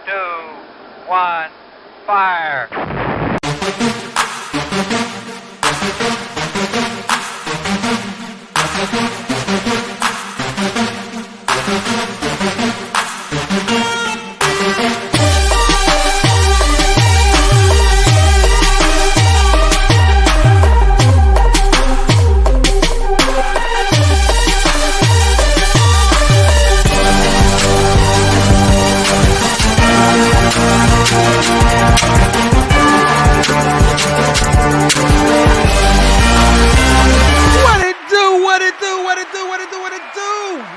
1, fire!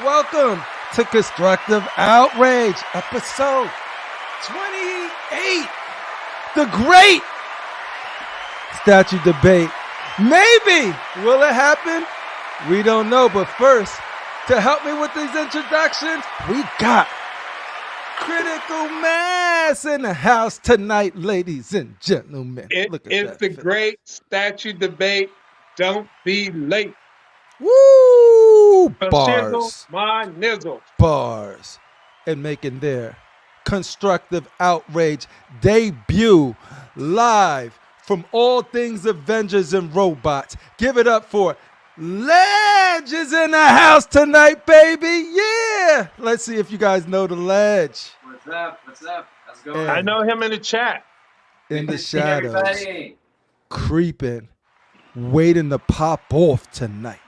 Welcome to Constructive Outrage, episode 28. The great statue debate. Maybe. Will it happen? We don't know. But first, to help me with these introductions, we got Critical Mass in the house tonight, ladies and gentlemen. It's the great statue debate. Don't be late. Woo! Bars. My nizzle. Bars. And making their Constructive Outrage debut live from all things Avengers and Robots. Give it up for Ledge is in the house tonight, baby. Yeah. Let's see if you guys know the Ledge. What's up? What's up? How's it going? I know him in the chat. In the shadows. Everybody. Creeping. Waiting to pop off tonight.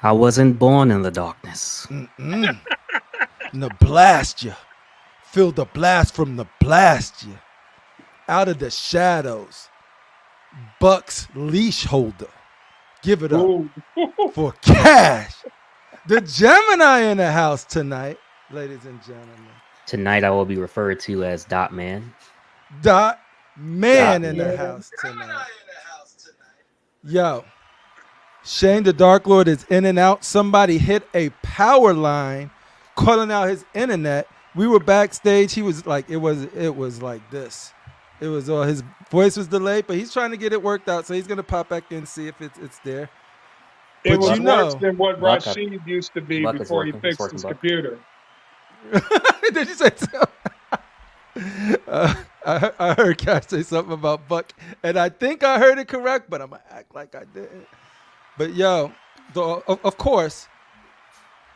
I wasn't born in the darkness. The blast you. Feel the blast from the blast you. Out of the shadows. Buck's leash holder. Give it up for Cash. The Gemini in the house tonight, ladies and gentlemen. Tonight I will be referred to as Dot Man. Dot Man in the house tonight. Yo. Shane the Darklord is in and out. Somebody hit a power line, calling out his internet. We were backstage. He was like, it was like this. It was all his voice was delayed, but he's trying to get it worked out. So he's gonna pop back in and see if it's there. It But was you know, worse than what Rasheed used to be before he fixed his computer. Did you say so? I heard Cash say something about Buck, and I think I heard it correct, but I'm gonna act like I didn't. But yo, of course,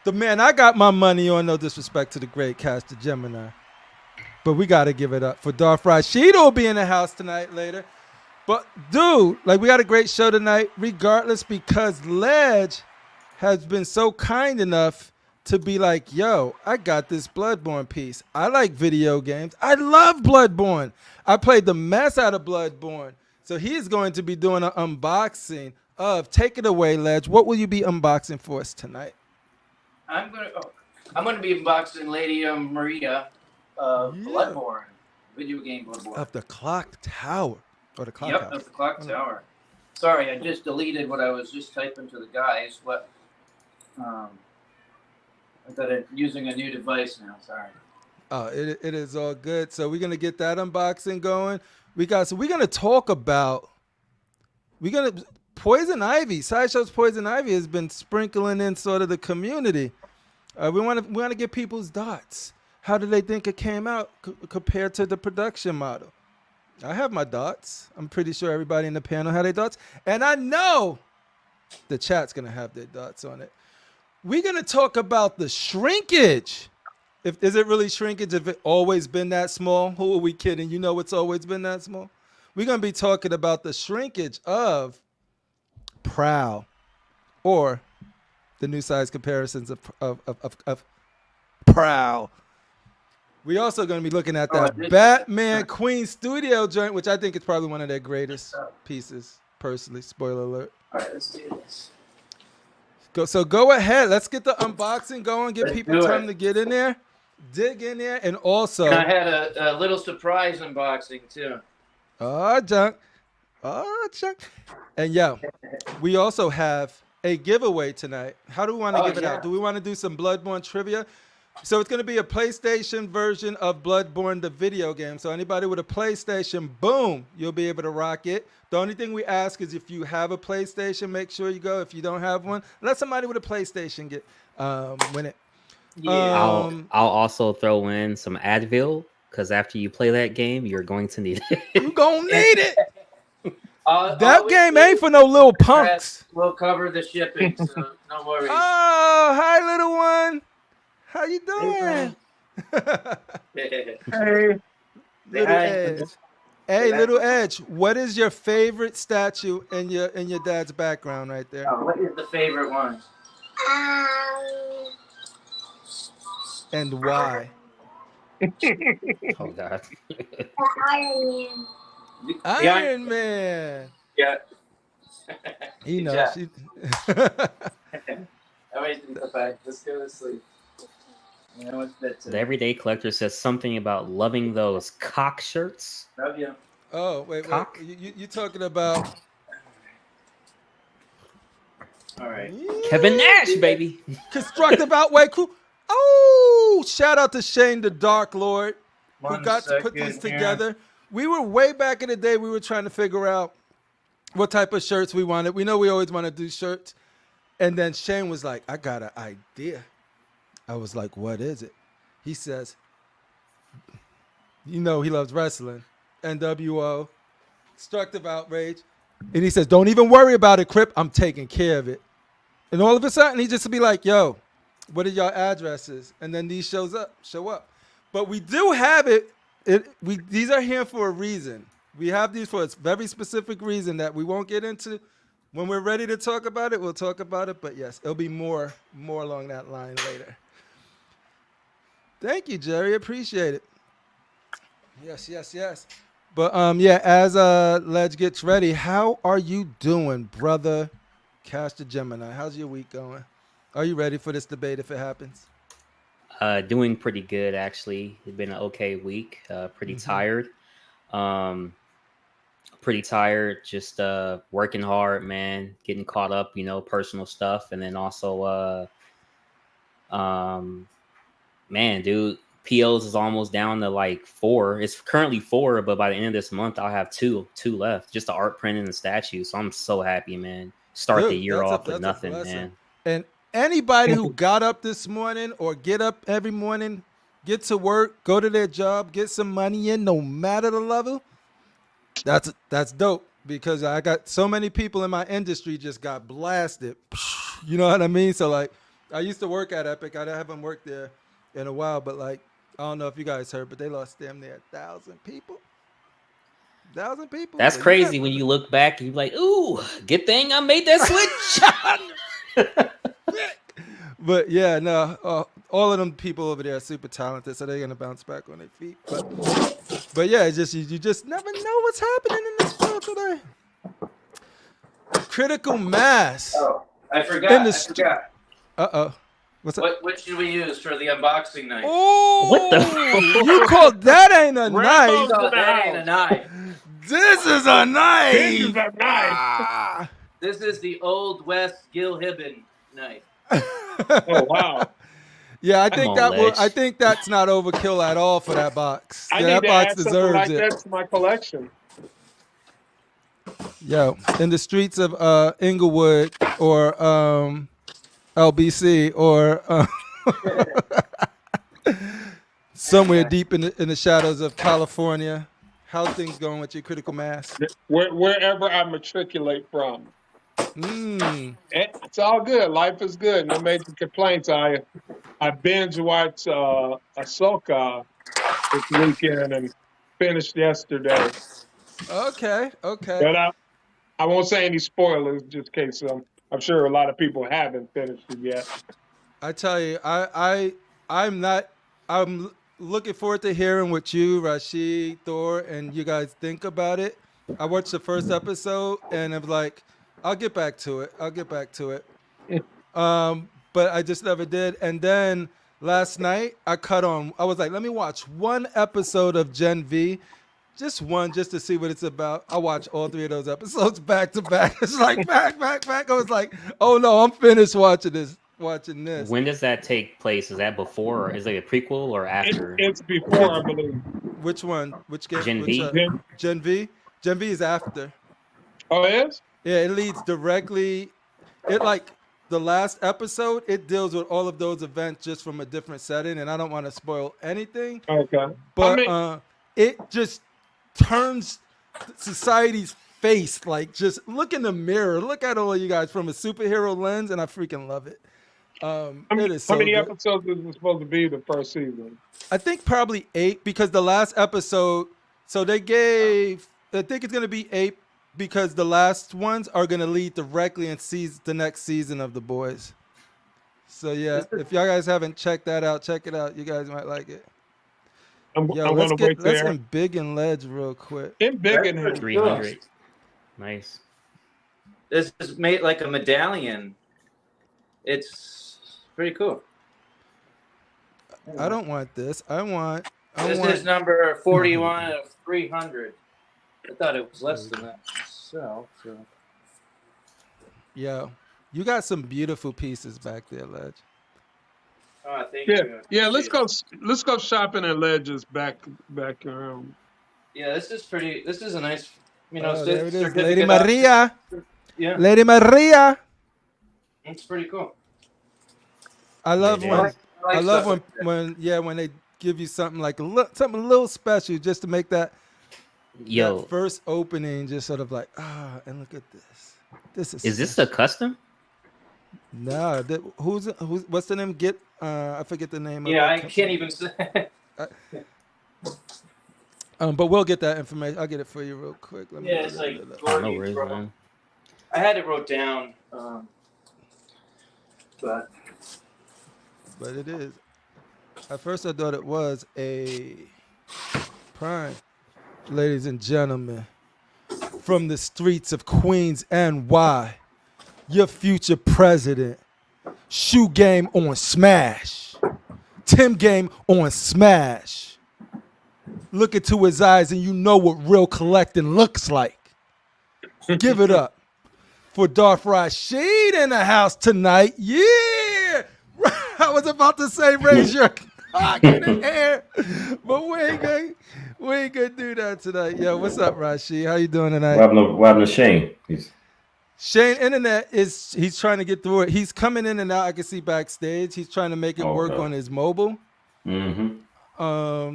the man I got my money on, no disrespect to the great KashDaGemini, but we got to give it up for Darth Rasheed, who will be in the house tonight later. But dude, like, we got a great show tonight, regardless, because Ledge has been so kind enough to be like, yo, I got this Bloodborne piece. I like video games. I love Bloodborne. I played the mess out of Bloodborne. So he's going to be doing an unboxing of, take it away, Ledge. What will you be unboxing for us tonight? I'm gonna be unboxing Lady Maria, Bloodborne, video game Bloodborne. Of the Clock Tower. Or the Clock House. Of the Clock Tower. Sorry, I just deleted what I was just typing to the guys. I thought I'm using a new device now. Sorry. Oh, it is all good. So we're gonna get that unboxing going. We're gonna talk about. Poison Ivy, Sideshow's Poison Ivy has been sprinkling in sort of the community. We want to get people's thoughts. How do they think it came out compared to the production model? I have my thoughts. I'm pretty sure everybody in the panel had their thoughts, and I know the chat's gonna have their thoughts on it. We're gonna talk about the shrinkage. Is it really shrinkage? If it always been that small? Who are we kidding? You know it's always been that small. We're gonna be talking about the shrinkage of Prowl, or the new size comparisons of Prowl. We also going to be looking at that Batman Queen Studio joint, which I think is probably one of their greatest pieces, personally. Spoiler alert. All right, let's do this. Go ahead. Let's get the unboxing going. Give Let's people do time it. to get in there, dig in there, and also. And I had a little surprise unboxing too. Oh, junk. And yeah, we also have a giveaway tonight. How do we want to give it out? Do we want to do some Bloodborne trivia? So it's going to be a PlayStation version of Bloodborne, the video game. So anybody with a PlayStation, boom, you'll be able to rock it. The only thing we ask is if you have a PlayStation, make sure you go. If you don't have one, let somebody with a PlayStation get win it. Yeah. I'll also throw in some Advil because after you play that game, you're going to need it. You gonna need it. All That we game need ain't for no little punks. We'll cover the shipping, so no worries. Oh, hi, little one. How you doing? Hey, Little hi. Edge. Hey, Little Edge. What is your favorite statue in your dad's background right there? Oh, what is the favorite one? And why? Oh God. Iron Man. Iron Man. Yeah. He Good knows. job. Let's go to sleep. You know what's that? The Everyday Collector says something about loving those cock shirts. Love you. Oh, wait. Cock? You talking about All right. Kevin Nash, baby. Constructive Outrage crew? Oh, shout out to Shane the Darklord, who One got to put second these here. together. We were way back in the day, we were trying to figure out what type of shirts we wanted. We know we always want to do shirts. And then Shane was like, I got an idea. I was like, what is it? He says, you know he loves wrestling. NWO, Constructive Outrage. And he says, don't even worry about it, Crip. I'm taking care of it. And all of a sudden, he just be like, yo, what are y'all addresses? And then these show up. But we do have it. These are here for a reason. We have these for a very specific reason that we won't get into. When we're ready to talk about it, we'll talk about it. But yes, it'll be more along that line later. Thank you, Jerry. Appreciate it. Yes. But yeah, as Ledge gets ready, how are you doing, brother? KashDaGemini, how's your week going? Are you ready for this debate if it happens? Doing pretty good, actually. It's been an okay week. Pretty tired. Just working hard, man. Getting caught up, personal stuff. And then also, man, dude, POs is almost down to like 4. It's currently 4, but by the end of this month, I'll have two left. Just the art print and the statue. So I'm so happy, man. Start the year off with nothing, man. And anybody who got up this morning or get up every morning, get to work, go to their job, get some money in, no matter the level, that's dope. Because I got so many people in my industry just got blasted. You know what I mean? So like, I used to work at Epic. I haven't worked there in a while, but like, I don't know if you guys heard, but they lost damn near 1,000 people. 1,000 people. That's crazy when you look back and you're like, ooh, good thing I made that switch. But yeah, no, all of them people over there are super talented, so they're gonna bounce back on their feet. But yeah, it's just you just never know what's happening in this world today. Critical mass. Oh, I forgot. Uh-oh. What's up? What should we use for the unboxing knife? Oh, What the? you called that ain't a knife? Oh, that ain't a knife. This is a knife. This is a knife. Ah. This is the Old West Gil Hibben knife. Oh wow! Yeah, I on, think that's not overkill at all for that box. I Yeah, need that to box add something deserves like it. that to my collection. Yo, in the streets of Inglewood or LBC or somewhere deep in the shadows of California, how's things going with your critical mass? Wherever I matriculate from. It's all good. Life is good. No major complaints. I binge watched Ahsoka this weekend and finished yesterday. Okay. But I won't say any spoilers just in case I'm sure a lot of people haven't finished it yet. I tell you, I'm looking forward to hearing what you, Rasheed, Thor, and you guys think about it. I watched the first episode and I'm like, I'll get back to it. But I just never did. And then last night I was like, let me watch one episode of Gen V. Just one, just to see what it's about. I watched all 3 of those episodes back to back. It's like back. I was like, oh no, I'm finished watching this. When does that take place? Is that before, or is it a prequel or after? It's before, I believe. Which one? Which game? Gen V? Gen V? Gen V is after. Oh, it is? Yeah, it leads directly. The the last episode, it deals with all of those events just from a different setting, and I don't want to spoil anything. Okay. But it just turns society's face. Like, just look in the mirror. Look at all of you guys from a superhero lens, and I freaking love it. It is so how many good. episodes is it supposed to be the first season? I think probably 8 because the last episode. So they gave. I think it's gonna be 8 because the last ones are gonna lead directly in the next season of The Boys. So yeah, if y'all guys haven't checked that out, check it out. You guys might like it. Let's embiggen Ledge real quick. Embiggen him. 300. Nice. This is made like a medallion. It's pretty cool. I don't want this. This is number 41 of 300. I thought it was less than that myself. So. Yo, you got some beautiful pieces back there, Ledge. Oh, thank you. Yeah. Let's go shopping at Ledge's back around. Yeah, this is pretty. This is a nice. There it is, Lady Maria. Yeah, Lady Maria. it's pretty cool. I love when they give you something like something a little special just to make that first opening just sort of like and look at this. Is this a custom? No, who's what's the name? I forget the name. Yeah, I can't even say. But we'll get that information. I'll get it for you real quick. It's like no worries, man. I had it wrote down, but it is. At first, I thought it was a Prime. Ladies and gentlemen, from the streets of Queens NY, your future president, Shoe Game on Smash, Tim Game on Smash. Look into his eyes and you know what real collecting looks like. Give it up for Darth Rasheed in the house tonight. Yeah! I was about to say raise your cock in the air, but we ain't gonna do that tonight. Yo, what's up, Rasheed? How you doing tonight? What happened to Shane? Shane, internet he's trying to get through it. He's coming in and out. I can see backstage. He's trying to make it work on his mobile. Mm-hmm.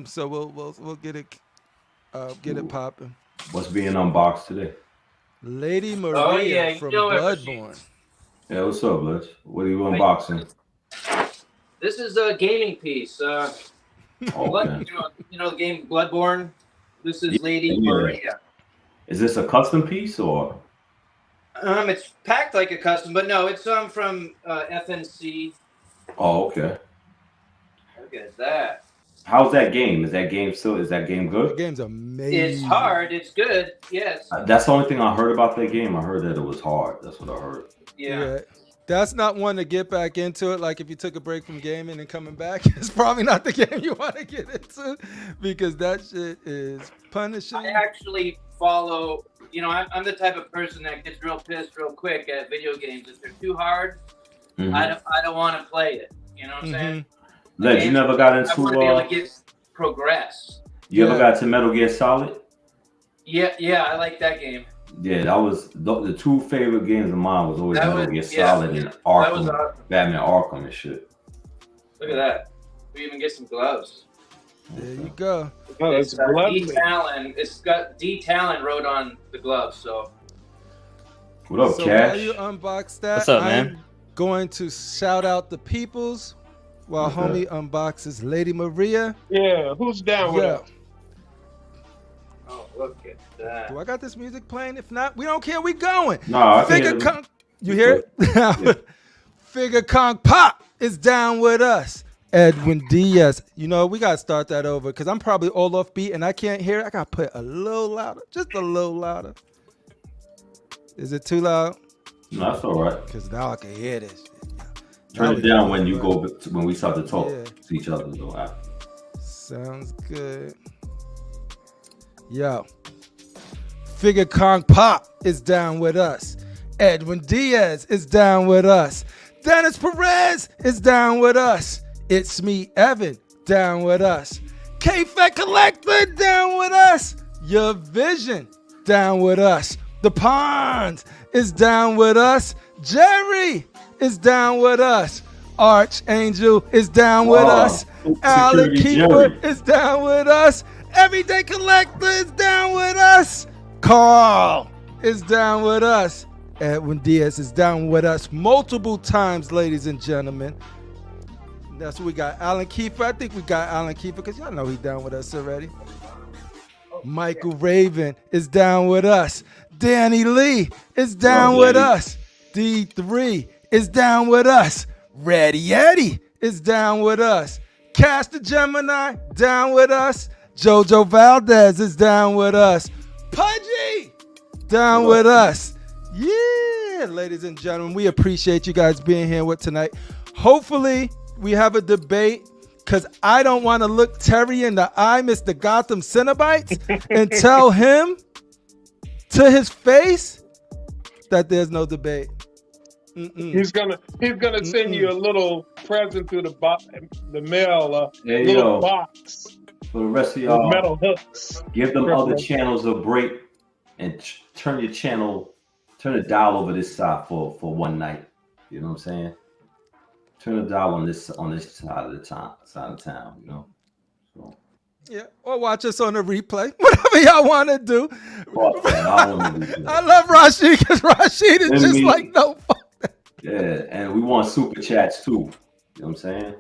So we'll get it popping. What's being unboxed today? Lady Maria from Bloodborne. Yeah, what's up, Letch? What are you unboxing? This is a gaming piece. Okay. The game Bloodborne. This is Lady Maria. Is this a custom piece or? It's packed like a custom, but no, it's from FNC. Oh, okay. Look at that. How's that game? Is that game good? The game's amazing. It's hard. It's good. Yes. That's the only thing I heard about that game. I heard that it was hard. That's what I heard. Yeah. That's not one to get back into it. Like if you took a break from gaming and coming back, it's probably not the game you want to get into because that shit is punishing. I actually follow. I'm the type of person that gets real pissed real quick at video games. If they're too hard, I don't want to play it. You know what I'm saying? Ledge, you never got into. I want to be able to get progress. You ever got to Metal Gear Solid? Yeah, I like that game. Yeah, that was the two favorite games of mine. Was always Metal Gear Solid and Arkham, awesome. Batman Arkham and shit. Look at that. We even get some gloves. There you go. Oh, it's Dtalon. It's got Dtalon wrote on the gloves. So. What up, so Cash? While you unbox that, what's up, man? I'm going to shout out the peoples while homie unboxes Lady Maria. Yeah, who's down with it? Oh, look at that. Do I got this music playing? If not, we don't care. We going. No, You hear it? Yeah. Figure Kong Pop is down with us. Edwin Diaz. We got to start that over because I'm probably all off beat and I can't hear it. I got to put it a little louder. Just a little louder. Is it too loud? No, that's all right. Because now I can hear this. Turn it down when we start to talk to each other. Sounds good. Yo. Figure Kong Pop is down with us. Edwin Diaz is down with us. Dennis Perez is down with us. It's me, Evan, down with us. K-Fed Collector down with us. Your Vision down with us. The Ponds is down with us. Jerry is down with us. Archangel is down with us. Alan Keeper is down with us. Everyday Collector is down with us. Carl is down with us. Edwin Diaz is down with us multiple times, ladies and gentlemen. That's what we got. Alan Keeper. I think we got Alan Keeper because y'all know he's down with us already. Michael Raven is down with us. Danny Lee is down with us. D3 is down with us. Reddy Eddie is down with us. CashDaGemini down with us. Jojo Valdez is down with us. Pudgy down with us. Yeah, ladies and gentlemen, we appreciate you guys being here with tonight. Hopefully, we have a debate because I don't want to look Terry in the eye, Mr. Gotham Cinnabites, and tell him to his face that there's no debate. He's gonna send you a little present through the mail, little box. For the rest of y'all, metal hooks. Give them other channels a break and turn the dial over this side for one night. You know what I'm saying? Turn the dial on this side of town. You know. So. Yeah, or watch us on a replay. Whatever y'all want to do. I love Rasheed because Rasheed is just like no fuck. Yeah, and we want super chats too. You know what I'm saying?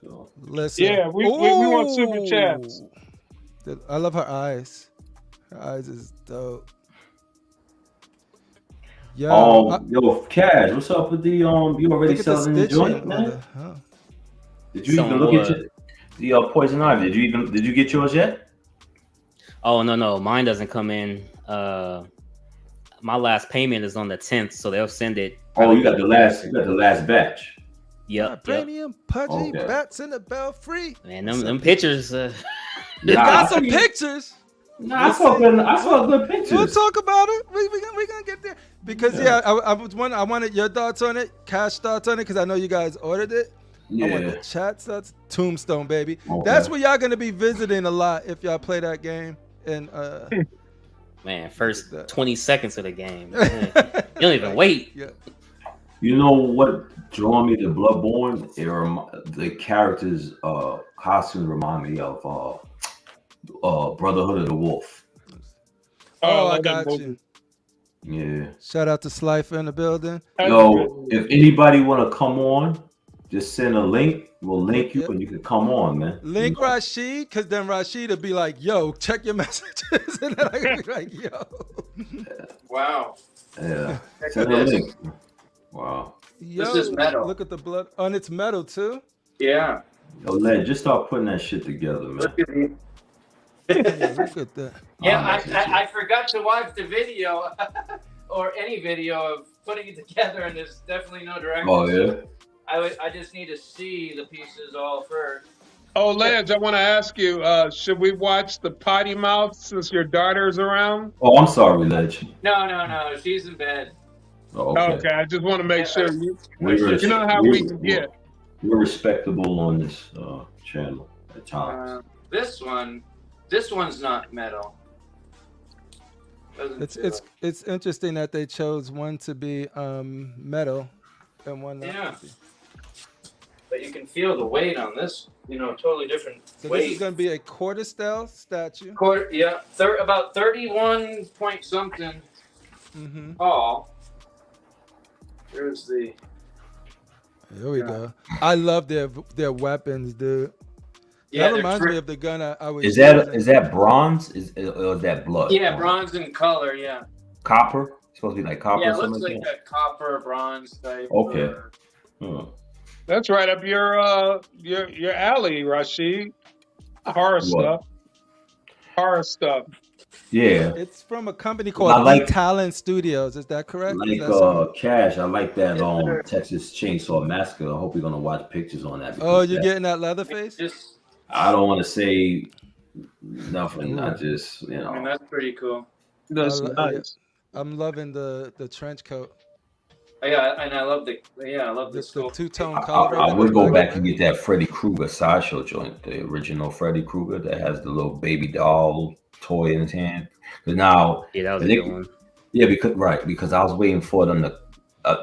So. Listen. Yeah, we want super chats. I love her eyes. Her eyes is dope. Yo, Cash, what's up with the you already selling the joint, man? Did you even look at the Poison Ivy? Did you get yours yet? Oh no, mine doesn't come in. My last payment is on the 10th, so they'll send it. Oh, you got the last batch. Yep. Premium Pudgy Bats in the Belfry. Man, them pictures. You got some pictures. I saw good pictures. We'll talk about it. We're gonna get there because I wanted your thoughts on it, Cash thoughts on it, because I know you guys ordered it. Yeah. I want the chat thoughts. Tombstone, baby. Okay. That's where y'all gonna be visiting a lot if y'all play that game. And man, first 20 seconds of the game. Man. You don't even wait. Yeah. You know what drew me to Bloodborne? The characters' costumes remind me of Brotherhood of the Wolf. Oh, I got you. Yeah. Shout out to Slifer in the building. Yo, if anybody want to come on, just send a link. We'll link you and you can come on, man. Link Rasheed, because then Rasheed will be like, yo, check your messages. And then I can be like, yo. Wow. Yeah. Send a link. Wow. Yo, this is metal. Look at the blood. And it's metal, too? Yeah. Yo, Led, just start putting that shit together, man. Look at me. Yeah, look at that. Yeah, I forgot to watch the video or any video of putting it together, and there's definitely no direction. Oh, yeah? I just need to see the pieces all first. Oh, Lance, I want to ask you, should we watch the potty mouth since your daughter's around? Oh, I'm sorry, Ledge. No, she's in bed. Oh, okay, I just want to make sure you know how we can get. We're respectable on this channel at times. This one's not metal. It's interesting that they chose one to be metal and one not. Yeah. But you can feel the weight on this, totally different weight. This is going to be a quarter style statue. Yeah, about 31 point something tall. Here's the. Here we go. I love their weapons, dude. Yeah, that reminds me of the gun I was. Is that bronze? Or is that blood? Yeah, bronze in color. Yeah. Copper. It's supposed to be like copper. Yeah, it looks like a copper bronze type. Okay. That's right up your alley, Rasheed. Horror stuff. Yeah. It's from a company called Dtalon Studios. Is that correct? Cash. I like that Texas Chainsaw Massacre. I hope you're gonna watch pictures on that. Oh, you're getting that Leatherface? I don't want to say nothing. I just, I mean, that's pretty cool. That's nice. I'm loving the trench coat. Yeah, and I love the two-tone color. I would go back and get that Freddy Krueger sideshow joint, the original Freddy Krueger that has the little baby doll toy in his hand. But now, that was a good one. Yeah, because I was waiting for them to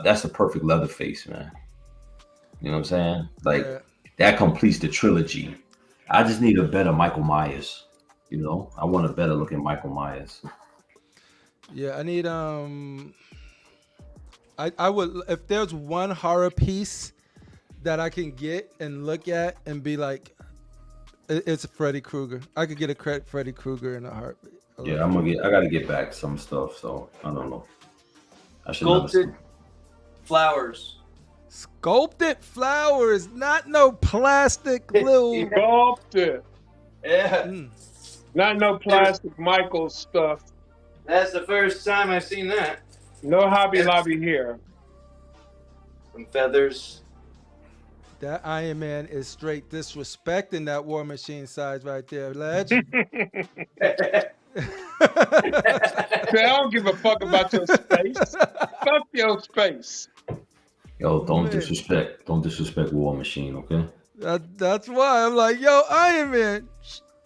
that's a perfect Leatherface, man. You know what I'm saying? Like Yeah. that completes the trilogy. I just need a better Michael Myers. You know, I want a better looking Michael Myers. Yeah, I need I would, if there's one horror piece that I can get and look at and be like, it's Freddy Krueger. I could get a Freddy Krueger in a heartbeat. Yeah, I gotta get back some stuff, so I don't know. I should Sculpted flowers. Sculpted flowers, not no plastic little. Sculpted. Yeah. Not no plastic Michael stuff. That's the first time I've seen that. No Hobby Lobby here. Some feathers. That Iron Man is straight disrespecting that War Machine size right there, Ledge. I don't give a fuck about your space. Fuck your space. Yo, don't disrespect War Machine, okay? That's why I'm like, yo, Iron Man,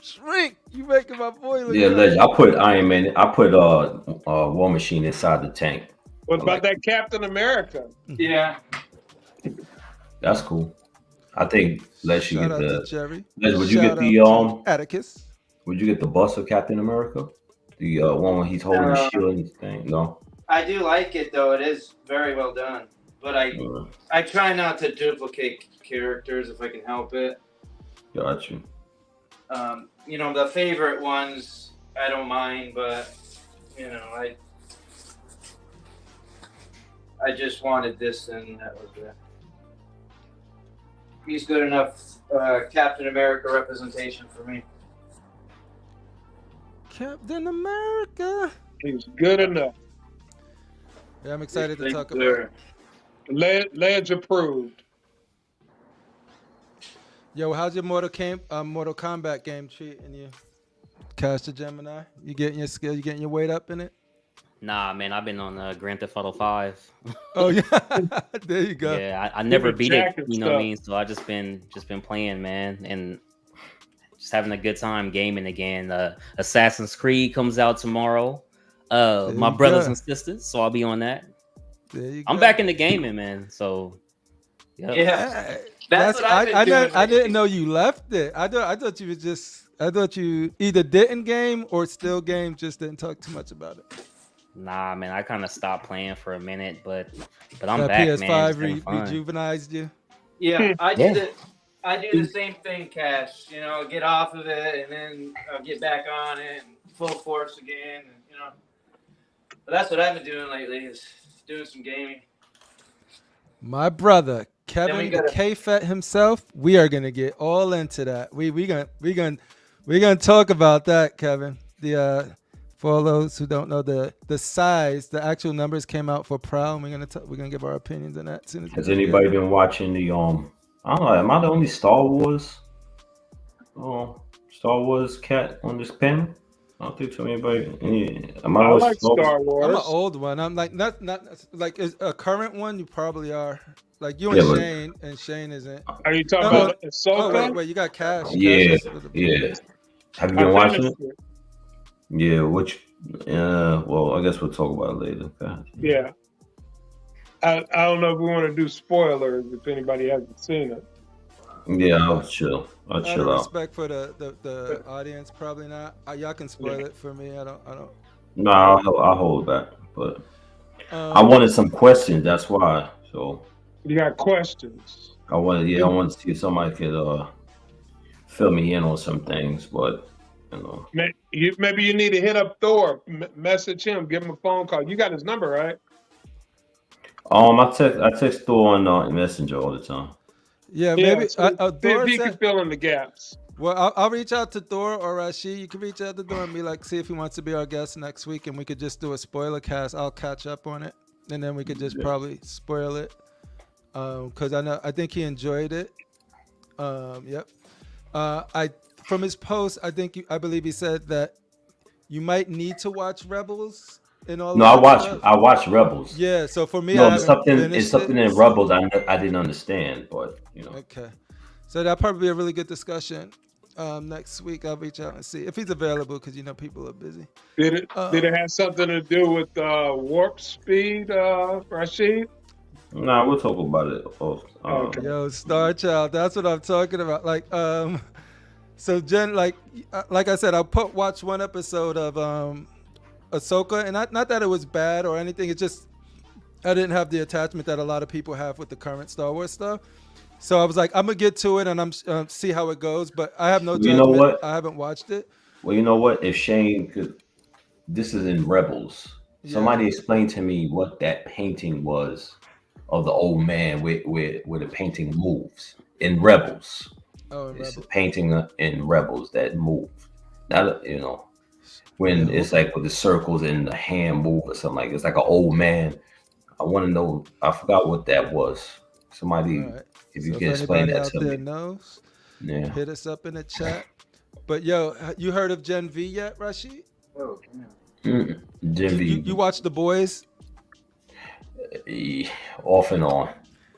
shrink. You making my boy look. Yeah, Legend. I put Iron Man. I put War Machine inside the tank. What about that Captain America? Yeah. That's cool. I think Ledge should get the. Jerry. Ledge, would you get the Atticus? Would you get the bust of Captain America? The one when he's holding the shield and thing? No. I do like it though. It is very well done. But I try not to duplicate characters if I can help it. Got you. You know, the favorite ones I don't mind, but you know, I just wanted this and that was it. He's good enough Captain America representation for me. Captain America. He's good enough. Yeah, I'm excited to talk about it. Ledge approved. Yo, how's your Mortal Kombat game treating you? KashDaGemini? You getting your skill? You getting your weight up in it? Nah, man, I've been on Grand Theft Auto 5. Oh yeah, there you go. Yeah, I never beat it. You know what I mean? So I just been playing, man, and just having a good time gaming again. Assassin's Creed comes out tomorrow. My brothers and sisters, so I'll be on that. I'm back into gaming, man. So yeah, that's what I didn't know you left it. I thought you was I thought you either didn't game or still game, just didn't talk too much about it. Nah, man, I kind of stopped playing for a minute, but I'm back, PS5 man. rejuvenized you. Yeah, I do the same thing, Cash. You know, get off of it and then get back on it and full force again. And, you know, but that's what I've been doing lately is doing some gaming. My brother Kevin the K-Fat himself, we are gonna get all into that. We're gonna talk about that, Kevin. For those who don't know, the size, the actual numbers came out for Prowl, and we're gonna give our opinions on that. Has anybody been watching the I don't know, am I the only Star Wars cat on this panel? I don't think so. Anybody? I like Star Wars. I'm an old one. I'm like not like a current one. You probably are. Like you and Shane, and Shane isn't. Are you talking about Ahsoka? Oh, wait, you got Cash. Yeah. Have you been watching it? Yeah, well, I guess we'll talk about it later. Yeah. I don't know if we want to do spoilers if anybody hasn't seen it. Yeah, I'll chill out. Respect for the audience, probably not. Y'all can spoil it for me. I don't. No, I'll hold back. But I wanted some questions. That's why. So you got questions. I wanted to see if somebody could fill me in on some things, but. Maybe you need to hit up Thor, message him, give him a phone call. You got his number, right? I text Thor on Messenger all the time. Yeah, maybe he can fill in the gaps. Well, I'll reach out to Thor or Rasheed. You can reach out to Thor and be like, see if he wants to be our guest next week, and we could just do a spoiler cast. I'll catch up on it, and then we could just probably spoil it. Because I think he enjoyed it. Yep. From his post, I believe he said that you might need to watch Rebels and all. No, I watched Rebels. Yeah, so for me, it's something in Rebels I didn't understand, but you know. Okay, so that'll probably be a really good discussion. Next week, I'll reach out and see if he's available because people are busy. Did it have something to do with warp speed, Rasheed? Nah, we'll talk about it. Okay. Yo, Star Child, that's what I'm talking about. Like, so Jen, like I said, watch one episode of Ahsoka, and not that it was bad or anything. It's just I didn't have the attachment that a lot of people have with the current Star Wars stuff. So I was like, I'm gonna get to it and I'm see how it goes. But I have no judgment. You know what? I haven't watched it. Well, you know what? If Shane could, this is in Rebels. Yeah. Somebody explain to me what that painting was of the old man where the painting moves in Rebels. Oh, in It's Rebels. a painting in Rebels that move. Not when it's like with the circles and the hand move or something like it's like an old man. I want to know. I forgot what that was. Somebody, Right. if you can explain that to me. Knows, Yeah. hit us up in the chat. But yo, you heard of Gen V yet, Rasheed? Oh, Gen V. You watch The Boys? Off and on.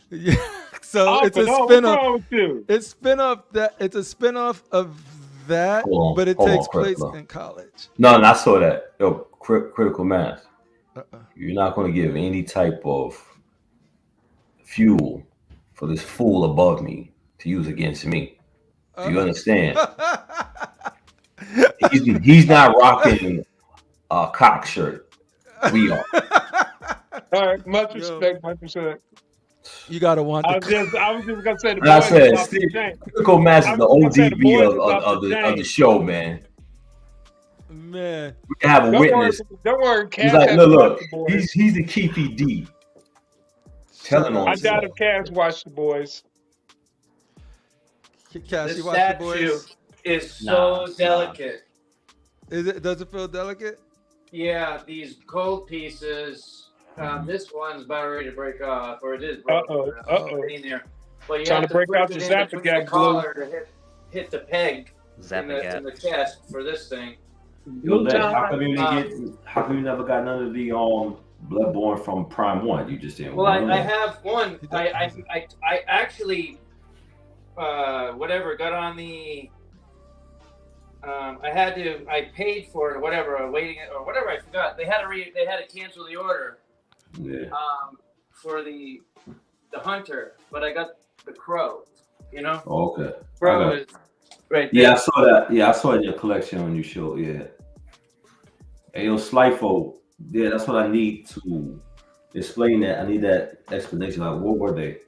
Yeah. So Oh, it's a what's spin-off. wrong with you? It's a spin-off of that, but it takes place in college. No, I saw that. Yo, critical mass. Uh-uh. You're not going to give any type of fuel for this fool above me to use against me. Do you understand? he's not rocking a cock shirt. We are. All right, much respect, much respect. You gotta want. I was just gonna say the Like I boys said, is off the Steve, chain. critical mass is the ODB the of the show, man. Man, We can have a witness. Don't worry, He's Cass like, has look, watched the boys. he's the Keefy D. Telling on I doubt if Cass watched the boys. Cass, this you watch The statue Boys? is so delicate. Does it feel delicate? Yeah, these gold pieces. This one's about ready to break off, or it is broken. In there. But you Trying have to break push out it the in Zappa between gag the glue. collar to hit the peg in Zappa the chest for this thing. Yo, Les, how come you never got none of the Bloodborne from Prime 1? You just didn't. Well, I have one. I actually got on the. I paid for it or whatever, waiting or whatever. I forgot. They had to cancel the order. Yeah. For the hunter, but I got the crow. You know. Oh, okay. Crow is right there. Yeah, I saw that. Yeah, I saw it in your collection on your show. Yeah. Hey, yo, Slifer. Yeah, that's what I need to explain that. I need that explanation. Like, what were they?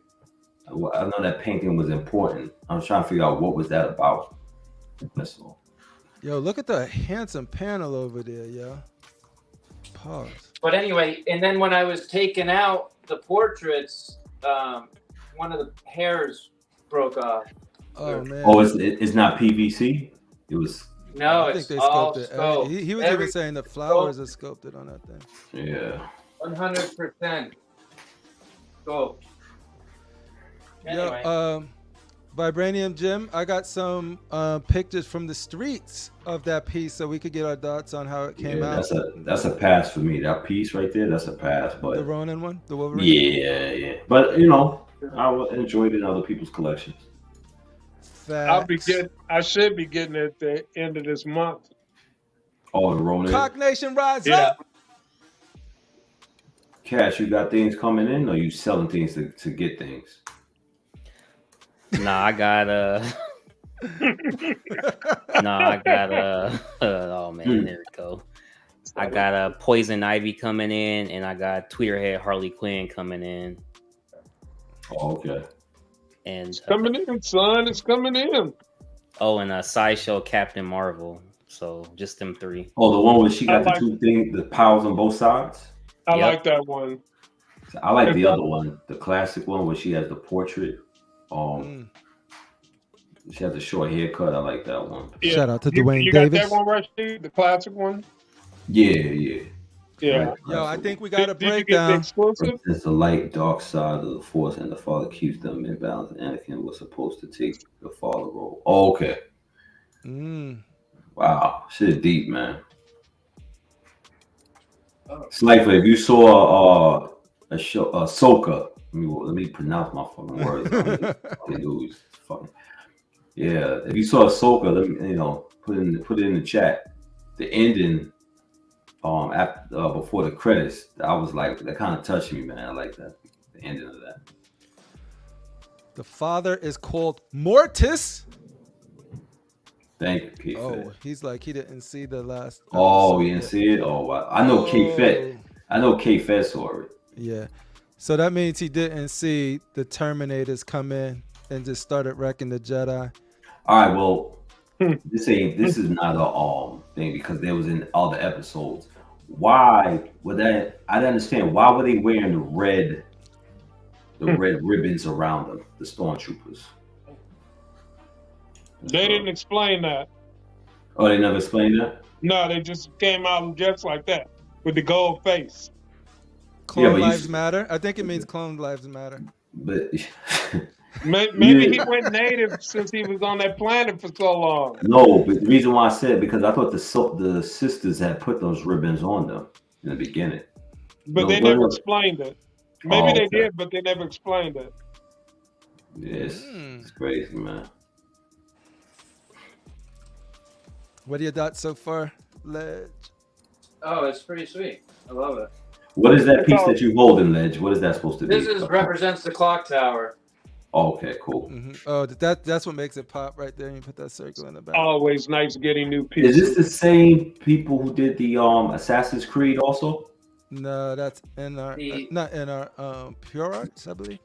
I know that painting was important. I'm trying to figure out what was that about. That's all. Yo, look at the handsome panel over there, yo. Pause. But anyway, and then when I was taking out the portraits, one of the hairs broke off. Oh man. Oh, it's not PVC. It was. No, I think they sculpted. He was even saying the flowers are sculpted on that thing. Yeah. 100% gold. Anyway. Yo, Vibranium Jim, I got some pictures from the streets of that piece, so we could get our thoughts on how it came out. That's a pass for me. That piece right there, that's a pass. But the Ronin one, the Wolverine. Yeah. But I enjoyed it in other people's collections. Facts. I should be getting it at the end of this month. Oh, the Ronin. Cock Nation rise up. Cash, you got things coming in, or you selling things to get things? Nah, I got oh man, there we go. I got Poison Ivy coming in, and I got Tweeterhead Harley Quinn coming in. Oh, okay. And it's coming in, son. It's coming in. Oh, and Sideshow Captain Marvel. So just them three. Oh, the one where she got the two things, the powers on both sides. I like that one. I like the other one, the classic one where she has the portrait. She has a short haircut. I like that one. Yeah. Shout out to Dwayne you Davis. You got that one, Rasheed? The classic one? Yeah. Yo, I think we got a breakdown. It's the light, dark side of the Force, and the Father keeps them in balance. Anakin was supposed to take the Father role. Oh, okay. Wow, shit deep, man. Slifer, if you saw a show, Ahsoka, let me pronounce my fucking words. Yeah, if you saw Ahsoka, let me put it in the chat. The ending, after before the credits, I was like, that kind of touched me, man. I like that. the ending of that. The father is called Mortis. Thank you, K Oh, Fed. he's like he didn't see the last. Oh, you didn't see it? Oh, wow. I know K Fed. I know K Fed saw it. Yeah. So that means he didn't see the Terminators come in and just started wrecking the Jedi. All right, well, this is not a thing because there was in other episodes. Why would that? I didn't understand. Why were they wearing the red ribbons around them, the stormtroopers? They didn't explain that. Oh, they never explained that? No, they just came out just like that with the gold face. Clone Lives Matter. I think it means Clone Lives Matter. But maybe he went native since he was on that planet for so long. No, but the reason why I said because I thought the sisters had put those ribbons on them in the beginning. But they never explained it. Maybe they did, but they never explained it. Yes, it's crazy, man. What are your thoughts so far, Ledge? Oh, it's pretty sweet. I love it. What is that piece that you hold in, Ledge? What is that supposed to be? This represents the clock tower. Oh, okay, cool. Oh, that's what makes it pop right there. You put that circle in the back. Always nice getting new pieces. Is this the same people who did the Assassin's Creed also? No, that's in our not in our Pure Arts, I believe.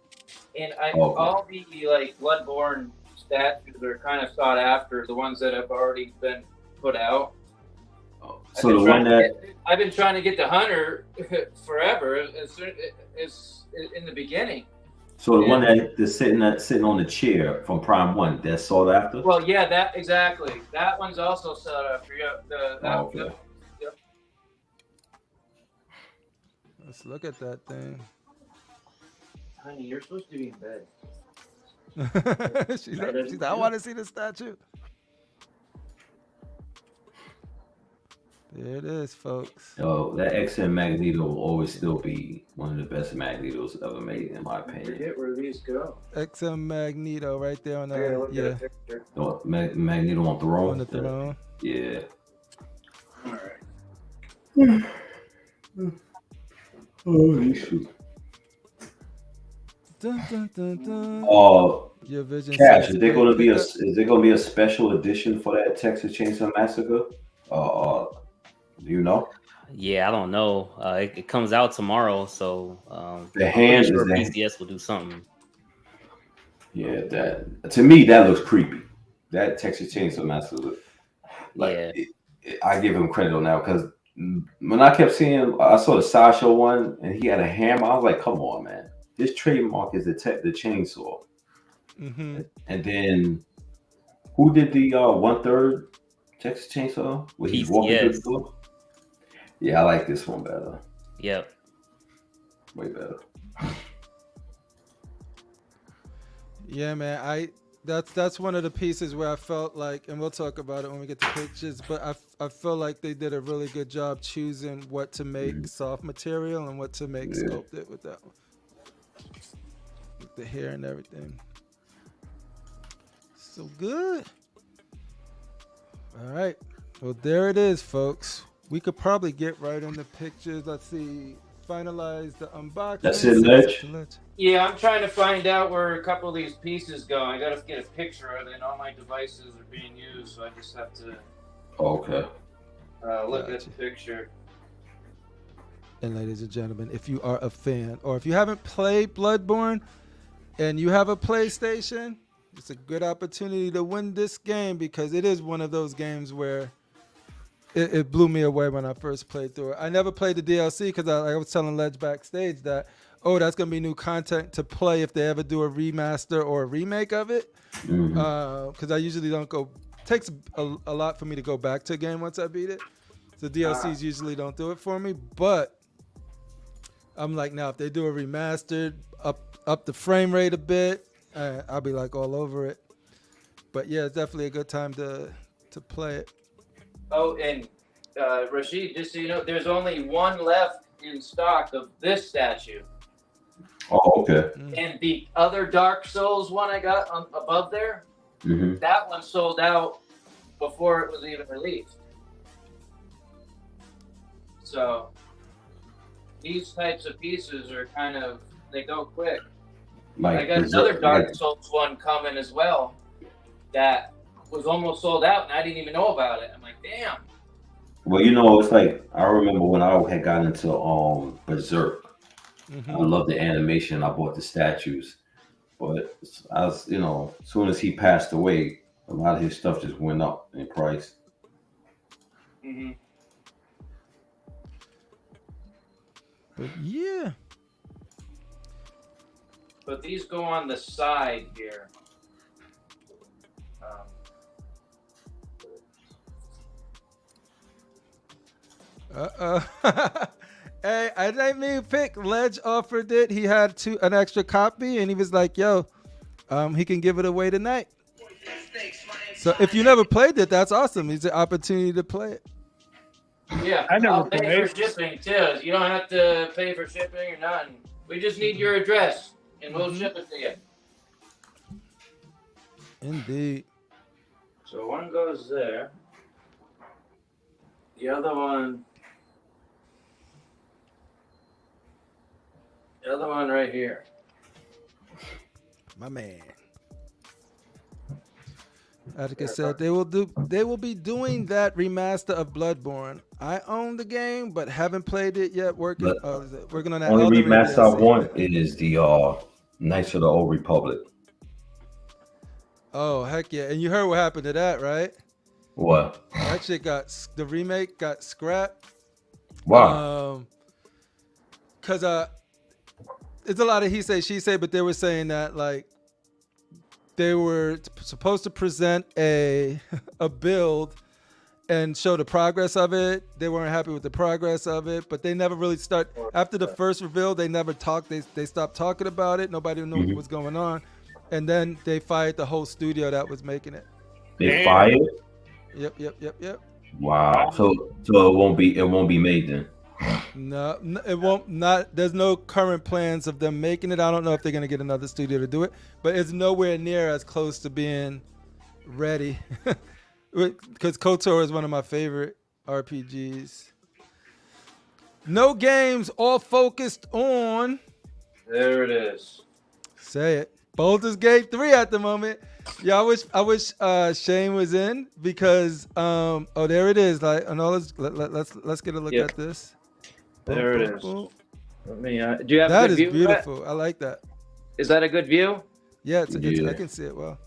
And all the like Bloodborne statues are kind of sought after, the ones that have already been put out. So the one that I've been trying to get the Hunter forever. It's in the beginning. So the one that's sitting on the chair from Prime 1, that's sought after? Well, yeah, that exactly. That one's also sought after. Yeah, okay. Yep. Let's look at that thing. Honey, you're supposed to be in bed. she's like, I want to see the statue. There it is, folks. Oh, that XM Magneto will always still be one of the best Magnetos ever made, in my opinion. I forget where these go. XM Magneto right there on the Magneto on throne. On the throne. Yeah. All right. Holy shoot. Dun, dun, dun, dun. Your vision. Cash, is there gonna be a special edition for that Texas Chainsaw Massacre? Do you know? Yeah, I don't know. It comes out tomorrow, so the hand sure PCS will do something. Yeah, that to me that looks creepy. That Texas Chainsaw Massacre, I give him credit on that because when I kept seeing, I saw the Sideshow one and he had a hammer. I was like, come on, man. His trademark is the chainsaw. Mm-hmm. And then who did the 1/3 Texas Chainsaw? Where he's walking through the door? Yeah, I like this one better. Yep. Way better. Yeah, man. That's one of the pieces where I felt like, and we'll talk about it when we get to pictures, but I feel like they did a really good job choosing what to make soft material and what to make sculpted with that one. With the hair and everything. So good. All right. Well, there it is, folks. We could probably get right into pictures. Let's see. Finalize the unboxing. That's it, Ledge? Yeah, I'm trying to find out where a couple of these pieces go. I got to get a picture of it. All my devices are being used, so I just have to look at the picture. And ladies and gentlemen, if you are a fan or if you haven't played Bloodborne and you have a PlayStation, it's a good opportunity to win this game because it is one of those games where it blew me away when I first played through it. I never played the DLC because I was telling Ledge backstage that, that's going to be new content to play if they ever do a remaster or a remake of it. Because I usually don't go. It takes a lot for me to go back to a game once I beat it. The DLCs usually don't do it for me. But I'm like, now if they do a remastered, up the frame rate a bit, I'll be like all over it. But yeah, it's definitely a good time to play it. Oh, and Rasheed, just so you know, there's only one left in stock of this statue. Oh, okay. And the other Dark Souls one I got above there, that one sold out before it was even released. So these types of pieces are kind of They go quick. Like I got another Dark Souls one coming as well that was almost sold out, and I didn't even know about it. I'm like, damn. Well, you know, it's like I remember when I had gotten into Berserk. I love the animation. I bought the statues, but I was, you know, as soon as he passed away, a lot of his stuff just went up in price. But yeah. But these go on the side here. Hey, I didn't mean pick. Ledge offered it. He had an extra copy, and he was like, "Yo, he can give it away tonight." So if you never played it, that's awesome. It's an opportunity to play it. Yeah, I'll pay for shipping too. You don't have to pay for shipping or nothing. We just need your address, and we'll ship it to you. Indeed. So one goes there. The other one. The other one right here. My man. Like I said, they will be doing that remaster of Bloodborne. I own the game, but haven't played it yet. Working on that. Only remaster I want is the Knights of the Old Republic. Oh heck yeah! And you heard what happened to that, right? What? That shit the remake got scrapped. Wow. Cause it's a lot of he say she say, but they were saying that like they were supposed to present a build and show the progress of it. They weren't happy with the progress of it, but they never really after the first reveal. They never talked. They stopped talking about it. Nobody knew what was going on, and then they fired the whole studio that was making it. They fired? Yep. Wow. So it won't be made then. No, it won't. There's no current plans of them making it. I don't know if they're gonna get another studio to do it, but it's nowhere near as close to being ready. Because KOTOR is one of my favorite RPGs. No games, all focused on. There it is. Say it. Baldur's Gate 3 at the moment. Yeah, I wish Shane was in because there it is. Like, let's get a look at this. There it is. Let me. Do you have that a good view? That is beautiful. I like that. Is that a good view? Yeah, I can see it well.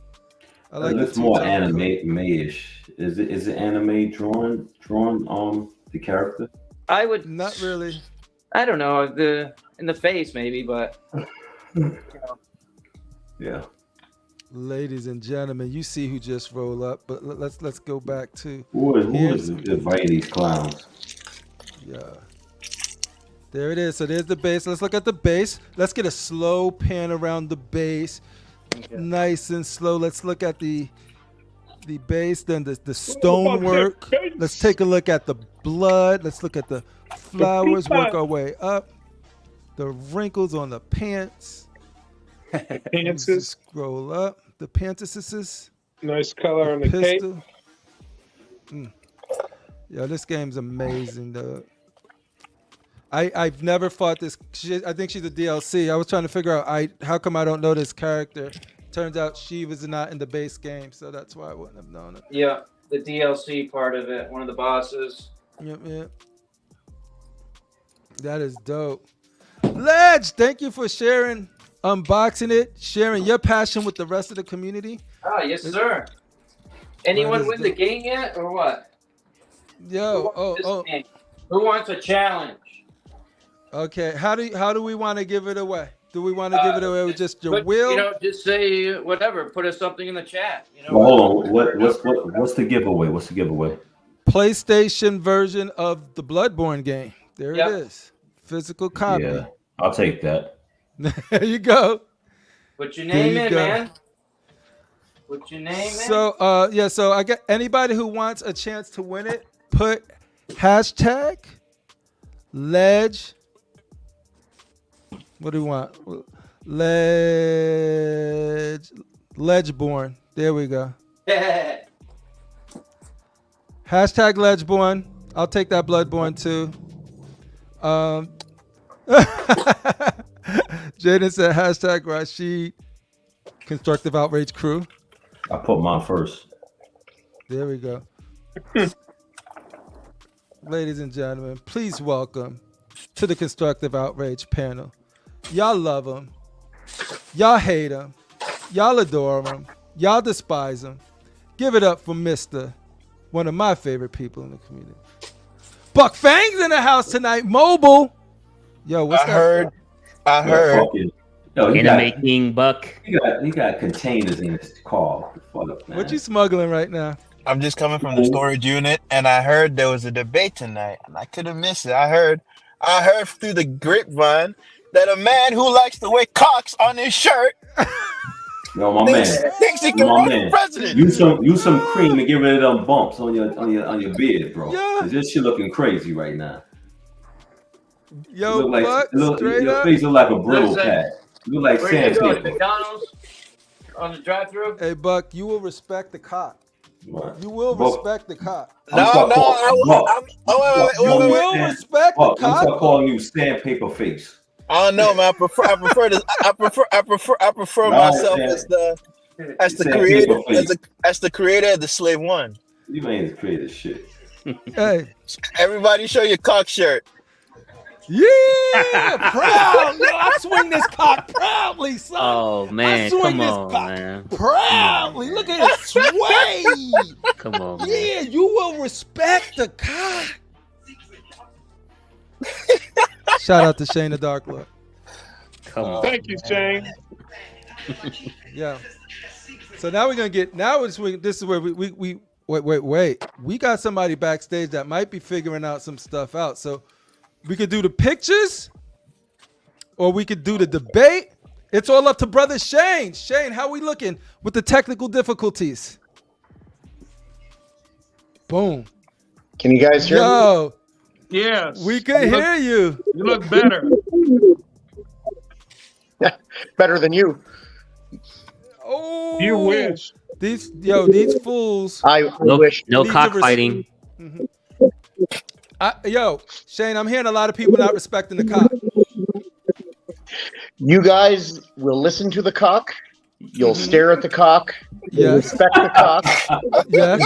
I like it's more anime-ish. Is it anime drawn the character? I would not really. I don't know in the face maybe, but yeah. Ladies and gentlemen, you see who just rolled up, but let's go back to who is inviting these clowns? Yeah. There it is. So there's the base. Let's look at the base. Let's get a slow pan around the base. Okay. Nice and slow. Let's look at the base, then the stonework. Let's take a look at the blood. Let's look at the flowers. Work our way up. The wrinkles on the pants. Pantses. Scroll up. The pantses. Nice color on the cape. Yeah, this game's amazing, though. I've never fought this. I think she's a DLC. I was trying to figure out how come I don't know this character. Turns out she was not in the base game, so that's why I wouldn't have known it. Yeah, the DLC part of it, one of the bosses. Yep. That is dope. Ledge, thank you for sharing, unboxing it, sharing your passion with the rest of the community. Ah, yes, sir. Anyone win the game yet, or what? Yo, Who wants a challenge? Okay, how do we want to give it away? Do we want to give it away with just your will? Just say whatever. Put us something in the chat. Hold on. What's the giveaway? What's the giveaway? PlayStation version of the Bloodborne game. There it is. Physical copy. Yeah, I'll take that. There you go. Put your name in, man. Put your name in. So so I got anybody who wants a chance to win it, put hashtag Ledge. What do we want? Legeborn. There we go. Hashtag Legeborn. I'll take that Bloodborne too. Jaden said hashtag Rasheed Constructive Outrage crew. I put mine first. There we go. Ladies and gentlemen, please welcome to the Constructive Outrage panel. Y'all love him. Y'all hate him. Y'all adore him. Y'all despise him. Give it up for Mr. One of my favorite people in the community. Buck Fang's in the house tonight. Mobile. Yo, what's that? I heard. Yo, Anime King Buck. You got containers in this car. Fuck, man. What you smuggling right now? I'm just coming from the storage unit, and I heard there was a debate tonight, and I could have missed it. I heard through the grapevine that a man who likes to wear cocks on his shirt Yo, my man. thinks he can run for president. Use some cream and get rid of them bumps on your beard, bro. Yeah. 'Cause this shit looking crazy right now. Yo, Buck, straight your up. face look like a brittle cat. You look like Where you going? sandpaper. McDonald's on the drive-thru? Hey, Buck, you will respect the cock. What? You will respect the cock. You will respect the I'm cock. start calling you sandpaper face. I don't know, man. I prefer myself as the creator of the Slave One. You ain't created shit. Hey. Everybody show your cock shirt. Yeah, proud. Yo, I swing this cock proudly, son. Oh man, come on, man. Proudly. Look at it sway. Come on, man. Yeah, you will respect the cock. Shout out to Shane the Darklord. Come on. Thank you, Shane. Yeah. So now we're gonna get. This is where we wait. We got somebody backstage that might be figuring out some stuff out. So we could do the pictures, or we could do the debate. It's all up to brother Shane. Shane, how we looking with the technical difficulties? Boom. Can you guys hear me? Yo, Yes. we can hear you. You look better. Better than you. Oh, You wish. These fools. I wish. No These are cockfighting. Yo, Shane, I'm hearing a lot of people not respecting the cock. You guys will listen to the cock. You'll stare at the cock. You'll Yes. respect the cock. Yes.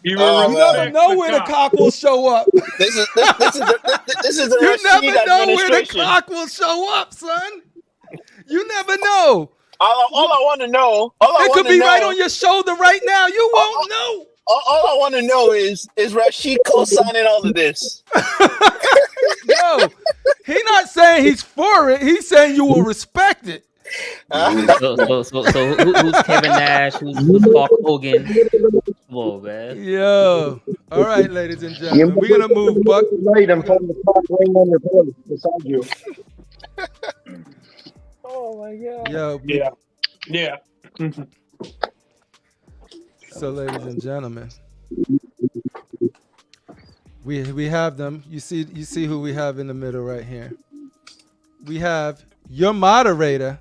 You You never know where the cock will show up. This is the You Rasheed never know where the administration. cock will show up, son. You never know. All I want to know. It could be right on your shoulder right now. You won't know. All I want to know is Rasheed co-signing all of this? Yo, he not saying he's for it. He's saying you will respect it. So who's Kevin Nash? Who's Hulk Hogan? Come on, man. Yo. All right, ladies and gentlemen. We're going to move Buck. Right in front of the cock laying on your belly beside you. Oh my god. Yo. Yeah. So, ladies and gentlemen, we have them. You see who we have in the middle right here. We have your moderator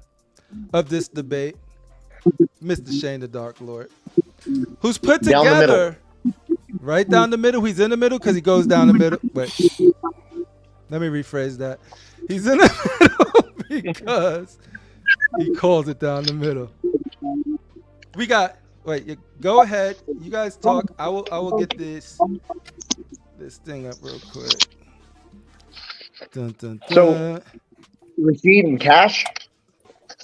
of this debate, Mr. Shane the Darklord, who's put Down the together right down the middle. He's in the middle because he goes down the middle. Wait, let me rephrase that. He's in the middle because he calls it down the middle. We got. Wait, go ahead. You guys talk. I will get this thing up real quick. Dun, dun, dun. So, Rasheed and Cash,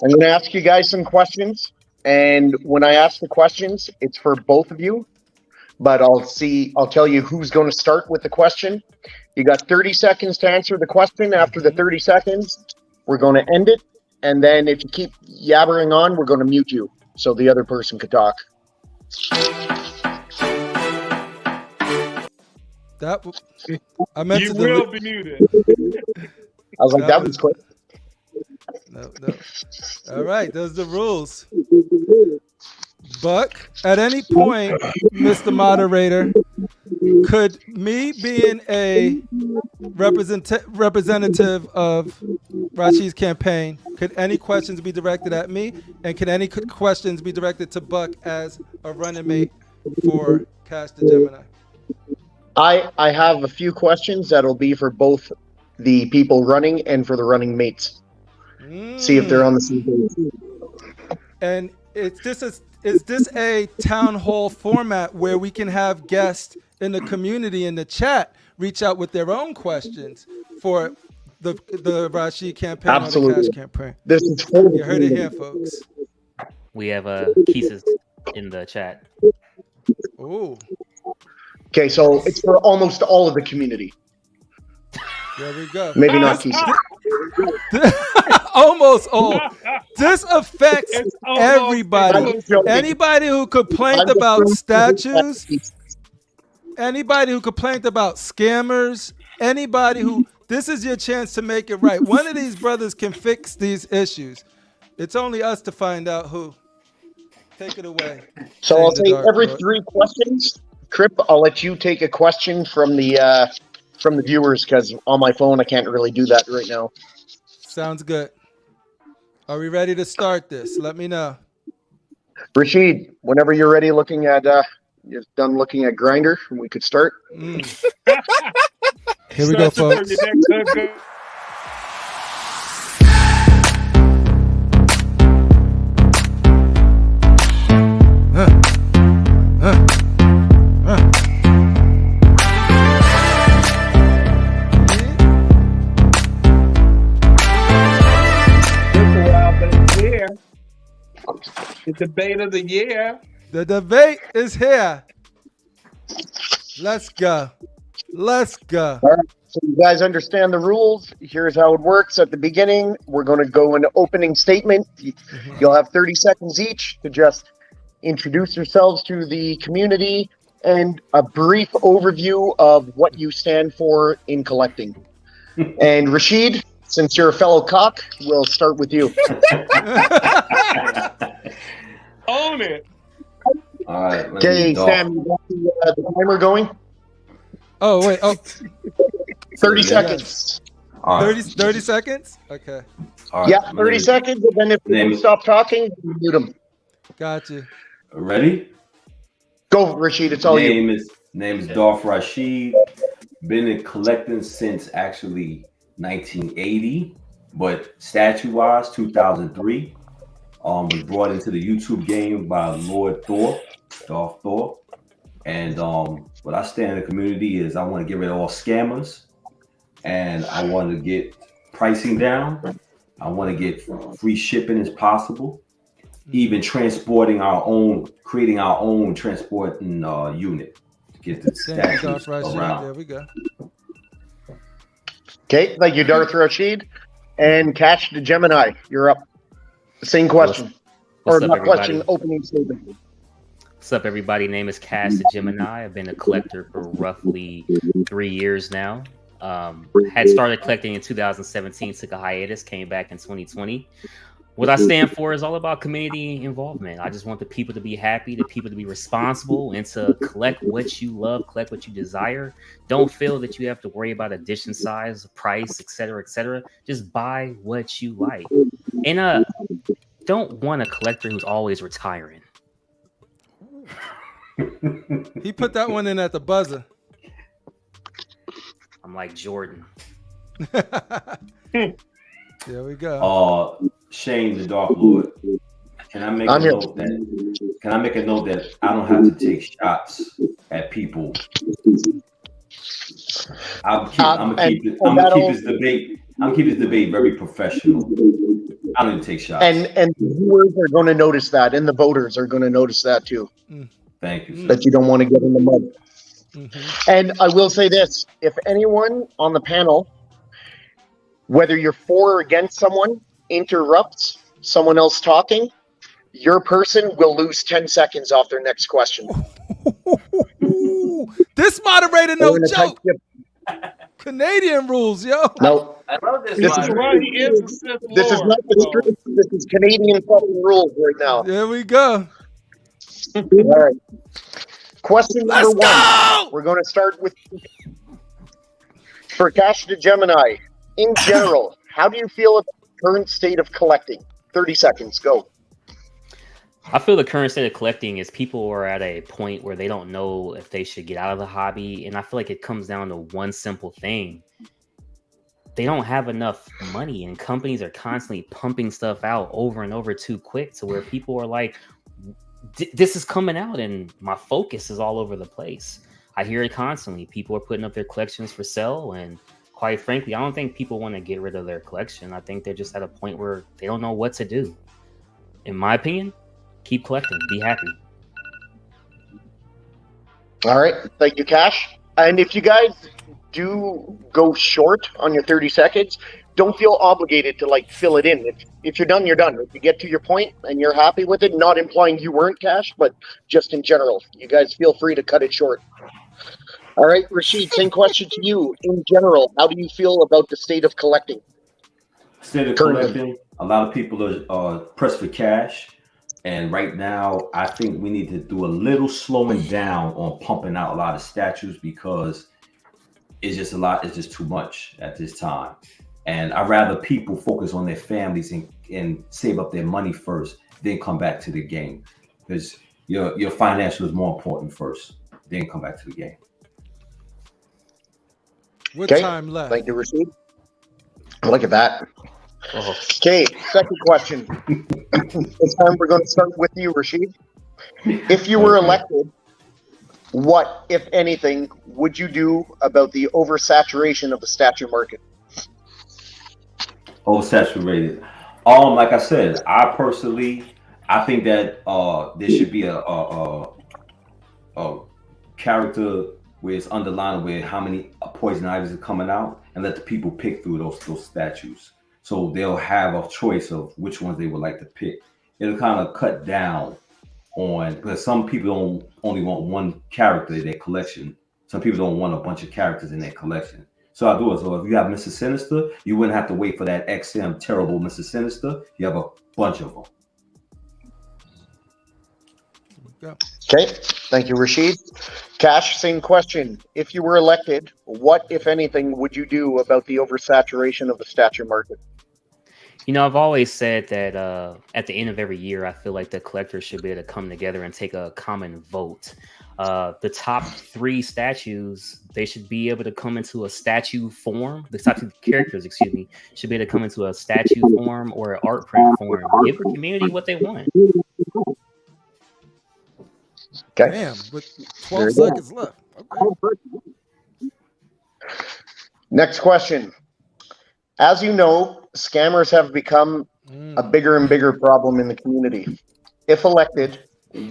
I'm going to ask you guys some questions. And when I ask the questions, it's for both of you. But I'll tell you who's going to start with the question. You got 30 seconds to answer the question. After the 30 seconds, we're going to end it. And then if you keep yabbering on, we're going to mute you so the other person could talk. I meant You to will be muted. I was like, that was quick. No. All right, those are the rules. Buck, at any point, Mr. Moderator, could me being a representative of Rasheed's campaign, could any questions be directed at me? And can any questions be directed to Buck as a running mate for KashDaGemini? I have a few questions that'll be for both the people running and for the running mates. See if they're on the same page. And is this a town hall format where we can have guests in the community in the chat reach out with their own questions for the Rasheed campaign Absolutely. or the Cash campaign? This is for the You heard it community. here, folks. We have Keeses in the chat. Ooh. Okay, so it's for almost all of the community. There we go. Maybe not Keith. Almost all. This affects It's almost everybody. joking. Anybody who complained I'm just about throwing- statues, anybody who complained about scammers, anybody who, this is your chance to make it right. One of these brothers can fix these issues. It's only us to find out who. Take it away. So Shane I'll the take every Darklord. 3 questions. Crip, I'll let you take a question from the viewers, because on my phone I can't really do that right now. Sounds good. Are we ready to start this? Let me know. Rasheed, whenever you're ready, you're done looking at Grindr, we could start. Here we go, folks. The debate of the year. The debate is here. Let's go. Let's go. All right, so you guys understand the rules. Here's how it works. At the beginning, we're going to go into opening statement. You'll have 30 seconds each to just introduce yourselves to the community and a brief overview of what you stand for in collecting. And Rasheed, since you're a fellow cock, we'll start with you. Own it. All right. Okay, Sam, you got the timer going? Oh, wait. Oh, 30 Yeah. seconds. All right. 30 seconds? Okay. All right. Yeah, My 30 name is- seconds, and then if you Name- stop talking, you mute them. Got you. Ready? Go, Rasheed, it's all you. Name is Darth Rasheed. Been in collecting since actually 1980, but statue-wise, 2003. Was brought into the YouTube game by Lord Thor, Darth Thor. And what I stand in the community is I want to get rid of all scammers, and I want to get pricing down. I want to get free shipping as possible. Even creating our own transporting unit to get the Thank you, Darth statues Rasheed. around. There we go. Okay, thank you, Darth Rasheed. And KashDaGemini, you're up. Same question. What's or up, not everybody? question, opening statement. What's up, everybody? Name is CashDaGemini. I've been a collector for roughly 3 years now. Had started collecting in 2017, took a hiatus, came back in 2020. What I stand for is all about community involvement. I just want the people to be happy, the people to be responsible, and to collect what you love, collect what you desire. Don't feel that you have to worry about edition size, price, etc., etc. Just buy what you like. And don't want a collector who's always retiring. He put that one in at the buzzer. I'm like Jordan. There we go. Shane the Darklord. Can I make a note that I don't have to take shots at people? I'm gonna keep this debate very professional. I don't even take shots. And the viewers are going to notice that, and the voters are going to notice that too. Thank you, sir. That you don't want to get in the mud. Mm-hmm. And I will say this: if anyone on the panel, whether you're for or against someone, interrupts someone else talking, your person will lose 10 seconds off their next question. This moderator, no We're in a tight joke. Canadian rules, yo. No, I love this. This is moderator. Right, he is a Sith this is Lord, not the so- streets. This is Canadian fucking rules right now. There we go. All right. Question number Let's go! one. We're going to start with for KashDaGemini. In general, how do you feel about the current state of collecting? 30 seconds. Go. I feel the current state of collecting is people are at a point where they don't know if they should get out of the hobby. And I feel like it comes down to one simple thing. they don't have enough money, and companies are constantly pumping stuff out over and over too quick to where people are like, this is coming out and my focus is all over the place. I hear it constantly. People are putting up their collections for sale, and quite frankly, I don't think people want to get rid of their collection. I think they're just at a point where they don't know what to do. In my opinion, keep collecting, be happy. All right, thank you, Cash. And if you guys do go short on your 30 seconds, don't feel obligated to like fill it in. If you're done, you're done. If you get to your point and you're happy with it, not implying you weren't, Cash, but just in general, you guys feel free to cut it short. All right, Rasheed, same question to you. In general, how do you feel about the state of collecting? State of collecting, a lot of people are pressed for cash. And right now, I think we need to do a little slowing down on pumping out a lot of statues, because it's just a lot. It's just too much at this time. And I'd rather people focus on their families and save up their money first, then come back to the game. Because your financial is more important first, then come back to the game. What time left? Thank you, Rasheed. Look at that. Okay, second question. This time we're going to start with you, Rasheed. If you were elected, what, if anything, would you do about the oversaturation of the statue market? Oversaturated. Like I said, I think that there should be a character where it's underlined with how many poison ivies are coming out, and let the people pick through those statues. So they'll have a choice of which ones they would like to pick. It'll kind of cut down on, because some people only want one character in their collection. Some people don't want a bunch of characters in their collection. So I'll do it. So if you have Mr. Sinister, you wouldn't have to wait for that XM terrible Mr. Sinister. You have a bunch of them. Okay, thank you, Rasheed. Cash, same question. If you were elected, what, if anything, would you do about the oversaturation of the statue market? You know, I've always said that at the end of every year, I feel like the collectors should be able to come together and take a common vote. The top 3 statues, they should be able to come into a statue form. The top 2 characters, excuse me, should be able to come into a statue form or an art print form. Give the community what they want. Okay. Damn, with 12 seconds left. Okay. Next question. As you know, scammers have become a bigger and bigger problem in the community. If elected,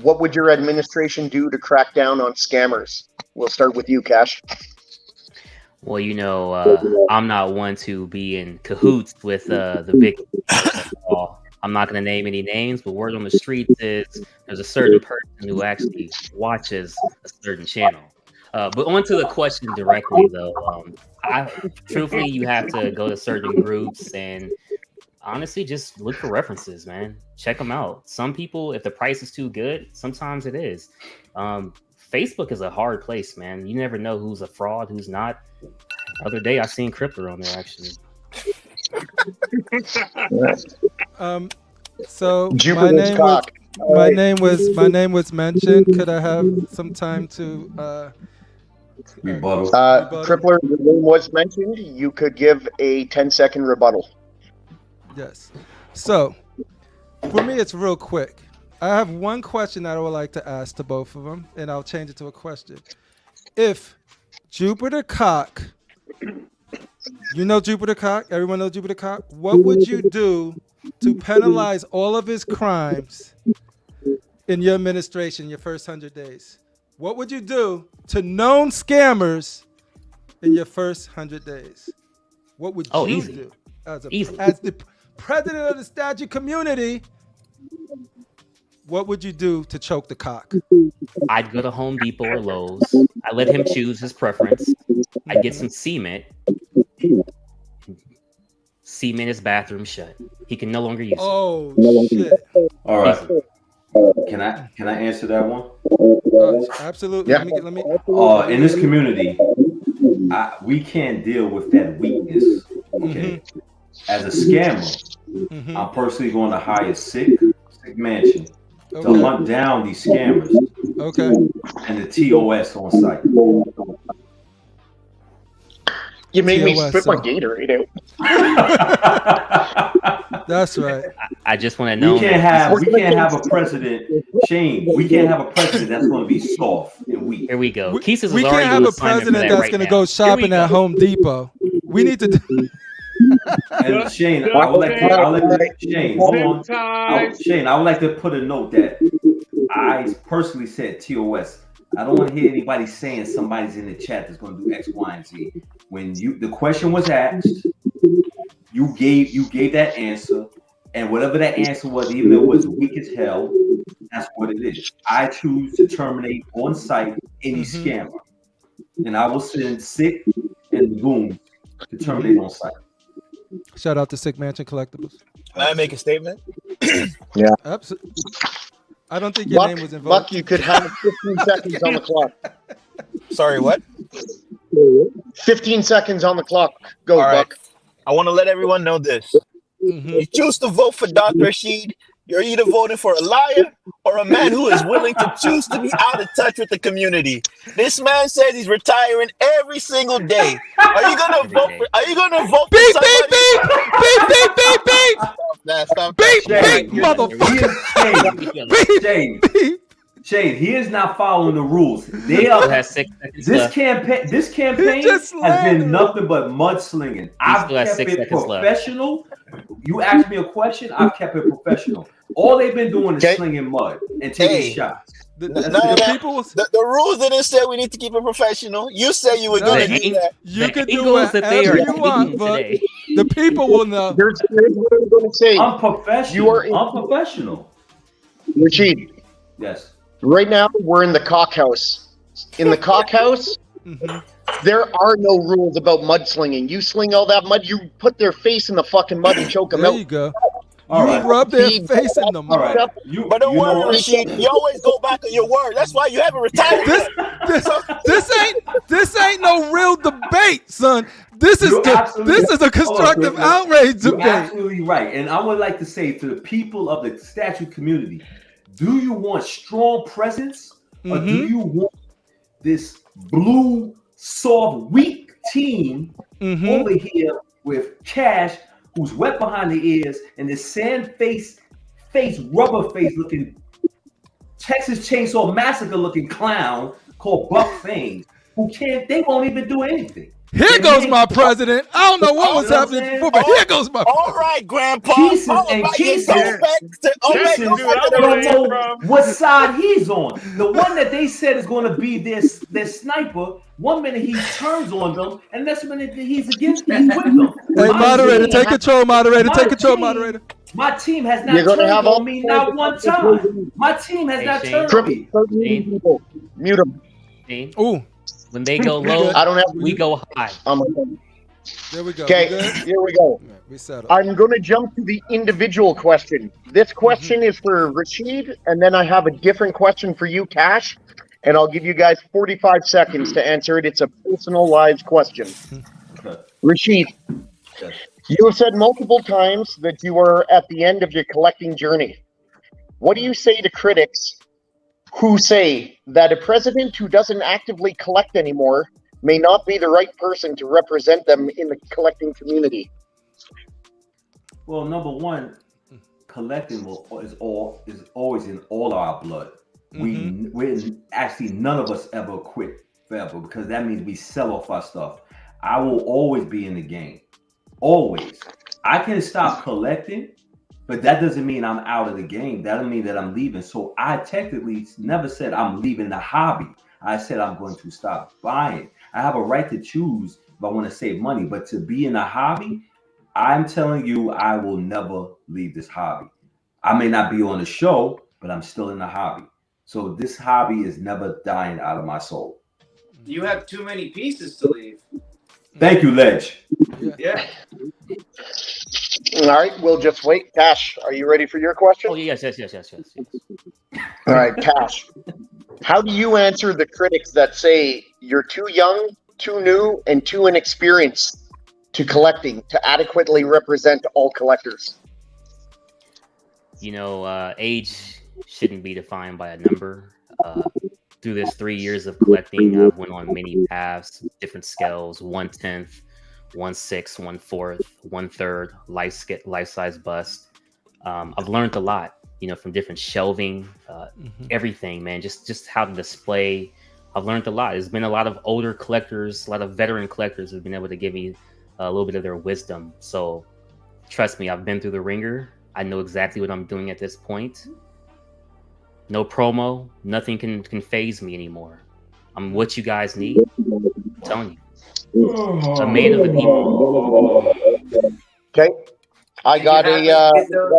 what would your administration do to crack down on scammers? We'll start with you, Cash. Well, you know, I'm not one to be in cahoots with the big. I'm not going to name any names, but word on the streets is there's a certain person who actually watches a certain channel. But on to the question directly, though. Truthfully, you have to go to certain groups and honestly just look for references, man. Check them out. Some people, if the price is too good, sometimes it is. Facebook is a hard place, man. You never know who's a fraud, who's not. The other day, I seen CriPPleR on there, actually. So my name was mentioned. Could I have some time to rebuttal? CriPPleR, your name was mentioned. You could give a 10-second rebuttal. Yes. So for me, it's real quick. I have one question that I would like to ask to both of them, and I'll change it to a question. If Jupiter Cock, you know Jupiter Cock, everyone knows Jupiter Cock, what would you do to penalize all of his crimes in your administration, your first 100 days? What would you do to known scammers in your first 100 days? What would you do as the president of the statue community? What would you do to choke the cock? I'd go to Home Depot or Lowe's. I let him choose his preference. I'd get some cement. Cement his bathroom shut. He can no longer use it. Oh shit! All right. Can I answer that one? Absolutely. Yeah. Let me. In this community, we can't deal with that weakness. Okay. As a scammer, I'm personally going to hire Sick Mansion to hunt down these scammers. Okay. And the TOS on site. You made me TOS, spit my so. Gatorade out. That's right. I just want to know. We can't have a president, Shane. We can't have a president that's going to be soft and weak. Here we go. We Keesus can't already have on a assignment for president that that's right going to now. go Here we shopping go. at Home Depot. We need to do. And Shane, I would like to, Shane, hold on. Shane, I would like to put a note that I personally said TOS. I don't want to hear anybody saying somebody's in the chat that's going to do X, Y, and Z. When the question was asked, you gave that answer, and whatever that answer was, even though it was weak as hell, that's what it is. I choose to terminate on site any scammer, and I will send Sick and Boom to terminate on site. Shout out to Sick Mansion Collectibles. Can I make a statement? Yeah. Absolutely. I don't think your name was involved. Buck, you could have 15 seconds on the clock. Sorry, what? 15 seconds on the clock. Go, All right. Buck. I want to let everyone know this. You choose to vote for Darth Rasheed, you're either voting for a liar or a man who is willing to choose to be out of touch with the community. This man says he's retiring every single day. Are you gonna vote for? Are you gonna vote for Beep, somebody? beep, beep, beep, beep, beep, beep. Stop. Beep, Shane, beep, motherfucker. Beep. Shane, he is not following the rules. They are. Has 6 seconds This left. campaign has been nothing but mudslinging. I've still has kept 6 it seconds left. professional. You asked me a question, I've kept it professional. All they've been doing is slinging mud and taking shots. The people was, The rules didn't say we need to keep it professional. You said you were going to do that. you can do angles that they whatever are you want, taking but today. the people will know. Here's what I'm going to say. Unprofessional. Unprofessional. Rasheed, Yes. right now we're in the cockhouse. In the cockhouse, there are no rules about mudslinging. You sling all that mud, you put their face in the fucking mud and choke them There out. you go. All right. Rub their face in the mud. All right. But don't worry, Rasheed. You always go back on your word. That's why you haven't retired. This ain't no real debate, son. This is a constructive outrage You're debate. absolutely right. And I would like to say to the people of the statue community, do you want strong presence or do you want this blue, soft, weak team over here with Cash, who's wet behind the ears, and this sand face, rubber face looking Texas Chainsaw Massacre looking clown called Buck Fane, they won't even do anything. Here goes my president. I don't know what was happening before, but here goes my All right, Grandpa. What side he's on. The one that they said is going to be their sniper, one minute he turns on them, and next minute he's against them. He's with them. Hey, moderator, take control, moderator. Take control, moderator. My team has not turned on me not one time. My team has not turned on me. Mute him. Ooh. When they go low, I don't have we go high. There we go. Okay, here we go. We settled. I'm going to jump to the individual question. This question is for Rasheed, and then I have a different question for you, Cash, and I'll give you guys 45 seconds to answer it. It's a personalized question. Rasheed, you have said multiple times that you are at the end of your collecting journey. What do you say to critics who say that a president who doesn't actively collect anymore may not be the right person to represent them in the collecting community? Well, number one, collecting is always in all our blood. We're actually none of us ever quit forever because that means we sell off our stuff. I will always be in the game. Always. I can stop collecting, but that doesn't mean I'm out of the game. That doesn't mean that I'm leaving. So I technically never said I'm leaving the hobby. I said I'm going to stop buying. I have a right to choose if I want to save money, but to be in a hobby, I'm telling you, I will never leave this hobby. I may not be on the show, but I'm still in the hobby. So this hobby is never dying out of my soul. You have too many pieces to leave. Thank you, Ledge. Yeah. All right, we'll just wait. Cash, are you ready for your question? Oh, yes. All right, Cash. How do you answer the critics that say you're too young, too new, and too inexperienced to collecting to adequately represent all collectors? You know, age shouldn't be defined by a number. Through this 3 years of collecting, I've went on many paths, different scales, 1/10, 1/6, 1/4, 1/3 life size bust. I've learned a lot, from different shelving, everything, man. Just how to display. I've learned a lot. There's been a lot of older collectors, a lot of veteran collectors who've been able to give me a little bit of their wisdom. So trust me, I've been through the ringer. I know exactly what I'm doing at this point. No promo, nothing can phase me anymore. I'm what you guys need. I'm telling you. A man of the people. Okay. I got a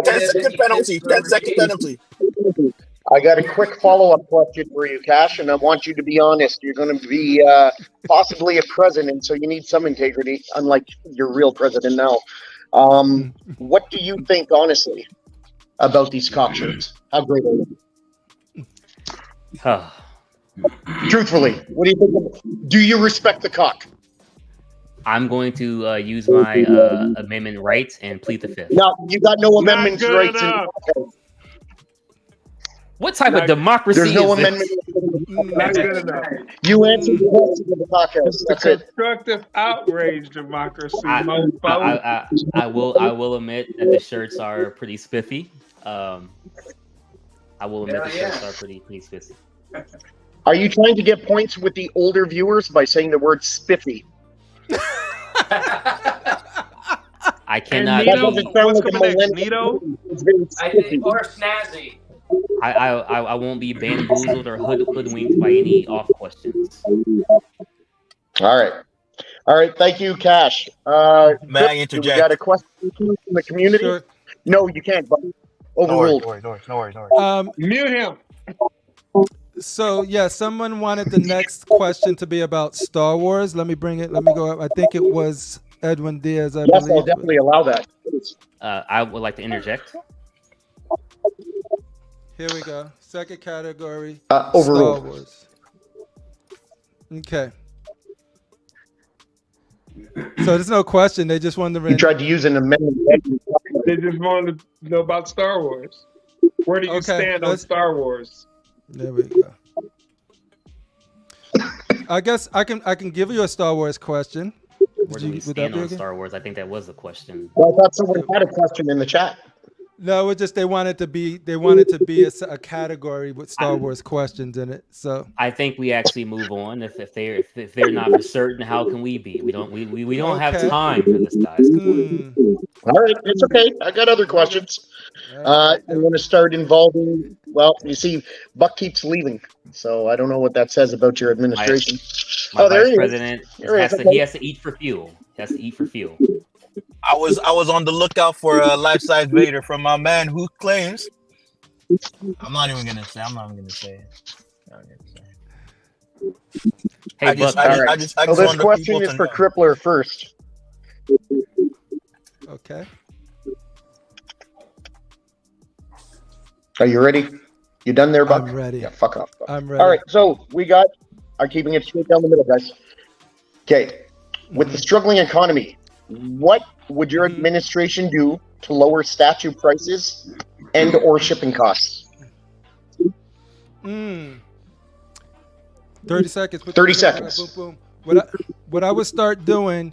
10-second penalty. 10-second penalty. I got a quick follow-up question for you, Cash, and I want you to be honest. You're going to be possibly a president, so you need some integrity, unlike your real president now. What do you think, honestly, about these cock shirts? How great are they? Truthfully, what do you think? Do you respect the cock? I'm going to use my amendment rights and plead the fifth. No, you got no amendments rights. What type of democracy There's no is amendment. Not good enough. You answered the question of the podcast. That's it. Constructive outrage democracy. I will admit that the shirts are pretty spiffy. I will admit the shirts are pretty spiffy. Are you trying to get points with the older viewers by saying the word spiffy? I cannot. Nito, what's coming next? Nito? I think, or snazzy. I won't be bamboozled or hoodwinked by any off questions. All right. Thank you, Cash. May I interject? We got a question from the community. Sure. No, you can't. But overruled. No worries. Mute him. So yeah, someone wanted the next question to be about Star Wars. Let me go up. I think it was Edwin Diaz. I yes, believe. I'll definitely allow that. I would like to interject. Here we go. Second category. Overruled. Star Wars. Okay. So there's no question. They just wanted to. You tried to use an amendment. They just wanted to know about Star Wars. Where do you stand on Star Wars? There we go. I guess I can give you a Star Wars question. Where do we stand on Star Wars? I think that was the question. Well, I thought someone had a question in the chat. No, it's just they wanted to be a category with Star Wars questions in it. So I think we actually move on. If they're not for certain, how can we be? We don't have time for this, guys. All right, it's okay. I got other questions. I'm going to start involving. Well, you see, Buck keeps leaving, so I don't know what that says about your administration. My vice president he has to eat for fuel. He has to eat for fuel. I was on the lookout for a life-size Vader from my man who claims. I'm not even gonna say it. Hey, this question is for CriPPleR first. Okay. Are you ready? You done there, Buck? I'm ready. Yeah, fuck off. I'm ready. All right, so I'm keeping it straight down the middle, guys. Okay, with the struggling economy, what would your administration do to lower statue prices and or shipping costs? 30 seconds. 30 seconds. Boom, boom. What I would start doing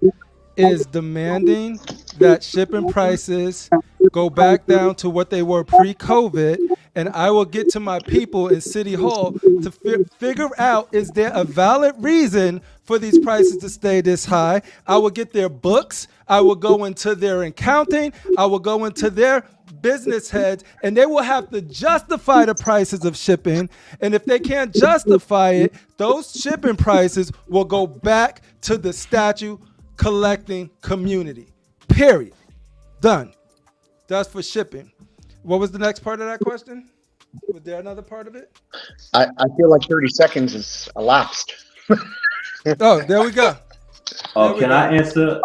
is demanding that shipping prices go back down to what they were pre-COVID, and I will get to my people in City Hall to figure out, is there a valid reason for these prices to stay this high? I will get their books. I will go into their accounting. I will go into their business heads, and they will have to justify the prices of shipping. And if they can't justify it, those shipping prices will go back to the statue collecting community. Period. Done. That's for shipping. What was the next part of that question? Was there another part of it? I feel like 30 seconds is elapsed. Oh, there we go. Can I answer?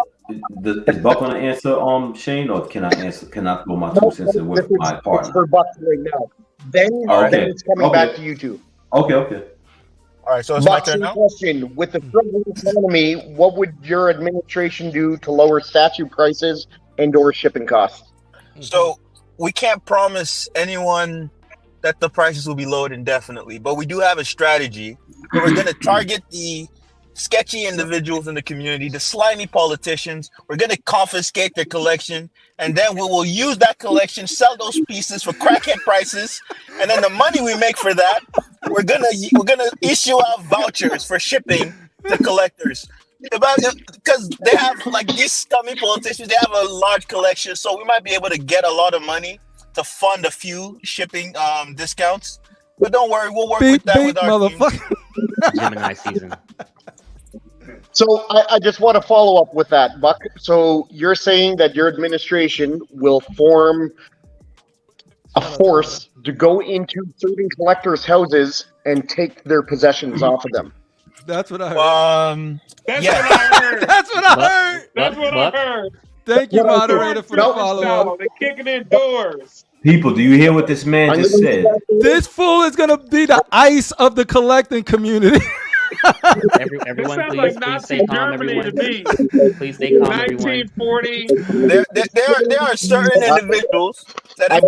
Is Buck gonna answer Shane, or can I answer? Can I throw my 2 cents in with my partner? It's for Buck right now. Then it's coming back to you two. Okay. All right, so it's my turn now. Question: with the struggling economy, what would your administration do to lower statue prices and/or shipping costs? So we can't promise anyone that the prices will be lowered indefinitely, but we do have a strategy. We're going to target the sketchy individuals in the community, the slimy politicians. We're going to confiscate their collection, and then we will use that collection, sell those pieces for crackhead prices, and then the money we make for that, we're gonna issue out vouchers for shipping to collectors. Because they have, like, these scummy politicians, they have a large collection, so we might be able to get a lot of money to fund a few shipping discounts. But don't worry, we'll work with that with our motherfucker. Gemini season. So I just want to follow up with that, Buck. So you're saying that your administration will form a force to go into certain collectors' houses and take their possessions off of them. That's what I heard. That's what I heard. That's what I heard. That's what I heard. Thank you, moderator, for the follow-up. They're kicking in doors. People, do you hear what this man just said? This fool is gonna be the ice of the collecting community. Everyone, sounds please, like please Nazi stay calm, Germany everyone. to me. Please stay calm, everyone. 1940. There are certain individuals that have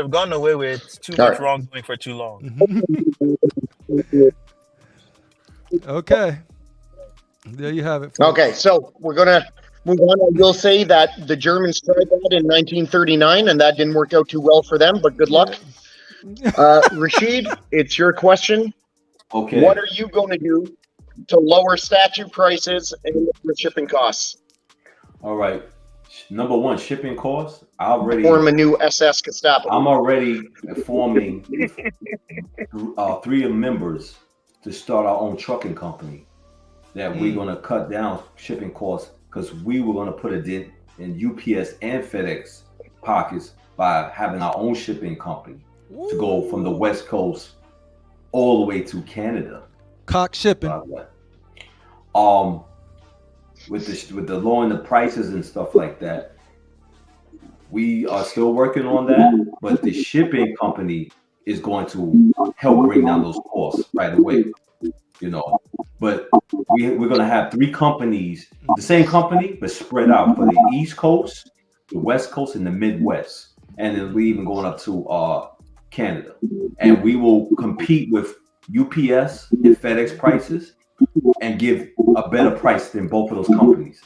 gotten away with too much wrongdoing for too long. Okay. There you have it. Okay, so we're gonna move on. I will say that the Germans tried that in 1939, and that didn't work out too well for them. But good luck, Rasheed. It's your question. Okay. What are you going to do to lower statue prices and lower shipping costs? All right. Number one, shipping costs. I already form a new SS Gestapo. I'm already forming 3 members to start our own trucking company. That we're going to cut down shipping costs because we were going to put it in UPS and FedEx pockets by having our own shipping company to go from the West Coast all the way to Canada. Cock shipping. With the lowering the prices and stuff like that, we are still working on that. But the shipping company is going to help bring down those costs right away. You know, but we're going to have 3 companies, the same company, but spread out for the East Coast, the West Coast, and the Midwest. And then we even going up to Canada. And we will compete with UPS and FedEx prices and give a better price than both of those companies.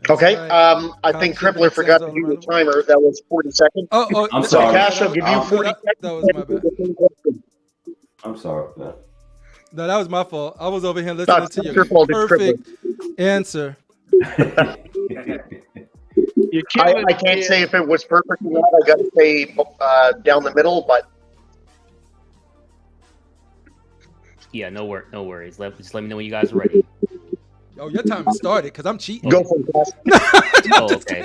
Okay, I think CriPPleR forgot to do the timer. That was 40 seconds. I'm sorry. Cash, I'll give you 40 seconds. That was my bad. I'm sorry. No, that was my fault. I was over here listening to your perfect answer. I can't say if it was perfect or not. I got to say down the middle, but yeah, no worries. Just let me know when you guys are ready. Oh, your time has started because I'm cheating. Go for it. Oh, okay.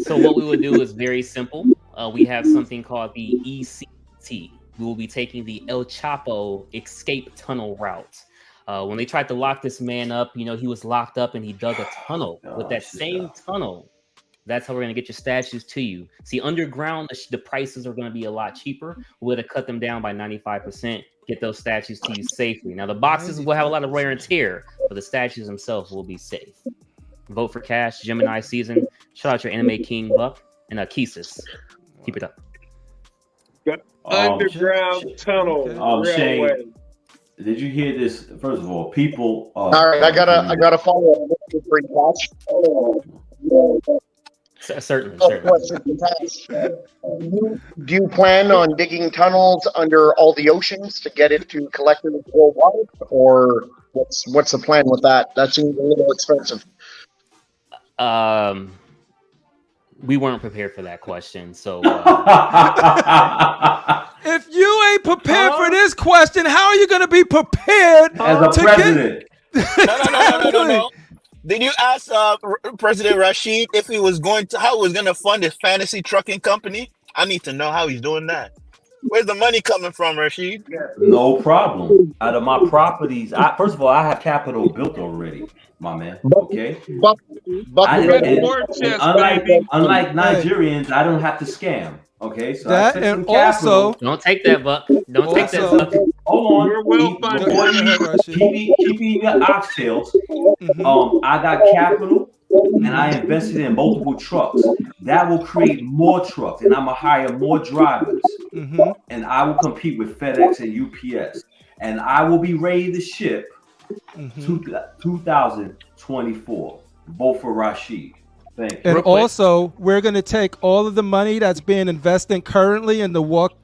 So what we would do is very simple. We have something called the ECT. We will be taking the El Chapo escape tunnel route. When they tried to lock this man up, he was locked up and he dug a tunnel. With that same tunnel, that's how we're going to get your statues to you. See, underground, the prices are going to be a lot cheaper. We're going to cut them down by 95%, get those statues to you safely. Now, the boxes will have a lot of wear and tear, but the statues themselves will be safe. Vote for KashDaGemini season. Shout out your anime king, Buck, and Kesis. Keep it up. Underground tunnel. Shane, did you hear this? First of all, people. All right, I gotta follow up. Certainly. Do you plan on digging tunnels under all the oceans to get it to collectors worldwide, or what's the plan with that? That seems a little expensive. We weren't prepared for that question, so. If you ain't prepared for this question, how are you going to be prepared as a president? No. Did you ask President Rasheed if he was how he was going to fund his fantasy trucking company? I need to know how he's doing that. Where's the money coming from, Rasheed? No problem. Out of my properties, first of all, I have capital built already, my man. Okay. Unlike Nigerians, I don't have to scam. Okay, so that and also don't take that, Buck. Don't take that, Buck. Hold on. Keep your oxtails. I got capital and I invested in multiple trucks, that will create more trucks, and I'm gonna hire more drivers, and I will compete with FedEx and UPS, and I will be ready to ship 2024. Vote for Rasheed. Thank you. And also, we're going to take all of the money that's being invested currently in the woke,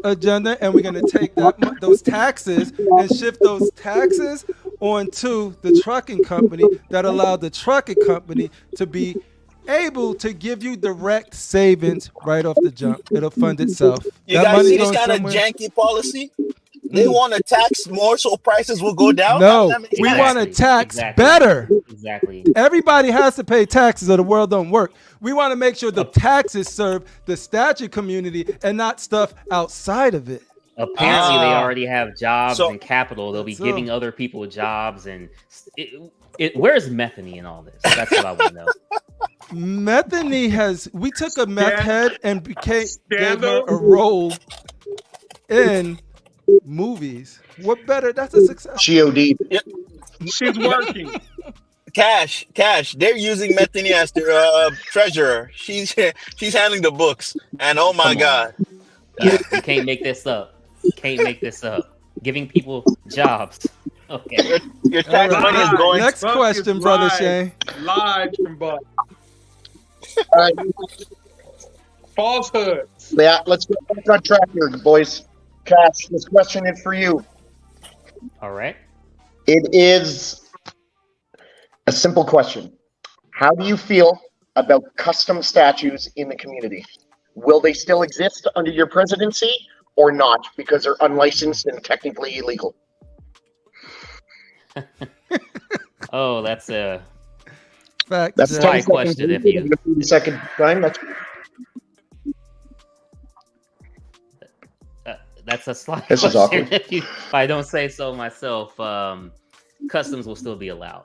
agenda, and we're going to take those taxes and shift those taxes onto the trucking company that allowed the trucking company to be able to give you direct savings right off the jump. It'll fund itself. You guys see this kind of janky policy? They want to tax more so prices will go down? No, we want to tax better. Exactly. Everybody has to pay taxes or the world don't work. We want to make sure the taxes serve the statue community and not stuff outside of it. Apparently, they already have jobs and capital. They'll be giving other people jobs. And where's Methany in all this? That's what I want to know. Methany we took a meth head and gave her a role in movies. What better? That's a success. GOD. Yep. She's working. Cash. They're using Methany as their treasurer. She's handling the books. And oh my God. You can't make this up. Giving people jobs. Okay. Your tax money is going. Next question, brother Shane. Lied from Buck. All right. Falsehoods. Yeah, let's get on track here, boys. Cash, this question is for you. All right. It is a simple question. How do you feel about custom statues in the community? Will they still exist under your presidency or not because they're unlicensed and technically illegal? Oh, that's a fact. That's my question. If you second time, that's a slight this question. Is awkward. If I don't say so myself, customs will still be allowed.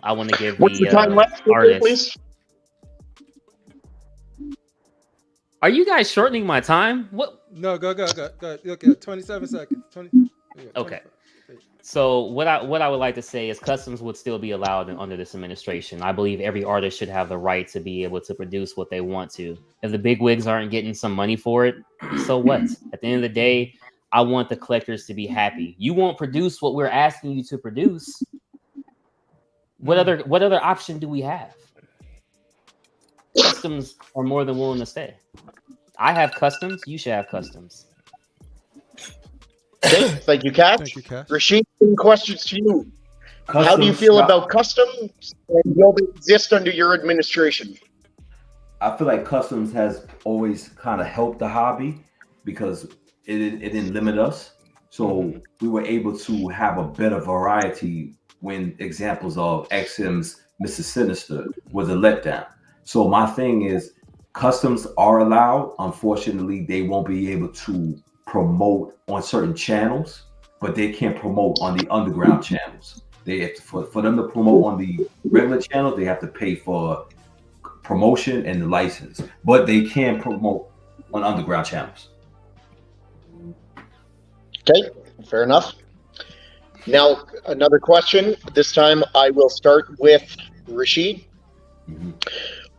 I want to give What's the time left, artists. Please? Are you guys shortening my time? What? No, go. Okay, 27 seconds. 20. Yeah, okay. So what I would like to say is customs would still be allowed under this administration. I believe every artist should have the right to be able to produce what they want to. If the big wigs aren't getting some money for it, so what? At the end of the day, I want the collectors to be happy. You won't produce what we're asking you to produce. What other option do we have? Customs are more than willing to stay. I have customs. You should have customs. Okay, thank you, Cash. Thank you, Cash. Rasheed, questions to you. How do you feel about customs, and will they exist under your administration? I feel like customs has always kind of helped the hobby because it didn't limit us. So we were able to have a better variety when examples of XM's Mr. Sinister was a letdown. So my thing is customs are allowed. Unfortunately, they won't be able to promote on certain channels, but they can't promote on the underground channels. They have to, for them to promote on the regular channel, they have to pay for promotion and the license, but they can promote on underground channels. Okay, fair enough. Now, another question. This time I will start with Rasheed.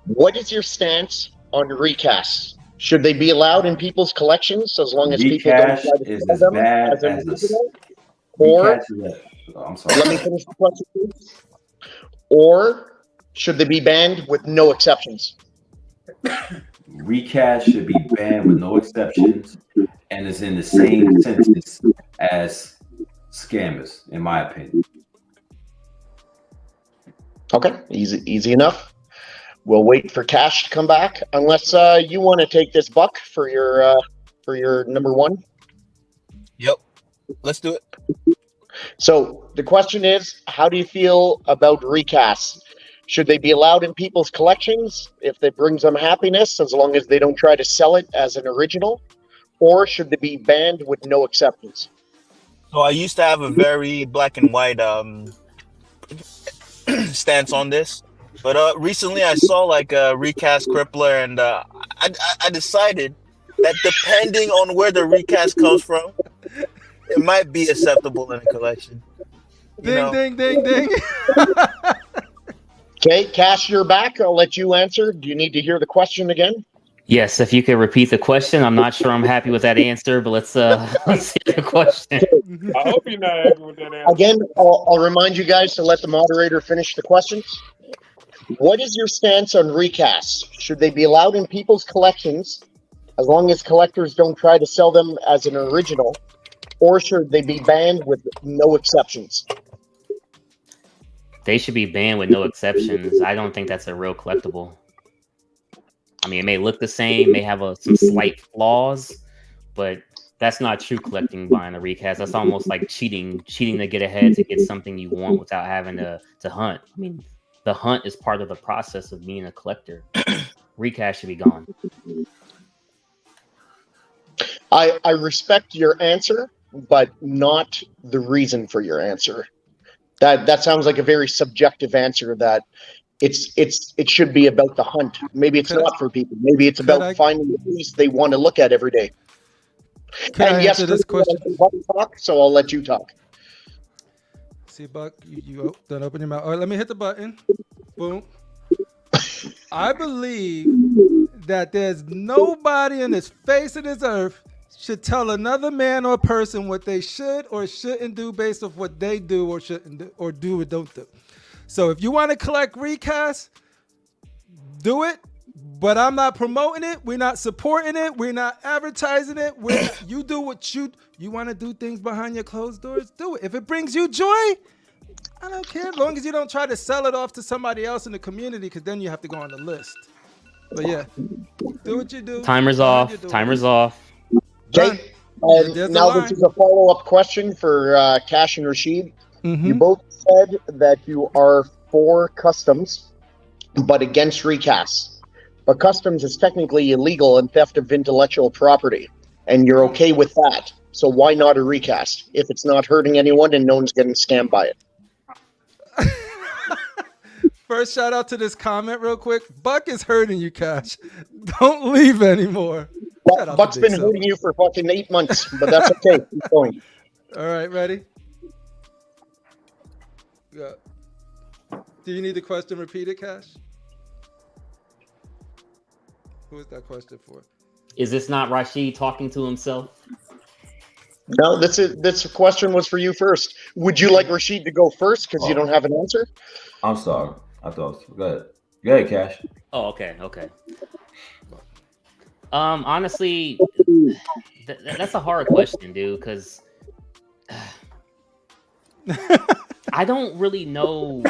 What is your stance on recasts? Should they be allowed in people's collections as long as people don't try to sell them as an original? Or, I'm sorry. let me finish the question, please. Or should they be banned with no exceptions? Recast should be banned with no exceptions and is in the same sentence as scammers, in my opinion. Okay, easy enough. We'll wait for Cash to come back, unless you want to take this, Buck, for your number one. Yep, let's do it. So the question is, how do you feel about recasts? Should they be allowed in people's collections if it brings them happiness, as long as they don't try to sell it as an original? Or should they be banned with no acceptance? So I used to have a very black and white stance on this. But recently I saw like a recast CriPPleR, and I decided that depending on where the recast comes from, it might be acceptable in a collection. Ding. Okay, Cash, you're back. I'll let you answer. Do you need to hear the question again? Yes, if you could repeat the question. I'm not sure I'm happy with that answer, but let's hear the question. I hope you're not happy with that answer. Again, I'll remind you guys to let the moderator finish the questions. What is your stance on recasts? Should they be allowed in people's collections as long as collectors don't try to sell them as an original, or should they be banned with no exceptions? They should be banned with no exceptions. I don't think that's a real collectible. I mean, it may look the same, may have some slight flaws, but that's not true collecting buying a recast. That's almost like cheating to get ahead to get something you want without having to hunt. I mean, the hunt is part of the process of being a collector. Recast should be gone. I respect your answer, but not the reason for your answer. That sounds like a very subjective answer that it should be about the hunt. Maybe it's not for people. Maybe it's about finding the piece they want to look at every day. Can I answer this question? Talk, so I'll let you talk. See, Buck, you don't open your mouth. All right, let me hit the button. Boom. I believe that there's nobody in this face of this earth should tell another man or person what they should or shouldn't do based off what they do or shouldn't do or do or don't do. So if you want to collect recasts, do it. But I'm not promoting it. We're not supporting it. We're not advertising it. You do what you want to do things behind your closed doors. Do it. If it brings you joy, I don't care. As long as you don't try to sell it off to somebody else in the community, because then you have to go on the list. But yeah, do what you do. Timer's off. Timer's off. Okay. Now this is a follow-up question for Cash and Rasheed. Mm-hmm. You both said that you are for customs, but against recasts. But customs is technically illegal and theft of intellectual property, and you're okay with that. So why not a recast if it's not hurting anyone and no one's getting scammed by it? First, shout out to this comment real quick. Buck is hurting you, Cash. Don't leave anymore. Buck's been hurting you for fucking 8 months, but that's okay. Keep going. All right, ready? Yeah. Do you need the question repeated, Cash? Who is that question for? Is this not Rasheed talking to himself? No, this question was for you first. Would you like Rasheed to go first because you don't have an answer? I'm sorry. I thought. Go ahead, Cash. Oh, okay. Honestly, that's a hard question, dude, because I don't really know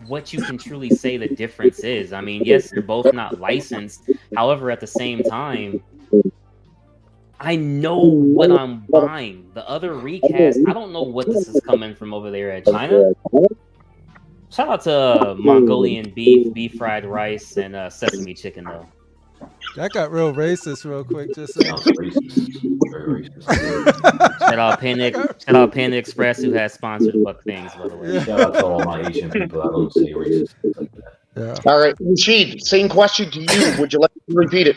what you can truly say the difference is. I mean, yes, they're both not licensed. However, at the same time, I know what I'm buying. The other recast, I don't know what this is coming from over there at China. Shout out to Mongolian beef fried rice, and sesame chicken, though. That got real racist real quick, just saying. Very racist. Shout out Panda Express, who has sponsored Buck things, by the way. Yeah. Shout out to all my Asian people. I don't say racist like that. Yeah. All right, Rasheed, same question to you. Would you like to repeat it?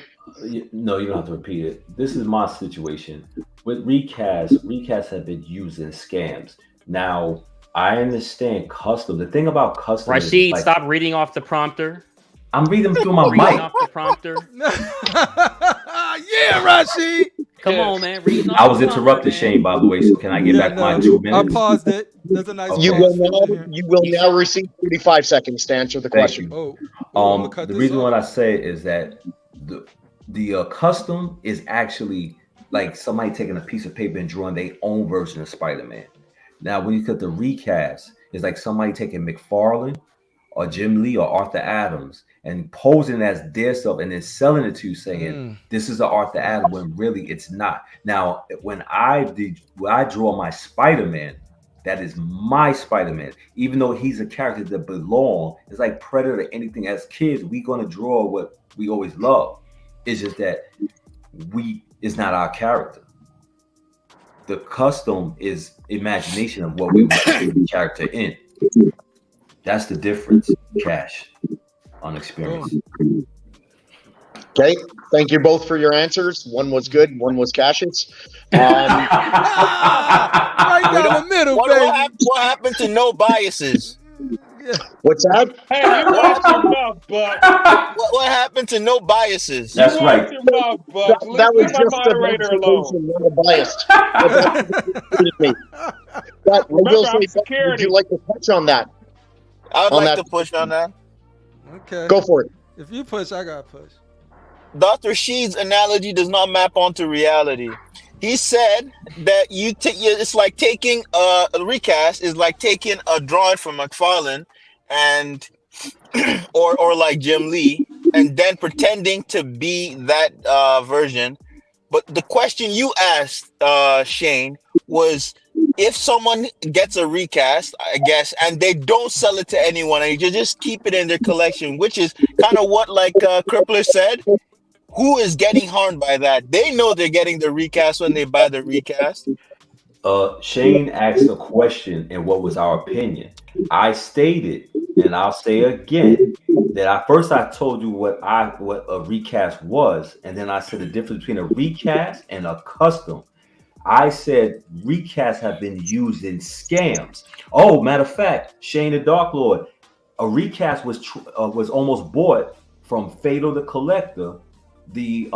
No, you don't have to repeat it. This is my situation. With recasts have been used in scams. Now, I understand custom. The thing about custom Rasheed, stop reading off the prompter. I'm reading through my reading mic. Off the prompter. Yeah, Rasheed. Come on, man. I was interrupted, Shane, by the way, so can I get back my 2 minutes? I paused it. That's a nice You will now receive 35 seconds to answer the question. The reason why I say it is that the custom is actually like somebody taking a piece of paper and drawing their own version of Spider-Man. Now, when you cut the recast, it's like somebody taking McFarlane or Jim Lee or Arthur Adams and posing as their stuff and then selling it to you saying, this is an Arthur Adams, when really it's not. Now, when I draw my Spider-Man, that is my Spider-Man. Even though he's a character that belongs, it's like Predator, anything. As kids, we're going to draw what we always love. It's just that it's not our character. The custom is imagination of what we want to see the character in. That's the difference, Cash, on experience. Okay, thank you both for your answers. One was good, one was Cash's. Right down the middle, baby. What happened to no biases? What's that? Hey, you watch your mouth, Buck. What happened to no biases? That's You right. watch your mouth, Buck. That Leave was my just an moderator alone. observation, not a biased. Me. But I will Remember, I'm say, Buck, would security. you like to touch on that? I would On like that- to push on that. Okay. Go for it. If you push, I gotta push. Dr. Rasheed's analogy does not map onto reality. He said that it's like taking a recast is like taking a drawing from McFarlane and or like Jim Lee and then pretending to be that version. But the question you asked, Shane, was if someone gets a recast, I guess, and they don't sell it to anyone, and you just keep it in their collection, which is kind of what like CriPPleR said. Who is getting harmed by that? They know they're getting the recast when they buy the recast. Shane asked a question, and what was our opinion? I stated, and I'll say again, that I told you what a recast was, and then I said the difference between a recast and a custom. I said recasts have been used in scams. Oh, matter of fact, Shane the Darklord, a recast was almost bought from Fatal the Collector, the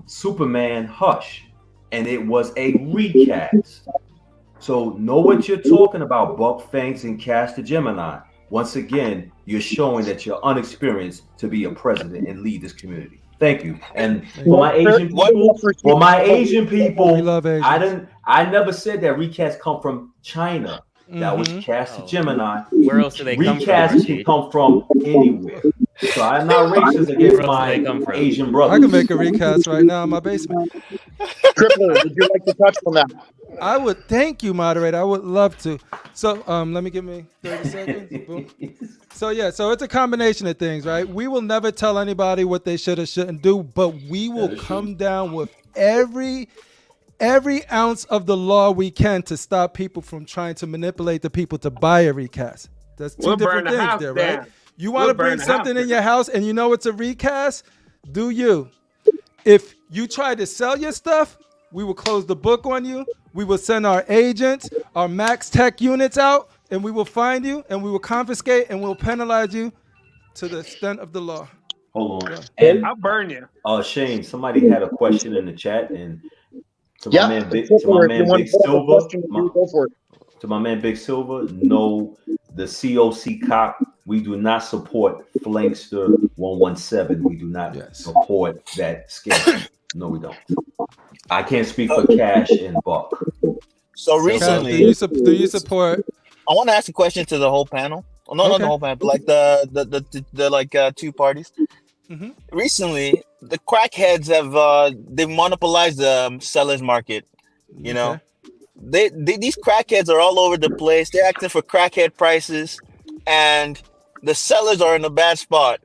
Superman Hush, and it was a recast. So know what you're talking about, Buck Fangs and KashDaGemini. Once again, you're showing that you're unexperienced to be a president and lead this community. Thank you. And for my Asian people, We love Asians. I never said that recasts come from China. That was KashDaGemini. Where else do they come from? Recasts can come from anywhere. So I'm not racist against my Asian brothers. I can make a recast right now in my basement. CriPPleR, would you like to touch on that? I would. Thank you, moderator. I would love to. So let me give me 30 seconds. Boom. So yeah, so it's a combination of things, right? We will never tell anybody what they should or shouldn't do, but we will come down with every ounce of the law we can to stop people from trying to manipulate the people to buy a recast. That's two different things there, right? You want to bring something in your house and you know it's a recast? Do you? If you try to sell your stuff, we will close the book on you. We will send our agents, our max tech units out, and we will find you and we will confiscate and we'll penalize you to the extent of the law. Hold on. Yeah. And I'll burn you. Shane, somebody had a question in the chat, and to my man Big Silver, no, the COC cop, we do not support Flankster 117. We do not support that scam. No, we don't. I can't speak for Cash and Buck. So recently, do you support? I want to ask a question to the whole panel. Well, not the whole panel, but like the two parties. Mm-hmm. Recently, the crackheads have they've monopolized the sellers market. You know, these crackheads are all over the place. They're acting for crackhead prices, and the sellers are in a bad spot.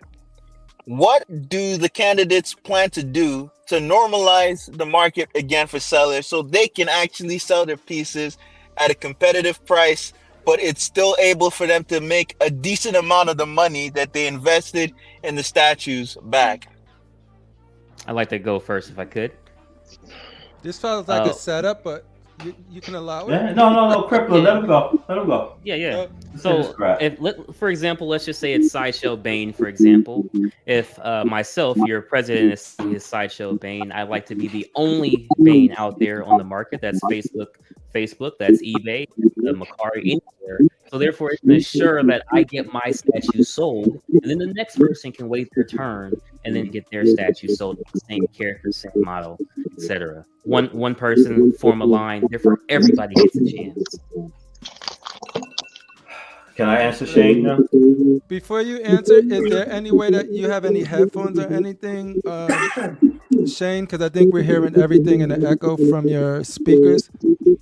What do the candidates plan to do to normalize the market again for sellers so they can actually sell their pieces at a competitive price, but it's still able for them to make a decent amount of the money that they invested in the statues back? I'd like to go first if I could. This feels like a setup, but you can allow it. Yeah, no, CriPPleR, let him go. Yeah. So, for example, let's just say it's Sideshow Bane, for example. If myself, your president is Sideshow Bane, I'd like to be the only Bane out there on the market. That's Facebook, that's eBay, the Macari, anywhere. So therefore, it's to ensure that I get my statue sold, and then the next person can wait their turn and then get their statue sold with the same character, same model, etc. One person form a line, therefore everybody gets a chance. Can I answer, Shane, now? Before you answer, is there any way that you have any headphones or anything, Shane? Because I think we're hearing everything in the echo from your speakers.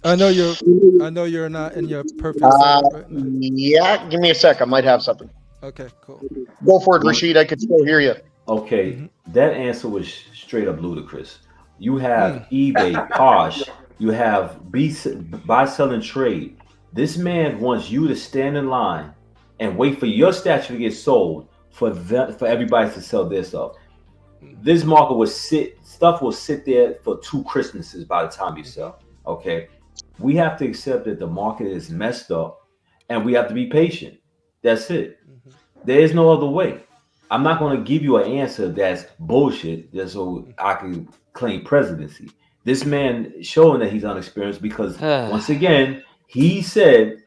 I know you're not in your perfect setup right now. Yeah, give me a sec. I might have something. Okay, cool. Go for it, Rasheed. I can still hear you. Okay, that answer was straight up ludicrous. You have eBay, Posh, you have buy, sell, and trade. This man wants you to stand in line and wait for your statue to get sold for everybody to sell their stuff. This market will sit there for 2 Christmases by the time you sell. Okay, we have to accept that the market is messed up, and we have to be patient. That's it. There is no other way. I'm not going to give you an answer that's bullshit just so I can claim presidency. This man showing that he's unexperienced because once again, he said,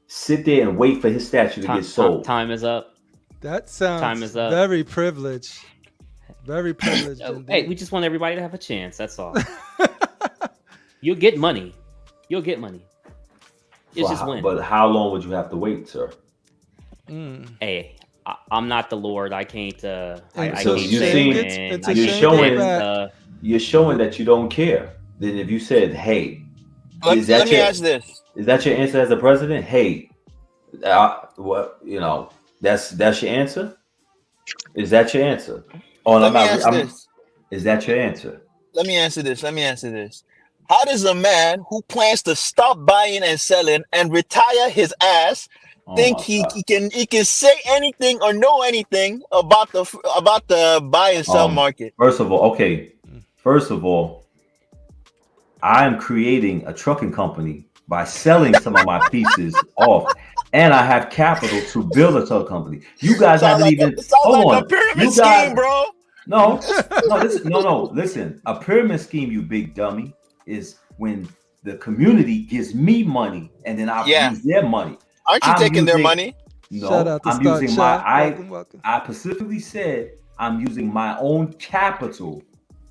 sit there and wait for his statue to get sold. Time is up. That sounds very privileged. Very privileged. Hey, we just want everybody to have a chance. That's all. You'll get money. You'll get money. It's just win. But how long would you have to wait, sir? Hey, I'm not the Lord. I can't. You're showing that you don't care. Then if you said, "Hey," let me ask this: is that your answer as a president? Hey, what that's your answer. Is that your answer? Oh, is that your answer? Let me answer this. How does a man who plans to stop buying and selling and retire his ass think he can say anything or know anything about the buy and sell market? First of all, I am creating a trucking company by selling some of my pieces off, and I have capital to build a truck company. You guys haven't even a pyramid scheme, bro. No. Listen, a pyramid scheme, you big dummy, is when the community gives me money and then I use their money. Aren't you taking their money? No, I'm using welcome. I specifically said I'm using my own capital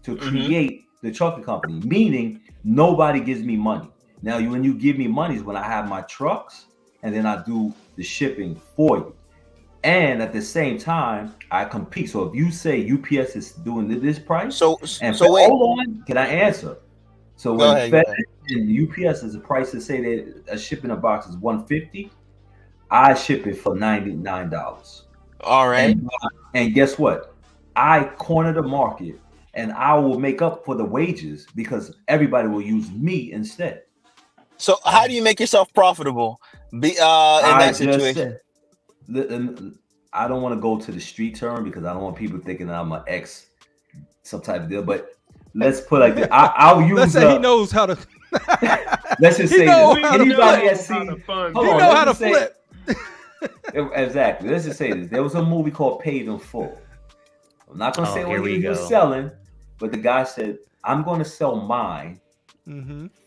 to create the trucking company, meaning nobody gives me money. Now, when you give me money is when I have my trucks and then I do the shipping for you. And at the same time, I compete. So if you say UPS is doing this price, hold on, can I answer? So when FedEx and UPS is a price to say that a shipping a box is $150, I ship it for $99. All right. And guess what? I corner the market, and I will make up for the wages because everybody will use me instead. So how do you make yourself profitable in that situation? I don't want to go to the street term because I don't want people thinking that I'm an ex some type of deal, but let's put like this. I'll use. Let's say he knows how to. Let's just say this. Anybody has seen? He know how to flip. Exactly. Let's just say this. There was a movie called Paid in Full. I'm not gonna say what he was selling, but the guy said, "I'm going to sell mine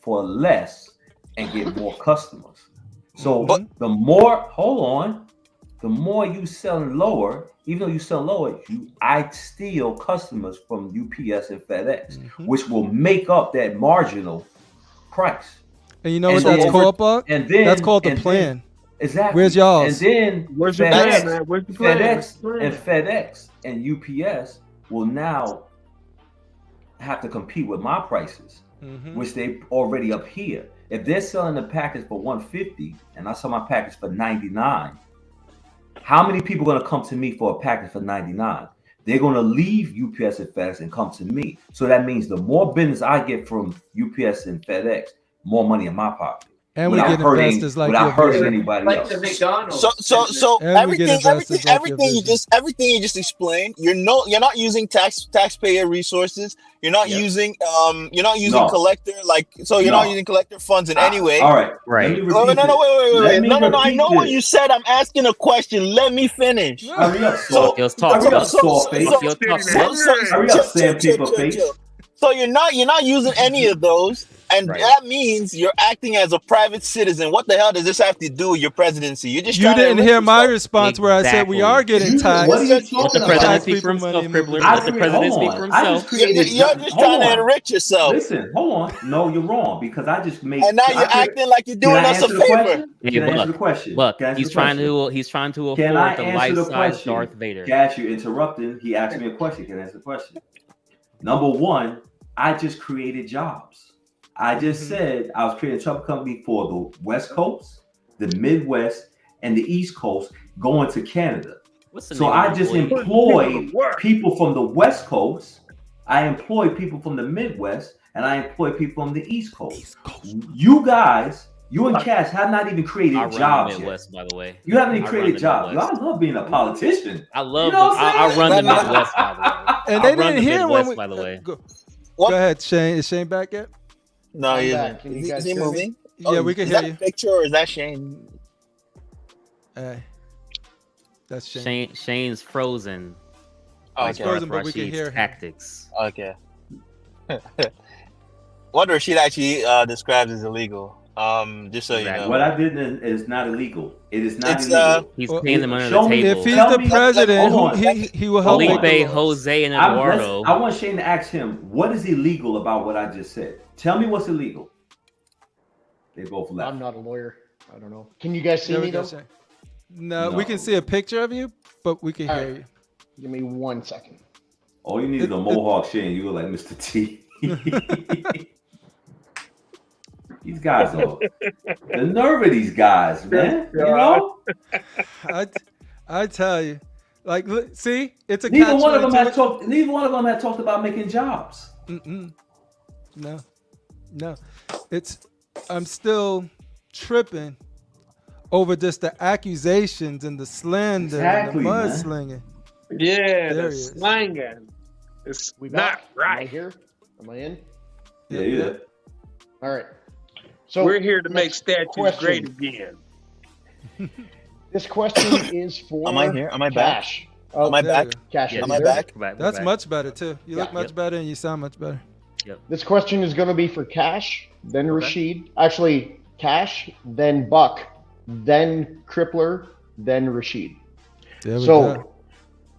for less and get more customers." So the more you sell lower, even though you sell lower, I steal customers from UPS and FedEx, which will make up that marginal price. And you know what that's called, Buck? That's called the plan. Exactly. Where's y'all's? And then where's your plan, man? Where's the plan? FedEx and UPS will now have to compete with my prices, which they already up here. If they're selling the package for $150 and I sell my package for $99, how many people are going to come to me for a package for $99? They're going to leave UPS and FedEx and come to me. So that means the more business I get from UPS and FedEx, more money in my pocket. And we get investors without hurting anybody else. So everything you just explained, you're not using taxpayer resourcer You're not using collector not using collector funds in any way. All right. Wait. No, I know what you said. I'm asking a question. Let me finish. Hurry up, sandpaper face. So you're not using any of those. And that means you're acting as a private citizen. What the hell does this have to do with your presidency? You didn't hear my response where I said we are getting taxed. Let the president speak for himself, CriPPleR. Let the president speak for himself. You're just trying to enrich yourself. Listen, hold on. No, you're wrong because I just made. And now you're acting like you're doing us a favor. Can I answer the question? Look, he's trying to afford the life-size Darth Vader. Cash, you're interrupting. He asked me a question. Can I answer the question? Number one, I just created jobs. I just said I was creating a truck company for the West Coast, the Midwest, and the East Coast going to Canada. So I just employed people from the West Coast, I employ people from the Midwest, and I employ people from the East Coast. You guys, you and Cash have not even created jobs yet. Midwest, by the way. You haven't even created jobs. I love being a politician. I love I run the Midwest, by the way. And they didn't hear when we, by the way. Go ahead, Shane. Is Shane back yet? No, he isn't. Is he moving? Yeah, we can hear you. Is that a picture or is that Shane? Hey. That's Shane. Shane's frozen. Okay. He's frozen, but we can Rasheed's hear him. tactics. Okay. What Rasheed actually describes as illegal. Just so you know. What I did is not illegal. It is not It's, illegal. He's Well, paying them under show the me- table. If he's Tell the me- president, hold on. he will help make the Felipe, laws. Jose, and Eduardo. I want Shane to ask him, what is illegal about what I just said? Tell me what's illegal. They both left. I'm not a lawyer. I don't know. Can you guys see There me we go, though? Shane. No, we No. can see a picture of you, but we can All hear right. you. Give me 1 second. All you need is a mohawk, Shane. You look like Mr. T. These guys are the nerve of these guys, man. You know, I tell you, like, look, see, it's a neither one of them catch-22. had talked about making jobs. No, I'm still tripping over just the accusations and the slander Exactly, and the man. mudslinging. Yeah, There the he is. slanging. It's We not back? Am I right. here? Am I in? Yeah. All right. So We're here to make next statues question. great again. This question is for Am I here? Am I back? Cash. Oh, Am I there back? we go. Cash, Yeah, are Am you I there? back? We're That's back. much better too. You look Yeah. much better and you sound much better. This question is going to be for Cash, then Rasheed. Actually, Cash, then Buck, then CriPPleR, then Rasheed. There we So, go.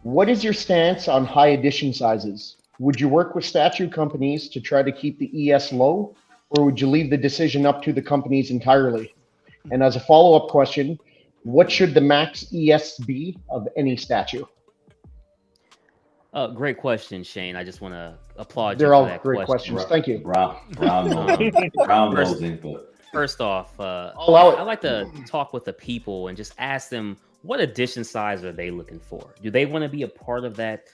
what is your stance on high edition sizes? Would you work with statue companies to try to keep the ES low, or would you leave the decision up to the companies entirely? And as a follow-up question, what should the max ES be of any statue? Great question, Shane. I just want to applaud They're you all for that great question. questions. Thank you. Brown nosing, but First off, allow it. I like to talk with the people and just ask them what edition size are they looking for? Do they want to be a part of that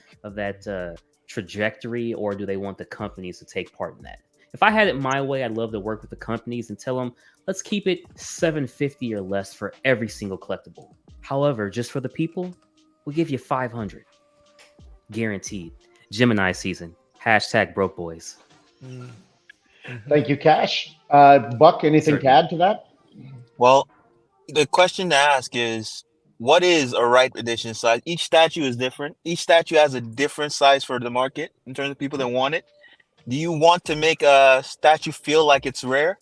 trajectory, or do they want the companies to take part in that? If I had it my way, I'd love to work with the companies and tell them, let's keep it 750 or less for every single collectible. However, just for the people, we'll give you 500. Guaranteed. Gemini season. # broke boys. Thank you, Cash. Buck, anything to add to that? Well, the question to ask is, what is a right edition size? Each statue is different. Each statue has a different size for the market in terms of people that want it. Do you want to make a statue feel like it's rare?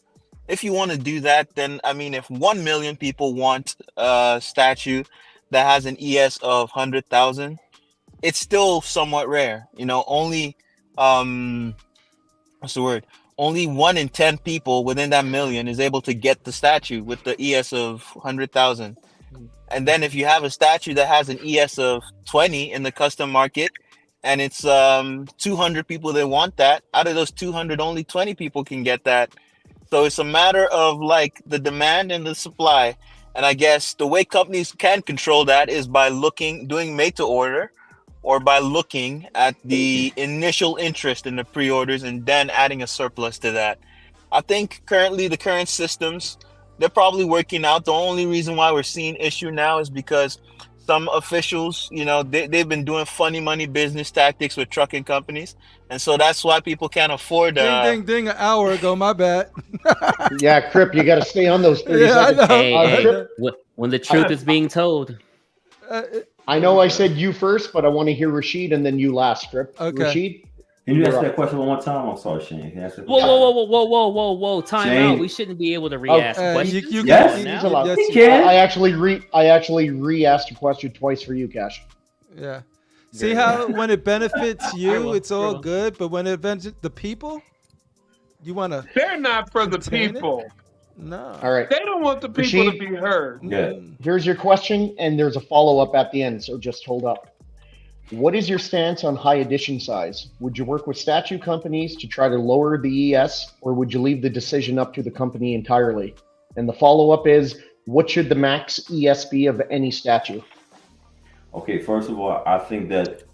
If you want to do that, then I mean, if 1 million people want a statue that has an ES of 100,000, it's still somewhat rare. You know, only what's the word? Only 1 in 10 people within that million is able to get the statue with the ES of 100,000. And then if you have a statue that has an ES of 20 in the custom market, and it's 200 people that want that, out of those 200, only 20 people can get that. So it's a matter of like the demand and the supply. And I guess the way companies can control that is by doing made to order, or by looking at the initial interest in the pre-orders and then adding a surplus to that. I think currently the current systems, they're probably working out. The only reason why we're seeing issue now is because some officials, you know, they've been doing funny money business tactics with trucking companies. And so that's why people can't afford... Ding, an hour ago, my bad. Yeah, Crip, you got to stay on those 30 Yeah, I seconds. know. Hey, when the truth is being told. I know I said you first, but I want to hear Rasheed and then you last, Crip. Okay. Rasheed? can you You're ask up. that question one more time? I'm sorry, Shane. Can you ask that Whoa! Time Shane. out. We shouldn't be able to re-ask questions. You Yes. can, He's now? allowed. Yes, He you can. I actually re-asked a question twice for you, Cash. Yeah. See how when it benefits you, it's all well. good, but when it benefits the people, you want to. They're not for the Contain it? people. No. All right. They don't want the people Rasheed? to be heard. Yeah. Here's your question, and there's a follow-up at the end, so just hold up. What is your stance on high edition size? Would you work with statue companies to try to lower the ES, or would you leave the decision up to the company entirely? And the follow-up is, what should the max ES be of any statue? Okay, first of all, I think that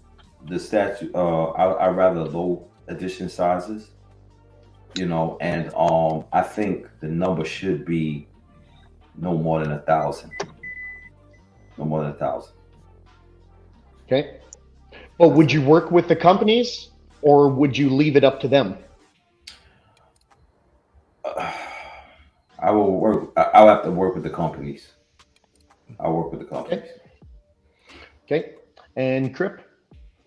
the statue, I rather low edition sizes, you know, and I think the number should be no more than 1,000. No more than 1,000. Okay. But would you work with the companies, or would you leave it up to them? I will work. I'll have to work with the companies. I'll work with the companies. Okay. And Crip,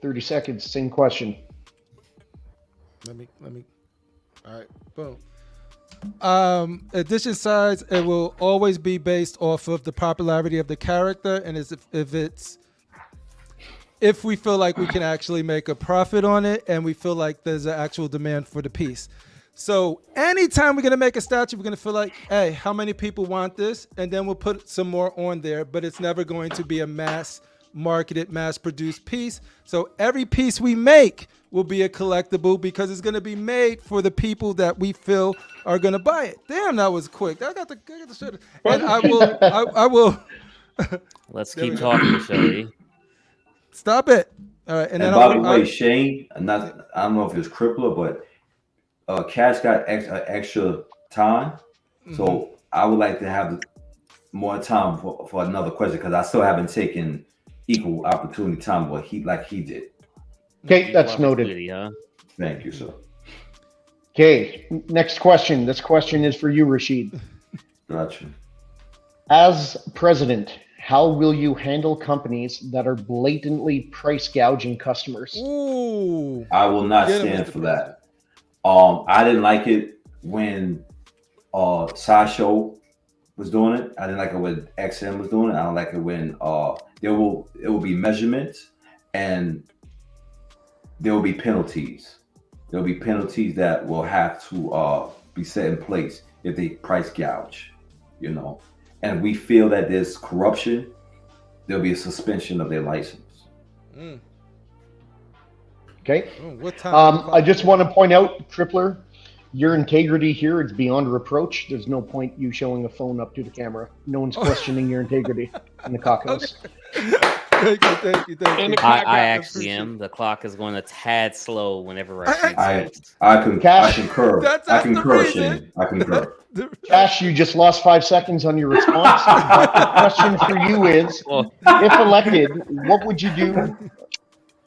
30 seconds, same question. Let me. All right, boom. Edition size, it will always be based off of the popularity of the character, and if we feel like we can actually make a profit on it, and we feel like there's an actual demand for the piece. So anytime we're gonna make a statue, we're gonna feel like, hey, how many people want this? And then we'll put some more on there, but it's never going to be a mass marketed, mass produced piece. So every piece we make will be a collectible because it's gonna be made for the people that we feel are gonna buy it. Damn, that was quick. I got the shit. And I will. Let's keep talking, Shelly. Stop it. All right. And by the way, Shane, I don't know if it's CriPPleR, but Cash got extra time, so I would like to have more time for another question because I still haven't taken equal opportunity time what he did. Okay, that's noted. Huh? Thank you, sir. Okay, next question. This question is for you, Rasheed. Gotcha. As president, how will you handle companies that are blatantly price gouging customers? Ooh. I will not stand for that. I didn't like it when Sideshow was doing it. I didn't like it when XM was doing it. I don't like it when it will be measurements and there will be penalties. There will be penalties that will have to be set in place if they price gouge, you know. And we feel that there's corruption, there'll be a suspension of their license. Okay. I just want to point out, CriPPleR, your integrity here is beyond reproach. There's no point you showing a phone up to the camera. No one's questioning your integrity in the caucus. Thank you. I actually am. The clock is going a tad slow whenever I concur. I concur, Shane. I concur. Cash, you just lost 5 seconds on your response. But the question for you is, if elected, what would you do?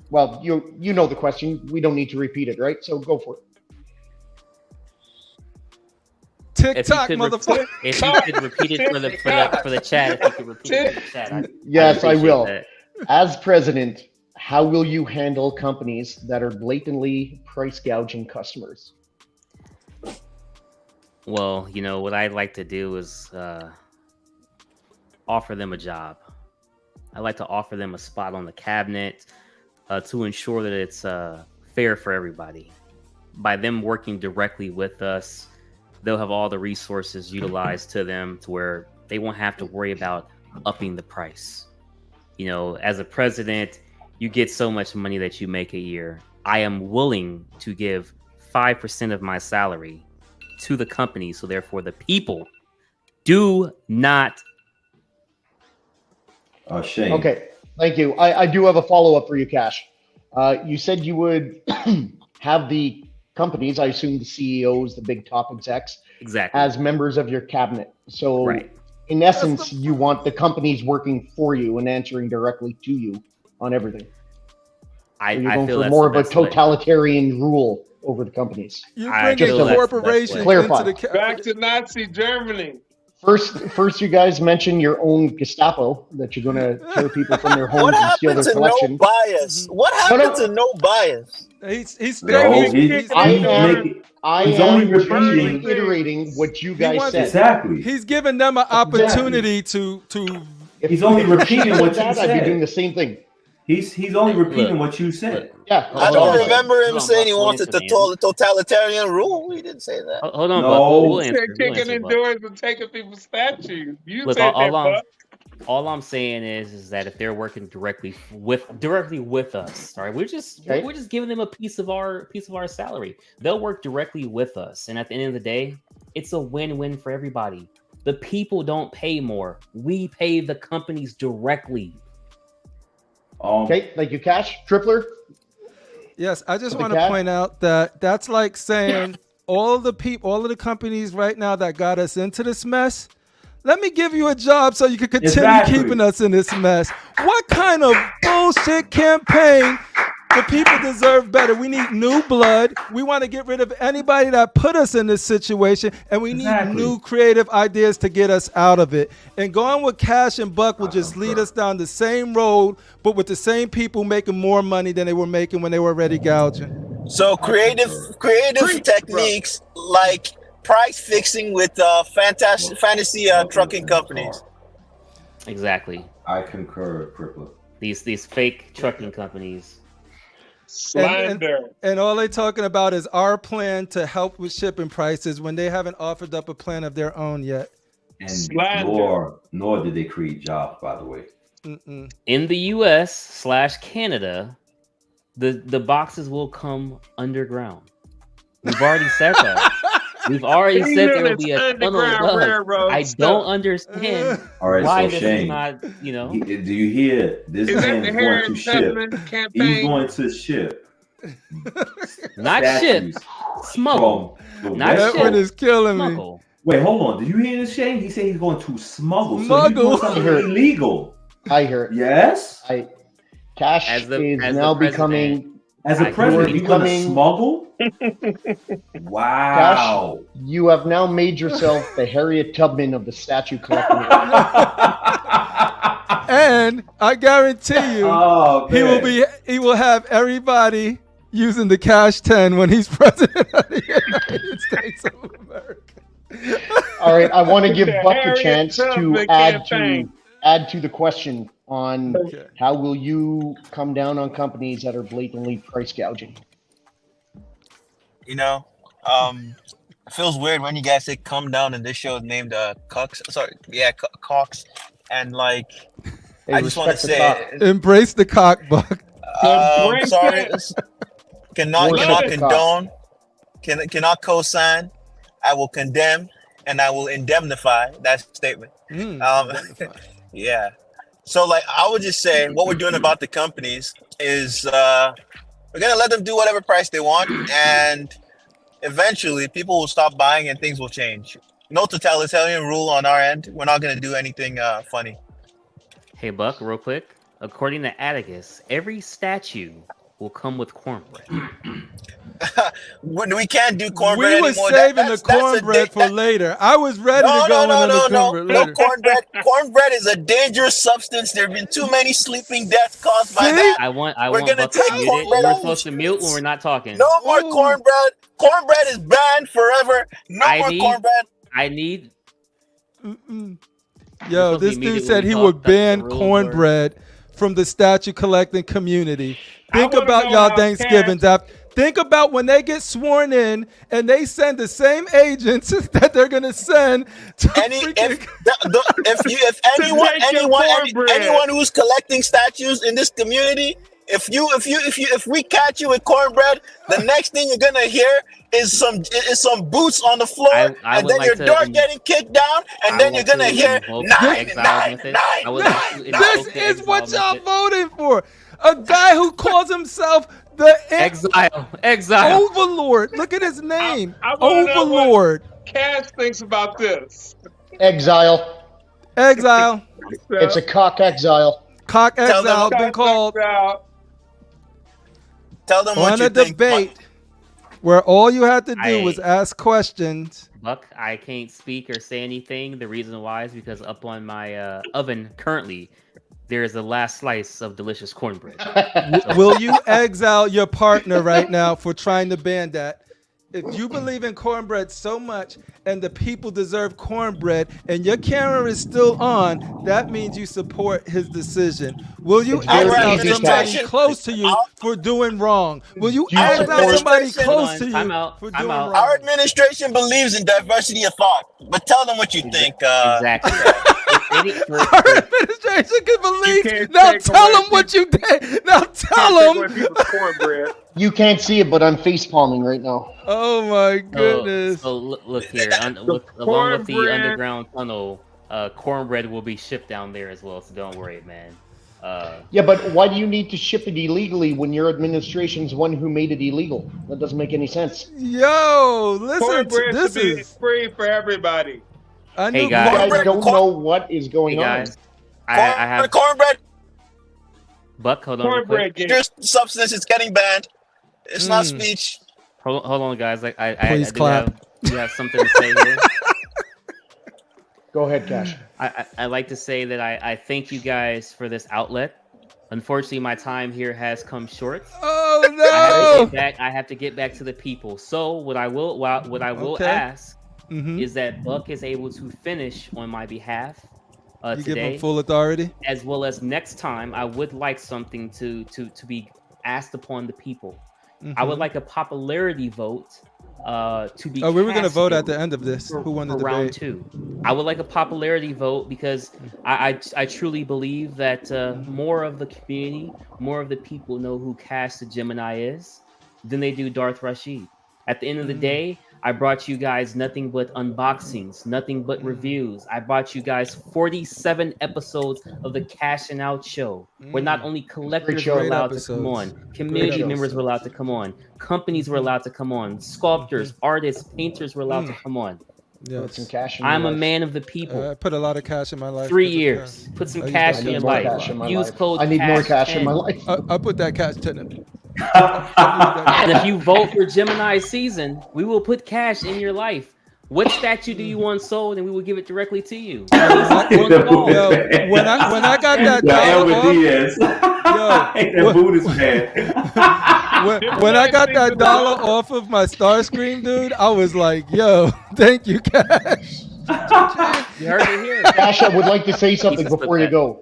Well, you know the question. We don't need to repeat it, right? So go for it. TikTok, motherfucker. If you could repeat it for the chat, if you could repeat it for the chat. Yes, I will. That. As president, how will you handle companies that are blatantly price gouging customers? Well, you know, what I'd like to do is offer them a job. I'd like to offer them a spot on the cabinet to ensure that it's fair for everybody. By them working directly with us, they'll have all the resources utilized to them to where they won't have to worry about upping the price. You know, as a president, you get so much money that you make a year. I am willing to give 5% of my salary to the company, so therefore the people do not. Shane. Okay, thank you. I do have a follow-up for you, Cash. You said you would have the companies, I assume the CEOs, the big top execs, exactly, as members of your cabinet. So right. In essence, you want the companies working for you and answering directly to you on everything. You're going for more of a totalitarian rule over the companies. You bring in corporations into the back to Nazi Germany. First, you guys mentioned your own Gestapo, that you're going to tear people from their homes and steal their collection. What happened to no bias? What happened to no bias? He's only reiterating what you guys said. Exactly. He's giving them an opportunity to. He's only repeating what you said. I'd be doing the same thing. He's only repeating what you said. Yeah, I don't remember him saying he wanted the totalitarian rule. He didn't say that. Hold on, no. Kicking in doors and taking people's statues. You Look, said that, all I'm saying is that if they're working directly with us, all right, we're just giving them a piece of our salary. They'll work directly with us, and at the end of the day, it's a win-win for everybody. The people don't pay more; we pay the companies directly. Okay, thank you, Cash. CriPPleR. Yes, I just want to point out that that's like saying all of the companies right now that got us into this mess. Let me give you a job so you can continue keeping us in this mess. What kind of bullshit campaign The people deserve better. We need new blood. We want to get rid of anybody that put us in this situation, and we need new creative ideas to get us out of it. And going with Cash and Buck will just lead us down the same road, but with the same people making more money than they were making when they were already gouging. So creative techniques like price fixing with fantasy trucking companies. Exactly. I concur, CriPPleR. These fake trucking companies. Slander. And all they're talking about is our plan to help with shipping prices when they haven't offered up a plan of their own yet. And nor did they create jobs, by the way. In the US/Canada, the boxes will come underground. We've already said that. We've already said there will be a tunnel. I don't understand why this is not, do you hear this man's going to ship? He's going to ship. Not ship. Smuggle. That one is killing me. Wait, hold on. Did you hear this, Shane? He said he's going to smuggle. So he's doing something illegal. I heard. Yes? Cash is now becoming... As a president, you're going to smuggle? Wow. Cash, you have now made yourself the Harriet Tubman of the statue collecting. And I guarantee you, he will have everybody using the Cash 10 when he's president of the United States of America. All right, I want to give Buck a chance to add to the question on how will you come down on companies that are blatantly price gouging. It feels weird when you guys say come down, and this show is named Cox. Cox. And I just want to say, embrace the cock, Buck. Sorry, cannot condone, cannot co-sign. I will condemn and I will indemnify that statement. Yeah. So I would just say what we're doing about the companies is we're gonna let them do whatever price they want, and eventually people will stop buying and things will change. No totalitarian rule on our end. We're not gonna do anything funny. Hey Buck, real quick. According to Atticus, every statue will come with cornbread. We can't do cornbread anymore. We were saving the cornbread for later. I was ready to go into the cornbread later. No cornbread. Cornbread is a dangerous substance. There have been too many sleeping deaths caused by that. We're gonna take cornbread. We're supposed to mute when we're not talking. No more cornbread. Cornbread is banned forever. No more cornbread. I need. Yo, this dude said he would ban cornbread from the statue collecting community. Think about y'all Thanksgivings. Think about when they get sworn in and they send the same agents that they're gonna send to anyone who's collecting statues in this community, if we catch you with cornbread, the next thing you're gonna hear is some boots on the floor, and then your door getting kicked down, and then you're gonna hear nine. This is what y'all voted for. A guy who calls himself the Exile Overlord. Look at his name. Overlord. Cash thinks about this. Exile. It's a cock exile. Cock exile been called. Tell them what on you a think. Debate where all you had to do was ask questions. Buck, I can't speak or say anything. The reason why is because up on my oven currently, there is the last slice of delicious cornbread. Will you exile your partner right now for trying to ban that? If you believe in cornbread so much and the people deserve cornbread and your camera is still on, that means you support his decision. Will you exile somebody close to you for doing wrong? Will you exile somebody close to you for doing wrong? Our administration believes in diversity of thought, but tell them what you think. Exactly. Our administration can believe. Now tell them what you did. Now tell them. You can't see it, but I'm face palming right now. Oh my goodness! So look here. Along with the underground tunnel, cornbread will be shipped down there as well. So don't worry, man. Yeah, but why do you need to ship it illegally when your administration's one who made it illegal? That doesn't make any sense. Yo, listen. This is free for everybody. Hey guys, you guys don't know what is going on. I have cornbread. Buck, hold on real quick. Cornbread game. Here's substance. It's getting banned. It's not speech. Hold on, guys. Like Please clap. You have something to say here. Go ahead, Cash. I like to say that I thank you guys for this outlet. Unfortunately, my time here has come short. Oh no! I have to get back to the people. So what I will ask is that Buck is able to finish on my behalf You today, give him full authority. as well as next time. I would like something to be asked upon the people. I would like a popularity vote to be. Oh, we were going to vote casted at the end of this. Who won the for round debate? 2. I would like a popularity vote because I truly believe that more of the community, more of the people know who KashDaGemini is than they do Darth Rasheed. At the end of the day, I brought you guys nothing but unboxings, nothing but reviews. I brought you guys 47 episodes of the Cash and Out show, where not only collectors were allowed to come on, community members were allowed to come on, companies were allowed to come on, sculptors, artists, painters were allowed to come on. Put some cash in I'm your a life. man of the people. I put a lot of cash in my life. 3 because of years. cash. Put some I cash used in to your more life. cash in my Use life. code I need more cash in CASH10. my life. I put that cash tenant. And if you vote for Gemini season, we will put cash in your life. What statue do you want sold, and we will give it directly to you. Yo, when I got that dollar off, that Buddhist man. when I got that dollar off of my Starscream, dude, I was like, yo, thank you, Cash. You heard it here. Cash, I would like to say something Jesus, before you go.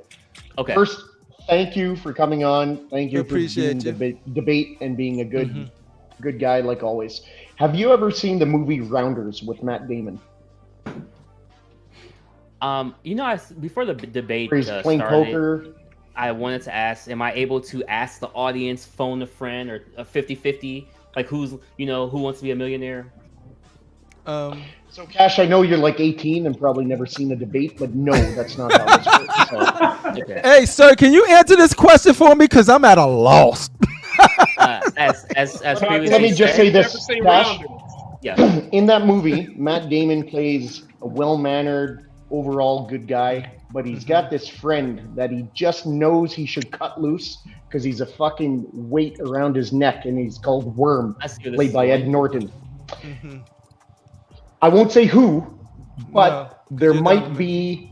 Okay. First, thank you for coming on. Thank you Appreciate for being debate and being a good guy like always. Have you ever seen the movie Rounders with Matt Damon? Before the debate Where he's playing started, poker. I wanted to ask, am I able to ask the audience, phone a friend, or a 50-50, like who wants to be a millionaire? So, Cash, I know you're like 18 and probably never seen a debate, but no, that's not how this works. So. Okay. Hey, sir, can you answer this question for me? Because I'm at a loss. As previously Let me just say this, Cash. Yeah. In that movie, Matt Damon plays a well-mannered, overall good guy, but he's got this friend that he just knows he should cut loose because he's a fucking weight around his neck, and he's called Worm, played by Ed Norton. I won't say who, but there might be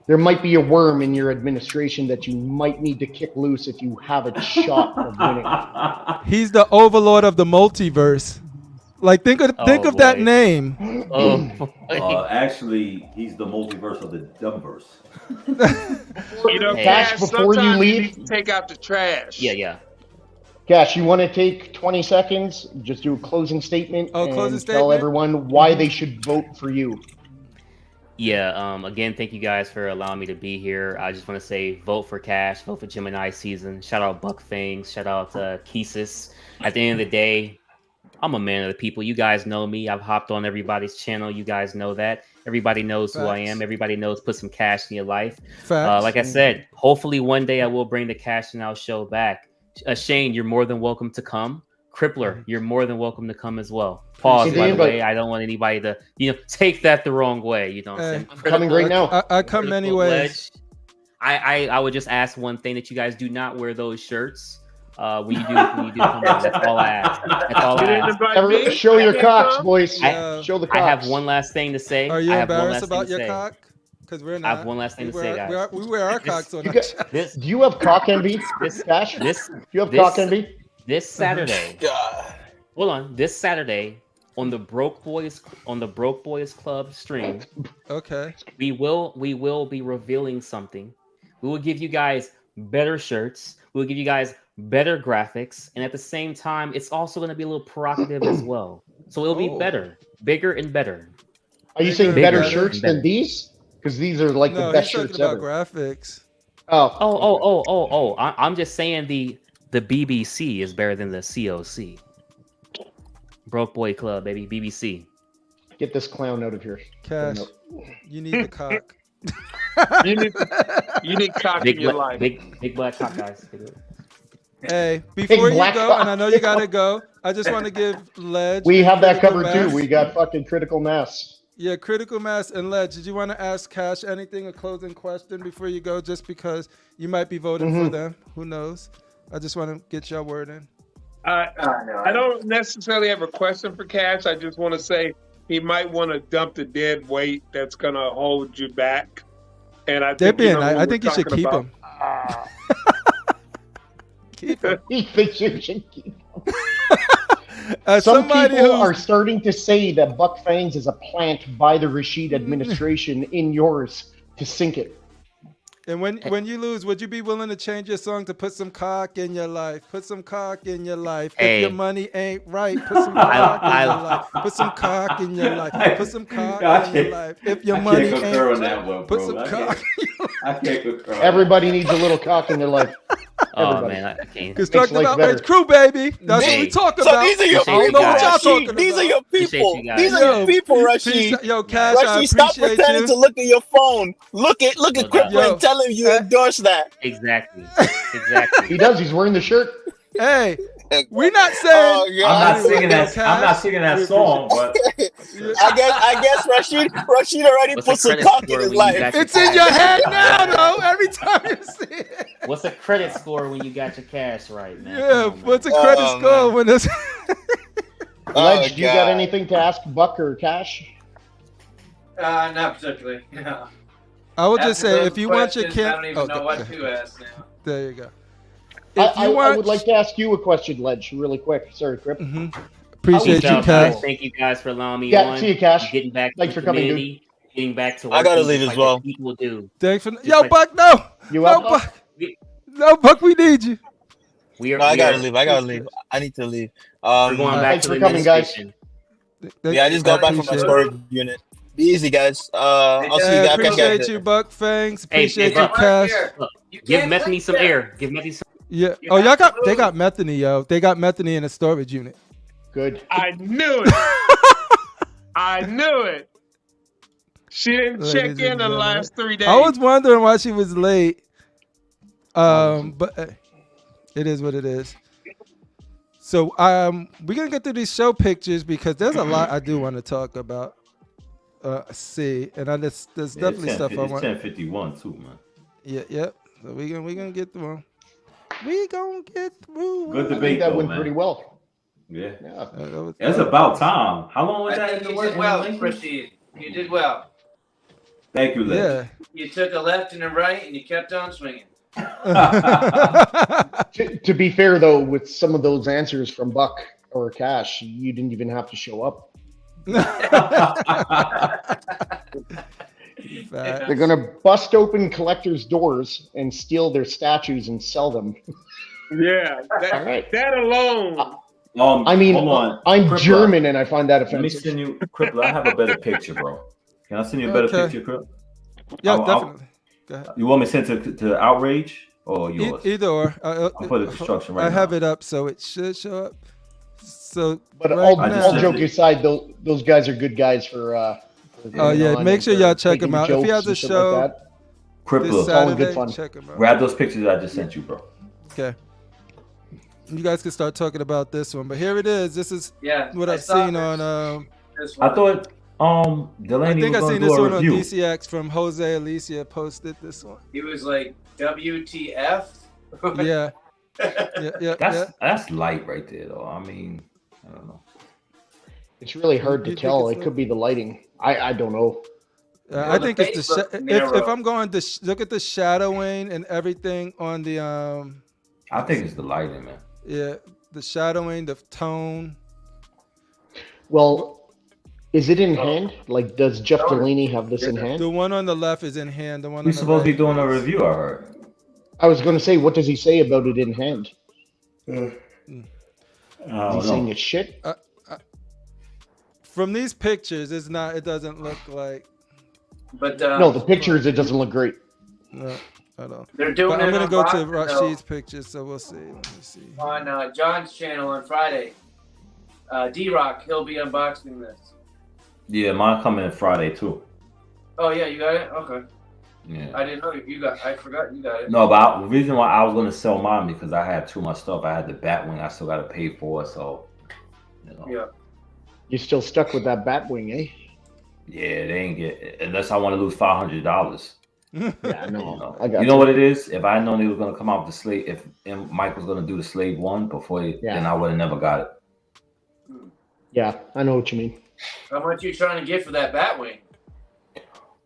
a worm in your administration that you might need to kick loose if you have a shot of winning. He's the overlord of the multiverse. Like, think of that name. Actually, he's the multiverse of the dumbverse. Cash, before you leave, need to take out the trash. Yeah. Cash, you want to take 20 seconds, just do a closing statement, and tell everyone why they should vote for you. Yeah, again, thank you guys for allowing me to be here. I just want to say vote for Cash, vote for Gemini season. Shout out Buck Fangs, shout out Kesis. At the end of the day, I'm a man of the people. You guys know me. I've hopped on everybody's channel. You guys know that. Everybody knows who I am. Everybody knows put some cash in your life. Like I said, hopefully one day I will bring the Cash and Out show back. Shane, you're more than welcome to come. CriPPleR, you're more than welcome to come as well. Pause, by the way. I don't want anybody to, take that the wrong way. You know what I'm saying? I'm coming right now. I come anyways. I would just ask one thing, that you guys do not wear those shirts when you do come on. That's all I ask. That's all I ask. Show your cocks, boys. Show the cocks. I have one last thing to say. Are you embarrassed about your cock? Because we're not. I have one last thing to say, guys. We wear our cocks on. Do you have cock envy, Cash? Do you have cock envy? This Saturday. Hold on. This Saturday on the Broke Boys Club stream. Okay. We will be revealing something. We will give you guys better shirts. We'll give you guys better graphics, and at the same time, it's also going to be a little provocative as well. So it'll be better, bigger, and better. Are you saying better shirts than these? Because these are like the best shirts ever. Graphics. I'm just saying the BBC is better than the COC. Broke Boy Club, baby, BBC. Get this clown out of here. Cash, you need the cock. you need cock in your life. Big black cock, guys. Hey, before you go, and I know you gotta go, I just want to give Ledge. We have that covered too. We got fucking critical mass. Yeah, critical mass and Ledge. Did you want to ask Cash anything, a closing question before you go? Just because you might be voting for them. Who knows? I just want to get your word in. I don't necessarily have a question for Cash. I just want to say he might want to dump the dead weight that's going to hold you back. And I think, I think you should keep him. Keep him. He thinks you should keep him. Some people are starting to say that Buck Fangs is a plant by the Rasheed administration in yours to sink it. And when you lose, would you be willing to change your song to put some cock in your life? Put some cock in your life. Hey. If your money ain't right, put some cock in your life. Put some cock in your life. Put some cock in your life. If your money ain't right, put some cock in your life. I can't concur. Everybody needs a little cock in their life. Oh man, I can't. Constructive Outrage crew, baby. That's what we talk about. These are your people, Rasheed. These are your people. These are your people, Rasheed. Yo, Cash, I Rasheed, stop appreciate pretending you. to look at your phone. Look at CriPPleR and tell him you endorse that. Exactly. He does. He's wearing the shirt. Hey, we're not saying. I'm not singing that song, but I guess Rasheed already put some cock in his life. It's in your head now, though. Every time you see it. What's the credit score when you got your cash right, man? Yeah, what's the credit score when it's? Ledge, do you got anything to ask Buck or Cash? Not particularly. No. I would just say, if you want your kid, I don't even know what to ask now. There you go. I would like to ask you a question, Ledge, really quick. Sorry, Crip. Appreciate you, Cash. Thank you guys for allowing me Yeah, on. see you, Cash. Getting back Thanks to for the coming, community, getting back to work. I gotta leave as well. People do. Thanks for Buck. No, You no, up, Buck. No, Buck. We need you. I gotta leave. I need to leave. We're going back thanks to for the coming, guys. administration. Yeah, I just got back from my storage unit. Be easy, guys. I'll see you guys. Appreciate you, Buck Fangs. Appreciate you, Cash. Give Methany some air. Give Methany some. Yeah. Oh, they got Methany, yo. They got Methany in a storage unit. Good. I knew it. I knew it. She didn't check in in the last 3 days. I was wondering why she was late. But it is what it is. So we're gonna get through these show pictures because there's a lot I do want to talk about. See, and there's definitely stuff I want. 10:51 too, man. Yeah. So we gonna get through them. We gonna get through. Good I think debate, that though, went man. pretty well. Yeah. Yeah. It's about time. How long was that in the You work? did well, Rasheed. You did well. Thank you, Ledge. Yeah. You took a left and a right, and you kept on swinging. To be fair, though, with some of those answers from Buck or Cash, you didn't even have to show up. They're going to bust open collectors' doors and steal their statues and sell them. Yeah, that alone. I mean, hold on. I'm CriPPleR. German and I find that Let me offensive. send you, CriPPleR. I have a better picture, bro. Can I send you a better picture, Crip? Yeah, definitely. Go ahead. You want me to send it to Outrage or yours? Either or. I'll put a construction right now. I have it up, so it should show up. So, But right all now, joke aside, those guys are good guys for. Oh yeah, make sure y'all check him out. If he has a show like this CriPPleR. Saturday, fun. check him out. Grab those pictures I just sent you, bro. Okay. You guys can start talking about this one, but here it is. This is what I've saw seen this. on. I thought Delaney I think was I going seen to this do a one on review. DCX from Jose Alicia posted this one. He was like, WTF? Yeah. That's light right there, though. I mean, I don't know. It's really hard to You think tell. it's It could be the lighting. I don't know. I think it's the mirror. if I'm going to look at the shadowing and everything on the I think it's the lighting, man. yeah, the shadowing, the tone. Well, is it in hand? Like, does Jeff Delaney have this in hand? The one on the left is in hand. The one He's on the supposed to be right doing a is- review, I heard. I was going to say, what does he say about it in hand? Is he saying it's shit? From these pictures, it's not. It doesn't look like. But No, the pictures, it doesn't look great. No, I don't. they're doing But I'm it gonna on go to boxing, though, Rasheed's pictures, so we'll see. Let me see. on John's channel on Friday. D-Rock, he'll be unboxing this. Yeah, mine coming in Friday, too. Oh, yeah, you got it? Okay. Yeah. I didn't know you got I forgot you got it. No, but the reason why I was going to sell mine because I had too much stuff. I had the Batwing I still got to pay for, so, you know. Yeah. You're still stuck with that Batwing, eh? Yeah, they ain't get unless I want to lose $500. Yeah, no, You know, I got you know what it is. If I known they was gonna come out with the slave, if Mike was gonna do the slave one before, then I would have never got it. Yeah, I know what you mean. How much you trying to get for that Batwing?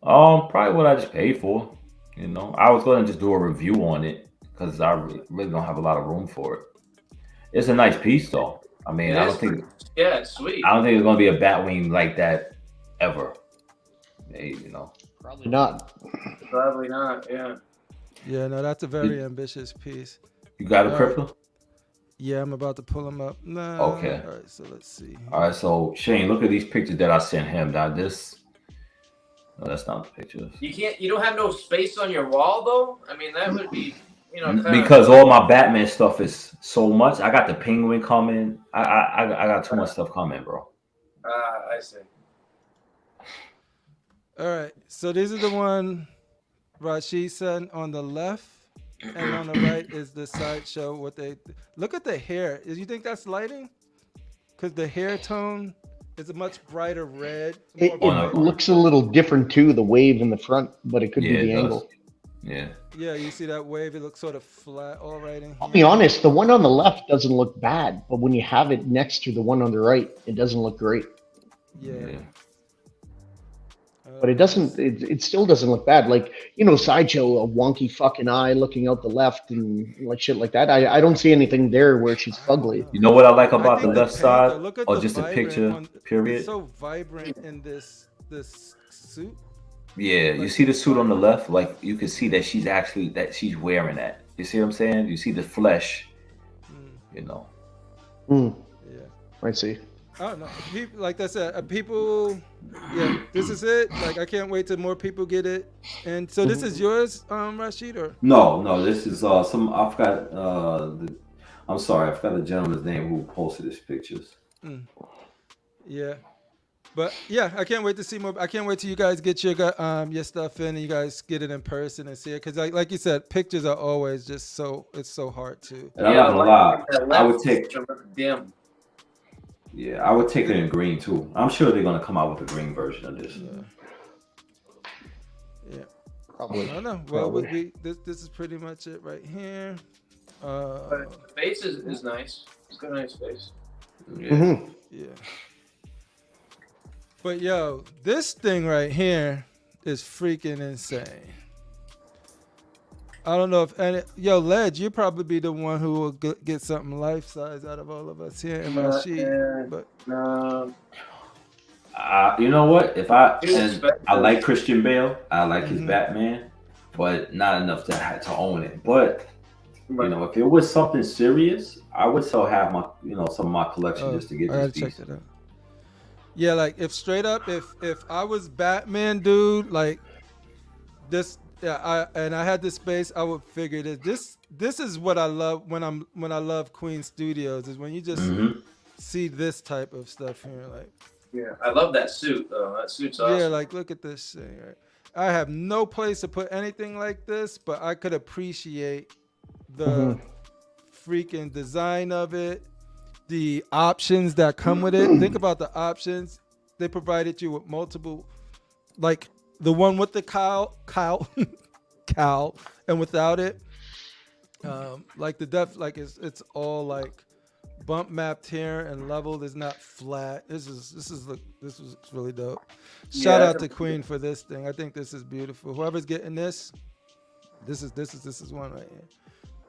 Probably what I just paid for. You know, I was gonna just do a review on it because I really don't have a lot of room for it. It's a nice piece, though. I mean, I don't think. Yeah, it's sweet. I don't think it's gonna be a Batwing like that ever. You know, Probably not. Probably not. Yeah. Yeah, no, that's a very ambitious piece. You got a CriPPleR? Yeah, I'm about to pull them up. No. Okay. All right, so let's see. All right, so Shane, look at these pictures that I sent him. Now this. No, that's not the pictures. You don't have no space on your wall though. I mean, that would be, you know, because all my Batman stuff is so much. I got the Penguin coming. I got too much stuff coming, bro. I see. All right, so these are the one Rasheed sent on the left, and on the right is the sideshow. What they look at the hair. You think that's lighting? Because the hair tone is a much brighter red. It looks a little different too, the wave in the front, but it could be the angle. Yeah. Yeah, you see that wave? It looks sort of flat, all right in here. I'll be honest, the one on the left doesn't look bad, but when you have it next to the one on the right, it doesn't look great. Yeah. But it doesn't. It still doesn't look bad. Like, you know, sideshow, a wonky fucking eye looking out the left and like shit like that. I don't see anything there where she's fugly. You know what I like about the left side, or just a picture. Period. It's so vibrant in this suit. Yeah, you see the suit on the left. Like you can see that she's wearing that. You see what I'm saying? You see the flesh. You know. Yeah. I see. I don't know. People, like I said, people. Yeah, this is it. Like I can't wait till more people get it. And so this is yours, Rasheed, or no, this is some. I forgot. I'm sorry, I forgot the gentleman's name who posted his pictures. Yeah, but yeah, I can't wait to see more. I can't wait till you guys get your stuff in and you guys get it in person and see it. Because like you said, pictures are always just it's so hard to. And I'm not gonna lie, I would take. Damn. Yeah, I would take it in green too. I'm sure they're gonna come out with a green version of this. Yeah. Probably. I don't know. Well, would be this is pretty much it right here. But the face is nice. It's got a nice face. Yeah. Yeah. But yo, this thing right here is freaking insane. I don't know if Ledge, you'll probably be the one who will get something life size out of all of us here in my sheet. But you know what? I like Christian Bale, I like his Batman, but not enough to own it. But you know, if it was something serious, I would still have my some of my collection just to get this piece. Check it out. Yeah, like if straight up, if I was Batman, dude, like this. Yeah, I had this space. I would figure this is what I love when I love Queen Studios is when you just see this type of stuff here. Like, yeah, I love that suit though. That suit's awesome. Yeah, like look at this thing. Right? I have no place to put anything like this, but I could appreciate the freaking design of it, the options that come with it. Think about the options. They provided you with multiple, like. The one with the cowl, and without it, like the depth, like it's all like bump mapped here and leveled. Is not flat. This is really dope. Shout out to Queen for this thing. I think this is beautiful. Whoever's getting this is one right here.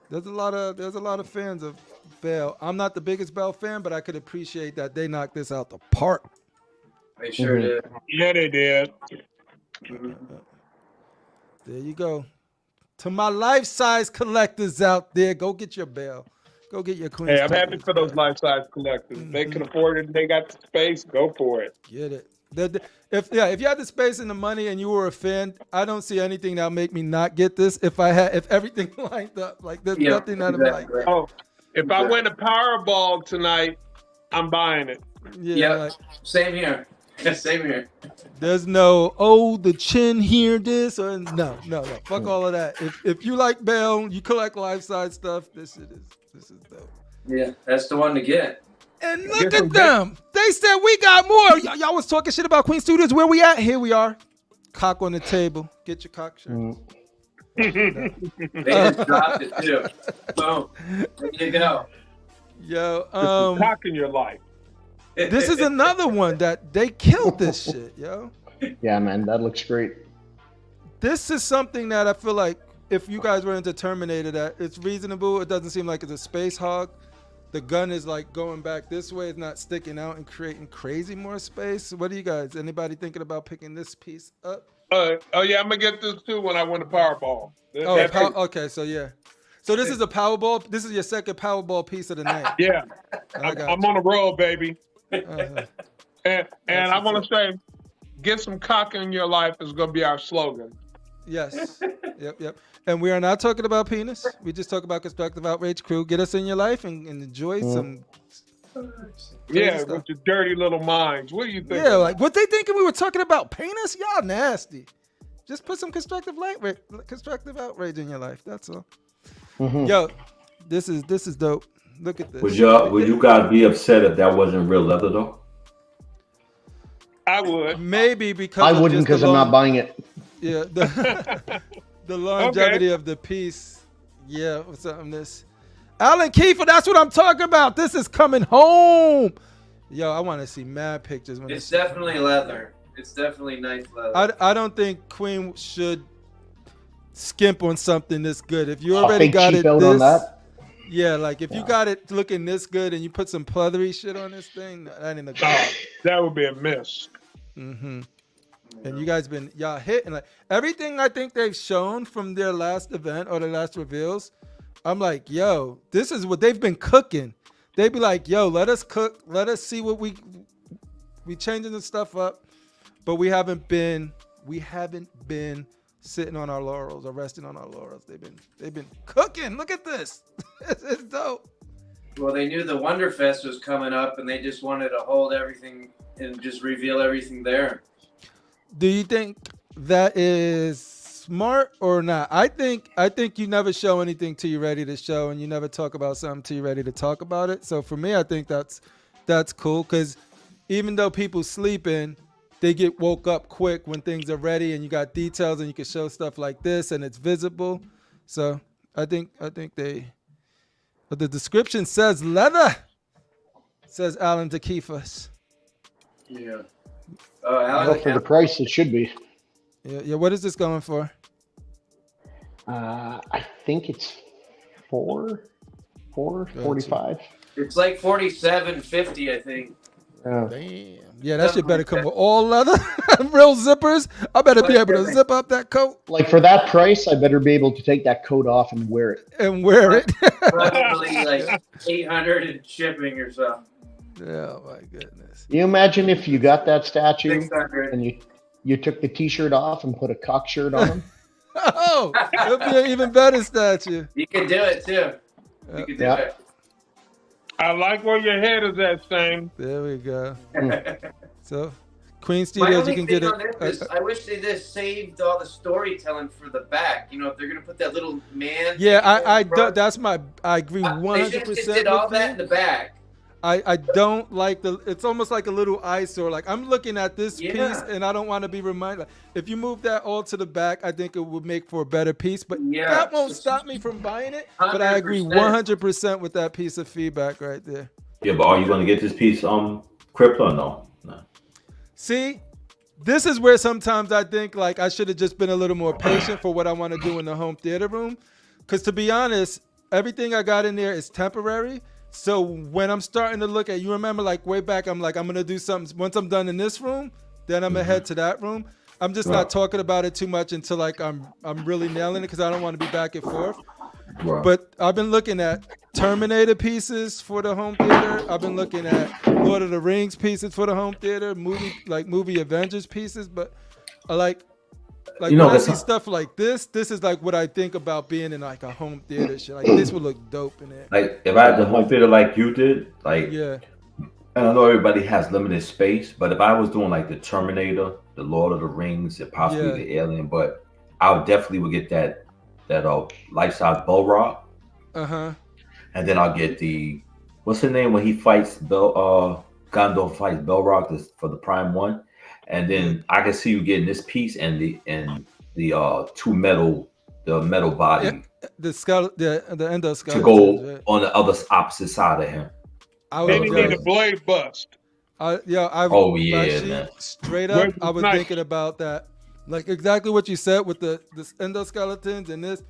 There's a lot of fans of Bale. I'm not the biggest Bale fan, but I could appreciate that they knocked this out the park. They sure did. Yeah, they did. There you go. To my life-size collectors out there, go get your Bale. Go get your Queen. Hey, I'm happy for those life-size collectors. They can afford it. They got the space. Go for it. Get it. If you had the space and the money and you were a fan, I don't see anything that'll make me not get this. If everything lined up, like there's nothing that I'm like. Oh, if I win a Powerball tonight, I'm buying it. Yeah, like, same here. Same here. There's no the chin here, this or no. Fuck all of that. If you like Bale, you collect life size stuff. This is dope. Yeah, that's the one to get. And look at them. They said we got more. Y'all was talking shit about Queen Studios. Where we at? Here we are. Cock on the table. Get your cock shirt. They just dropped it too. Boom. There you go. Yo, cock in your life. This is another one that they killed this shit, yo. Yeah, man, that looks great. This is something that I feel like if you guys were into Terminator, that it's reasonable. It doesn't seem like it's a space hog. The gun is like going back this way. It's not sticking out and creating crazy more space. What do you guys? Anybody thinking about picking this piece up? Oh yeah, I'm gonna get this too when I win the Powerball. Okay, so yeah. So this is a Powerball. This is your second Powerball piece of the night. Yeah, I'm on a roll, baby. And I want to say, get some cock in your life is gonna be our slogan. Yes. Yep. And we are not talking about penis. We just talk about Constructive Outrage crew. Get us in your life and enjoy some. Yeah, stuff. With your dirty little minds. What do you think? Yeah, like what they thinking we were talking about penis? Y'all nasty. Just put some constructive outrage in your life. That's all. Mm-hmm. Yo, this is dope. Look at this. Would you guys be upset if that wasn't real leather though? I would. Maybe because I wouldn't because I'm not buying it. Yeah, the longevity of the piece. Yeah, what's up on this? Alan Kiefer, that's what I'm talking about. This is coming home. Yo, I want to see mad pictures. When it's definitely leather. It's definitely nice leather. I don't think Queen should skimp on something this good. If you already got it this, on that? Yeah, like if you got it looking this good and you put some pleathery shit on this thing, that ain't a good. That would be a miss. Mm-hmm. And you guys y'all hitting like everything I think they've shown from their last event or their last reveals. I'm like, yo, this is what they've been cooking. They be like, yo, let us cook. Let us see what we changing the stuff up. But we haven't been sitting on our laurels or resting on our laurels. They've been cooking. Look at this. It's dope. Well, they knew the Wonderfest was coming up and they just wanted to hold everything and just reveal everything there. Do you think that is smart or not? I think you never show anything till you're ready to show, and you never talk about something till you're ready to talk about it. So for me, I think that's cool because even though people sleeping, they get woke up quick when things are ready, and you got details, and you can show stuff like this, and it's visible. So I think they. But the description says leather. Says Alan Takifas. Yeah. Well, for the price, it should be. Yeah. What is this going for? I think it's 45. It's like $47.50, I think. Damn. Yeah, that shit better come with all leather, real zippers. I better be able to zip up that coat. Like for that price, I better be able to take that coat off and wear it. Probably like $800 in shipping or something. Oh my goodness. You imagine if you got that statue and you took the t-shirt off and put a cock shirt on him? Oh, it'll be an even better statue. You could do it too. You could do it. I like where your head is at, Shane. There we go. So, Queen Studios, you can get it. I wish they just saved all the storytelling for the back. You know, if they're gonna put that little man. Yeah, I don't. That's my. I agree 100%. They just did all that in the back. I don't like it's almost like a little eyesore. Like I'm looking at this piece and I don't want to be reminded. If you move that all to the back, I think it would make for a better piece, but that won't stop me from buying it. 100%. But I agree 100% with that piece of feedback right there. Yeah, but are you going to get this piece CriPPleR? No. See, this is where sometimes I think like I should have just been a little more patient for what I want to do in the home theater room. Because to be honest, everything I got in there is temporary. So when I'm starting to look at, you remember like way back, I'm like, I'm going to do something. Once I'm done in this room, then I'm going to head to that room. I'm just not talking about it too much until like I'm really nailing it because I don't want to be back and forth. Right. But I've been looking at Terminator pieces for the home theater. I've been looking at Lord of the Rings pieces for the home theater, movie Avengers pieces. But I like when I see stuff like this is like what I think about being in like a home theater shit. Like this would look dope in there. Like if I had the home theater like you did, like and I know everybody has limited space, but if I was doing like the Terminator, the Lord of the Rings, and possibly the Alien, but I would definitely get that life-size bow rod. And then I'll get the what's the name when he fights Gandalf fights Belrock for the Prime 1, and then I can see you getting this piece and the metal body. Yeah, the endoskeletons to go right? on the opposite side of him. Maybe need a blade bust. Rasheed, man. Straight up, I was thinking about that. Like exactly what you said with the endoskeletons and this.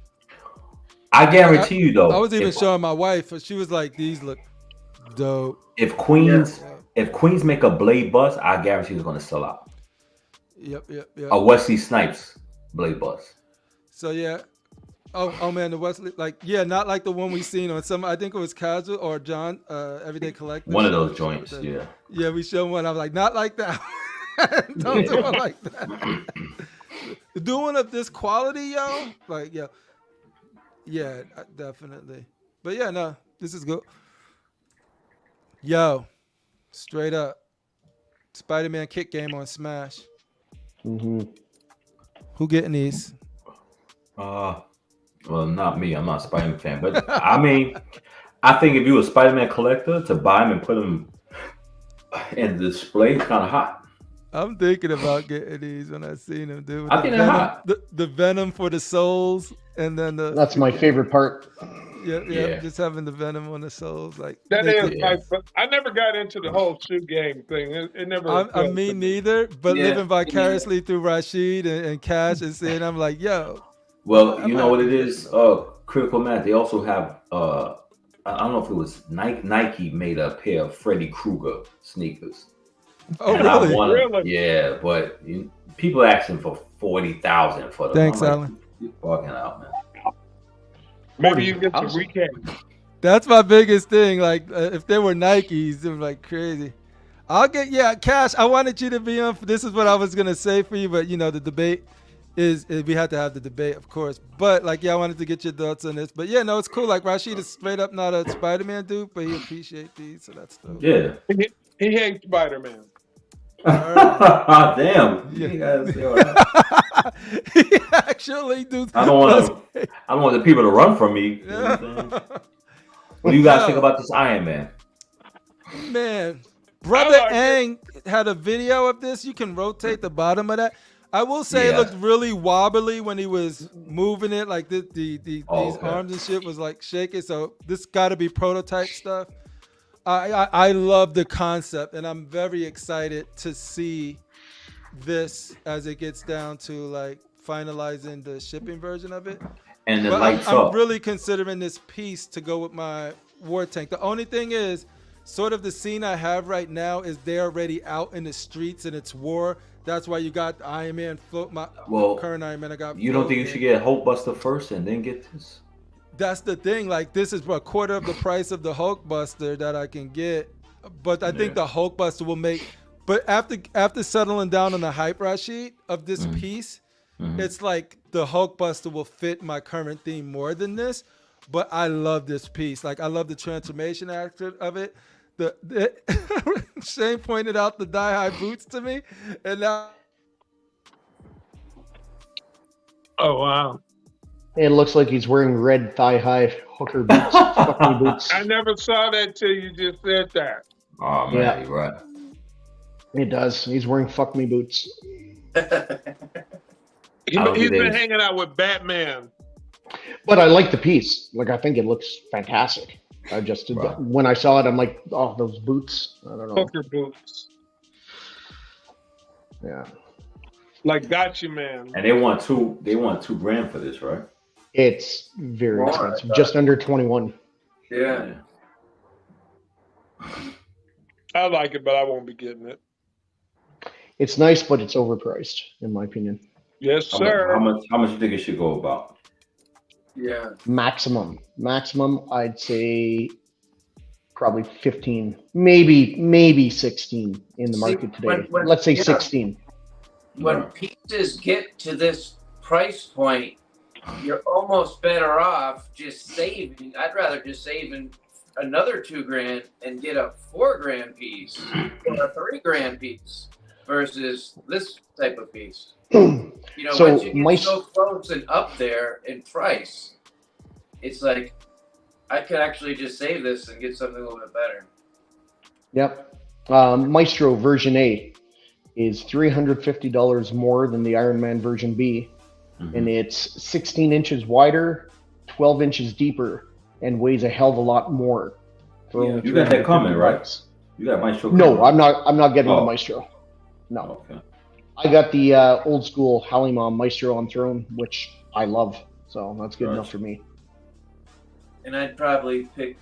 I guarantee you though. I was even showing my wife, and she was like, "These look dope." If Queens make a blade bust, I guarantee it's gonna sell out. Yep. A Wesley Snipes blade bust. So yeah. Oh man, the Wesley, not like the one we seen on some. I think it was Casual or John, Everyday Collector. One of those joints, yeah. Yeah, we showed one. I was like, not like that. Don't do one like that. Doing of this quality, yo. Like, yeah, definitely. But yeah, no, this is good. Yo, straight up, Spider-Man kit game on Smash. Mm-hmm. Who getting these? Well, not me. I'm not a Spider-Man fan, but I mean, I think if you were a Spider-Man collector, to buy them and put them in the display, it's kind of hot. I'm thinking about getting these when I seen them, dude. I think they're hot. The Venom for the souls, and then that's my favorite part. Yeah, just having the Venom on the souls, like that is nice. But I never got into the whole shoot game thing. It never. Me neither. But living vicariously through Rasheed and Cash and seeing, I'm like, yo. Well, you know what it is? Critical Math. They also have. I don't know if it was Nike made a pair of Freddy Krueger sneakers. Oh, and really? Yeah, but people asking for 40,000 for them. Thanks, Alan. You're fucking out, man. Maybe you get some recap. That's my biggest thing. Like, if they were Nikes, they were like crazy. I'll get Cash. I wanted you to be on. This is what I was gonna say for you, but the debate is we had to have the debate, of course. But I wanted to get your thoughts on this. But yeah, no, it's cool. Like Rasheed is straight up not a Spider-Man dude, but he appreciates these, so that's dope. Yeah. He hates Spider-Man. Damn. Yeah. He actually do. I don't want the people to run from me. You know what do you guys think about this Iron Man? Man, Brother Ang had a video of this. You can rotate the bottom of that. I will say it looked really wobbly when he was moving it. Like these arms and shit was like shaking. So this got to be prototype stuff. I love the concept, and I'm very excited to see this as it gets down to finalizing the shipping version of it. And I'm really considering this piece to go with my war tank. The only thing is, sort of the scene I have right now is they're already out in the streets and it's war. That's why you got Iron Man float. Current Iron Man I got. You don't think you should get Hulkbuster first and then get this? That's the thing. This is a quarter of the price of the Hulkbuster that I can get. But I think the Hulkbuster will make. But after settling down on the hype Rasheed of this piece, it's like the Hulkbuster will fit my current theme more than this. But I love this piece. I love the transformation aspect of it. Shane pointed out the die-high boots to me, and now. Oh wow! It looks like he's wearing red thigh-high hooker boots. Fucking boots. I never saw that till you just said that. Oh man, you're right. It does. He's wearing fuck me boots. He's been hanging out with Batman. But I like the piece. I think it looks fantastic. When I saw it, I'm like, oh, those boots. I don't know. Hooker boots. Yeah. Gotcha, man. And they want $2,000 for this, right? It's very expensive. Just under 21. Yeah. I like it, but I won't be getting it. It's nice, but it's overpriced, in my opinion. Yes, sir. How much you think it should go about? Yeah. Maximum, I'd say probably 15, maybe 16 in the market today. Let's say 16. When pieces get to this price point, you're almost better off just saving. I'd rather just save another $2,000 and get a $4,000 piece or a $3,000 piece versus this type of piece. So once you get so close and up there in price, it's like I could actually just save this and get something a little bit better. Yep. Maestro version A is $350 more than the Iron Man version B, and it's 16 inches wider, 12 inches deeper, and weighs a hell of a lot more. You got that coming, right? You got Maestro coming? No, I'm not getting the Maestro. No. Okay. I got the old school Halimon Maestro on Throne, which I love, so that's good enough for me. And I'd probably pick.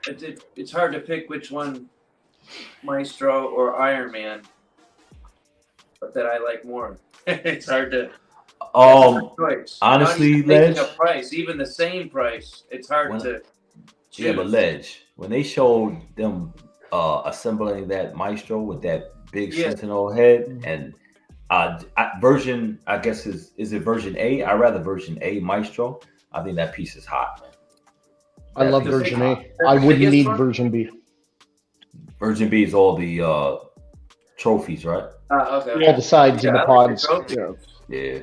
It's hard to pick which one, Maestro or Iron Man, but that I like more. It's hard to. Honestly, Ledge. A price, even the same price, it's hard to. Choose. Yeah, but Ledge, when they showed them assembling that Maestro with that big Sentinel head and version, I guess is it version A? I rather version A Maestro. I think that piece is hot. I love version A. I wouldn't need version B. Version B is all the trophies, right? Okay. All the sides and the pods. Yeah.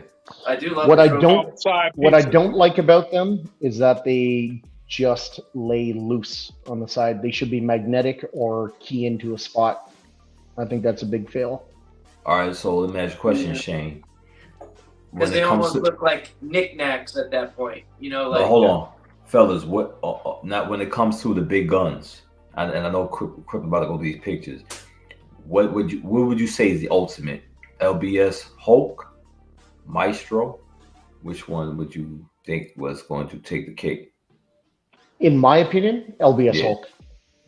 I do love what I don't like about them is that they just lay loose on the side. They should be magnetic or key into a spot. I think that's a big fail. All right, so let me ask you a question, Shane. Because they almost look like knickknacks at that point, you know. Like, hold on, fellas. What? Not when it comes to the big guns. And I know Crip about to go to these pictures. What would you say is the ultimate? LBS Hulk, Maestro. Which one would you think was going to take the cake? In my opinion, LBS Hulk.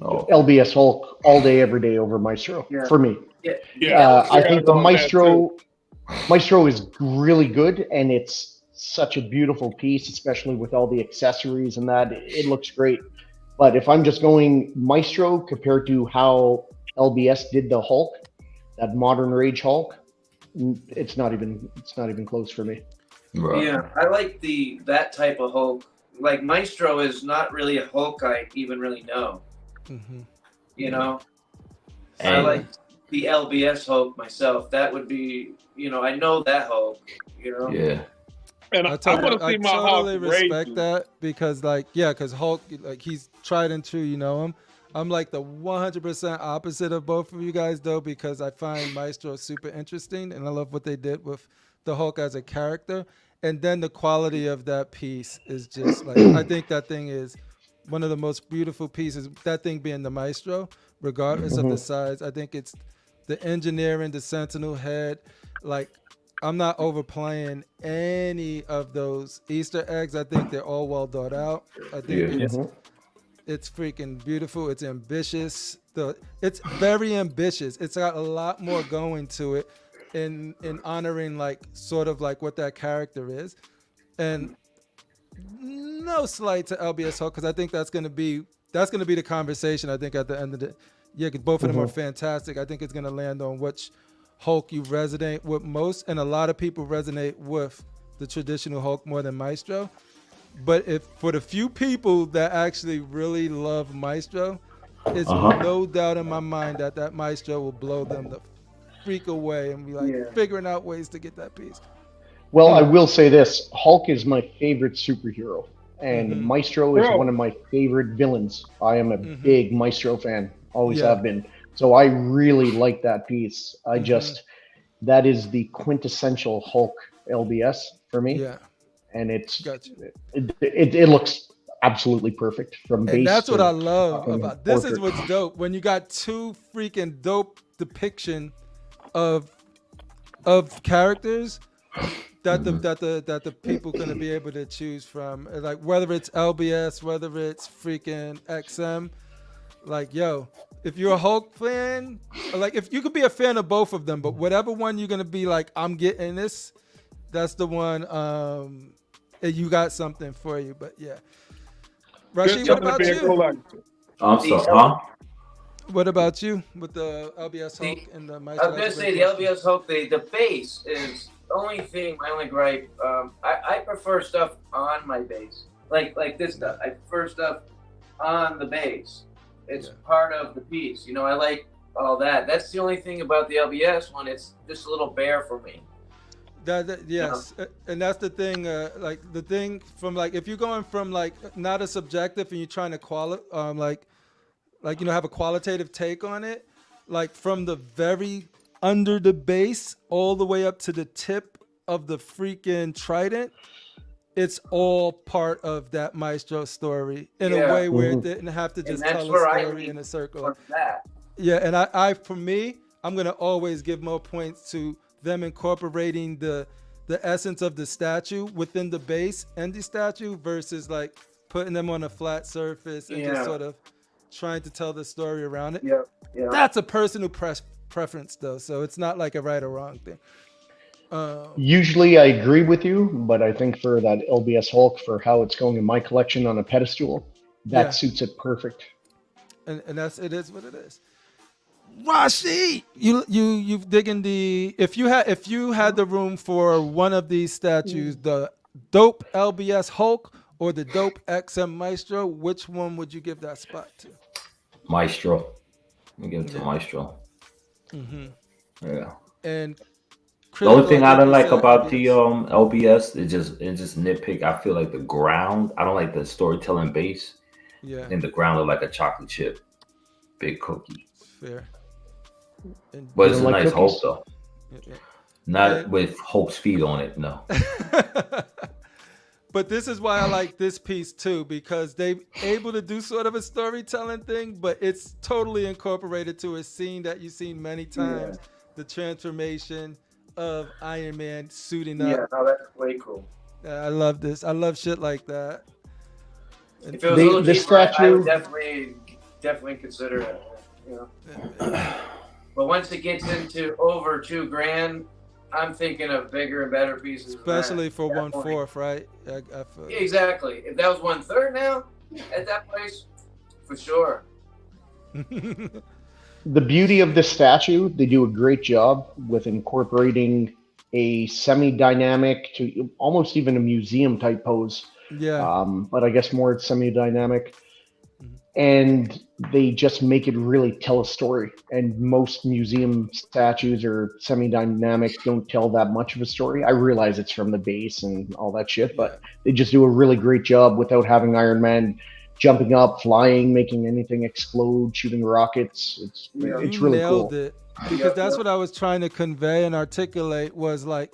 Oh. LBS Hulk all day, every day over Maestro for me. I think the Maestro is really good, and it's such a beautiful piece, especially with all the accessories and that. It looks great. But if I'm just going Maestro compared to how LBS did the Hulk, that modern Rage Hulk, it's not even close for me. Right. Yeah, I like that type of Hulk. Like Maestro is not really a Hulk I even really know. You know, I like the LBS Hulk myself. That would be, I know that Hulk. Yeah. And I totally respect that because, because Hulk, he's tried and true. You know him. I'm like the 100% opposite of both of you guys, though, because I find Maestro super interesting, and I love what they did with the Hulk as a character. And then the quality of that piece is just I think that thing is one of the most beautiful pieces. That thing being the Maestro, regardless of the size. I think it's the engineering, the Sentinel head. I'm not overplaying any of those Easter eggs. I think they're all well thought out. I think it's freaking beautiful. It's ambitious. It's very ambitious. It's got a lot more going to it in honoring sort of what that character is. And no slight to LBS Hulk, because I think that's gonna be the conversation. I think at the end of the because both of them are fantastic. I think it's gonna land on which Hulk you resonate with most, and a lot of people resonate with the traditional Hulk more than Maestro. But if for the few people that actually really love Maestro, it's no doubt in my mind that Maestro will blow them the freak away and be figuring out ways to get that piece. Well, I will say this: Hulk is my favorite superhero, and Maestro is one of my favorite villains. I am a big Maestro fan, always have been. So I really like that piece. I that is the quintessential Hulk LBS for me. Yeah. And it looks absolutely perfect from base. And that's what I love about this. Is what's dope when you got two freaking dope depiction of characters that the people gonna be able to choose from. Whether it's LBS, whether it's freaking XM. If you're a Hulk fan, if you could be a fan of both of them, but whatever one you're gonna be I'm getting this, that's the one. You got something for you, but yeah. Rasheed, what about you? I'm sorry. What about you with the LBS Hulk and the Maestro? I was gonna say the LBS Hulk. The base is the only thing. My only gripe. I prefer stuff on my base, like this stuff. I prefer stuff on the base. It's part of the piece. I like all that. That's the only thing about the LBS one. It's just a little bare for me. Yes, and that's the thing. Like the thing from like if you're going from like not a subjective and you're trying to have a qualitative take on it, like from the very under the base all the way up to the tip of the freaking trident, it's all part of that Maestro story in a way where it didn't have to just tell a story in a circle. Yeah, and I for me, I'm gonna always give more points to them incorporating the essence of the statue within the base and the statue versus like putting them on a flat surface and just sort of trying to tell the story around it. Yeah. That's a personal preference though, so it's not like a right or wrong thing. Usually I agree with you, but I think for that LBS Hulk, for how it's going in my collection on a pedestal, that suits it perfect. And it is what it is. Rasheed, you've digging the if you had the room for one of these statues, the dope LBS Hulk or the dope XM Maestro, which one would you give that spot to? Maestro. I'm give it to Maestro. Yeah. And the only thing I don't like about the LBS is just nitpick. I feel like the ground. I don't like the storytelling base. Yeah. And the ground look like a chocolate chip, big cookie. Fair. But it's a nice Hulk though. Not with Hulk's feet on it, no. But this is why I like this piece too, because they're able to do sort of a storytelling thing, but it's totally incorporated to a scene that you've seen many times. Yeah. The transformation of Iron Man suiting up. Yeah, no, that's way cool. I love this. I love shit like that. If it was a little cheaper, I would definitely consider it. You know? But once it gets into over $2,000, I'm thinking of bigger and better pieces. Especially for 1/4, right? Exactly. If that was 1/3 now, at that place, for sure. The beauty of this statue, they do a great job with incorporating a semi-dynamic to almost even a museum type pose. Yeah. But I guess more it's semi-dynamic. And they just make it really tell a story. And most museum statues or semi-dynamic don't tell that much of a story. I realize it's from the base and all that shit, but they just do a really great job without having Iron Man jumping up, flying, making anything explode, shooting rockets. It's really cool. It. Because that's what I was trying to convey and articulate was like,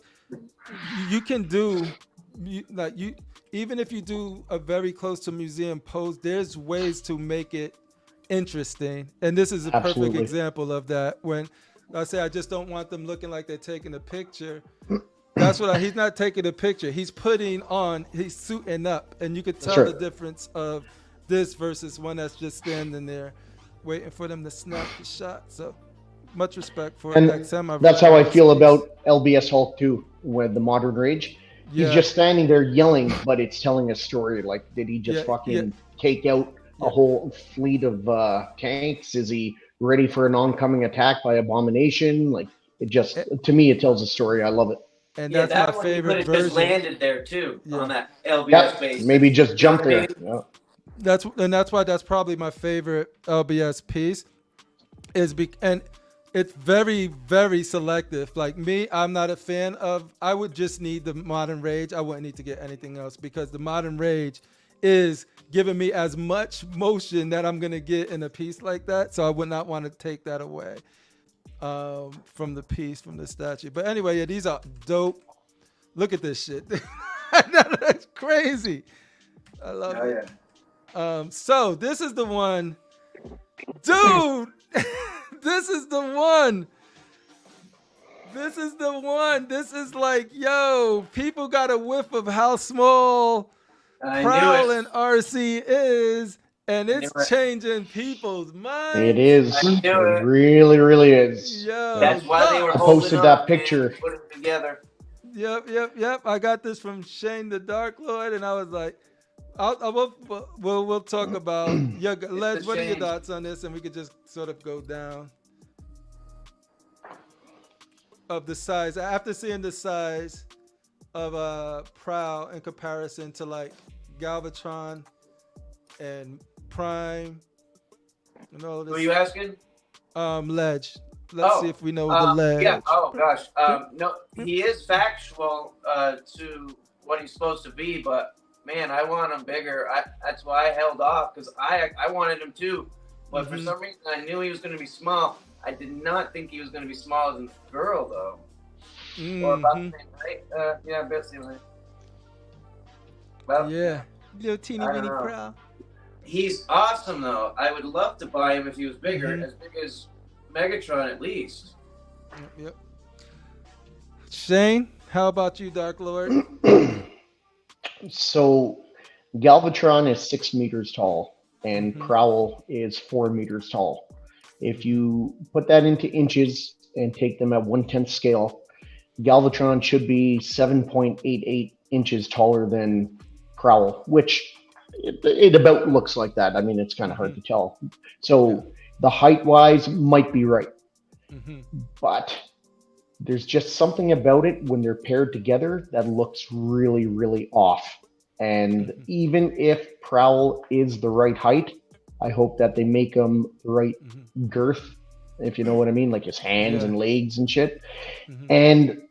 you can do, even if you do a very close to museum pose, there's ways to make it interesting. And this is a perfect example of that. When I say I just don't want them looking like they're taking a picture. That's what he's not taking a picture. He's he's suiting up. And you could tell the difference of this versus one that's just standing there waiting for them to snap the shot. So much respect for XM. That's how I feel about LBS Hulk too, with the Modern Rage. He's just standing there yelling, but it's telling a story. Like, did he just take out a whole fleet of tanks? Is he ready for an oncoming attack by Abomination? Like, it just, to me, it tells a story. I love it. And that's my favorite version. Just landed there too on that LBS base. Maybe just jump there. Yeah. That's why that's probably my favorite LBS piece. And it's very, very selective. Like me, I'm not a fan of, I would just need the Modern Rage. I wouldn't need to get anything else because the Modern Rage is giving me as much motion that I'm going to get in a piece like that. So I would not want to take that away from the piece, from the statue. But anyway, these are dope. Look at this shit. That's crazy. I love it. Yeah. So this is the one. Dude! This is the one. This is the one. This is like, yo, people got a whiff of how small Prowl and RC is, and it's changing people's minds. It is. It really, really is. Yo, that's why they were posted that picture. Put it together. Yep. I got this from Shane the Darklord, and I was like, we'll talk about Les. What are your thoughts on this? And we could just sort of go down of the size. After seeing the size of Prowl in comparison to like Galvatron and Prime, Who are you asking? Ledge. Let's see if we know the ledge. Yeah. Oh gosh. No, he is factual to what he's supposed to be, but man, I want him bigger. That's why I held off, because I wanted him too, but for some reason I knew he was going to be small. I did not think he was going to be smaller than the girl though. Or about the same height. Yeah, about the same height. Well, yeah, little teeny weeny prow. He's awesome though. I would love to buy him if he was bigger, as big as Megatron at least. Yep. Shane, how about you, Darklord? So, Galvatron is 6 meters tall, and Prowl is 4 meters tall. If you put that into inches and take them at 1/10 scale, Galvatron should be 7.88 inches taller than Prowl, which it about looks like that. I mean, it's kind of hard to tell. So the height-wise might be right. But there's just something about it when they're paired together that looks really, really off. And even if Prowl is the right height, I hope that they make him the right girth, if you know what I mean, like his hands and legs and shit. And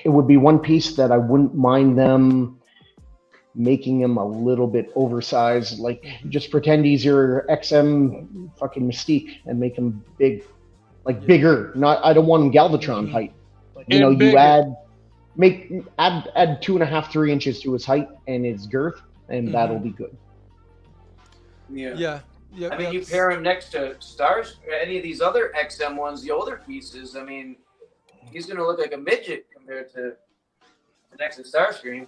it would be one piece that I wouldn't mind them making him a little bit oversized. Like, just pretend he's your XM fucking Mystique and make him big, like bigger. Not, I don't want him Galvatron height. You know, you add 2.5, 3 inches to his height and his girth, and that'll be good. Yeah. I mean, you pair him next to Stars, any of these other XM ones, the older pieces. I mean, he's going to look like a midget compared to the next to Starscream.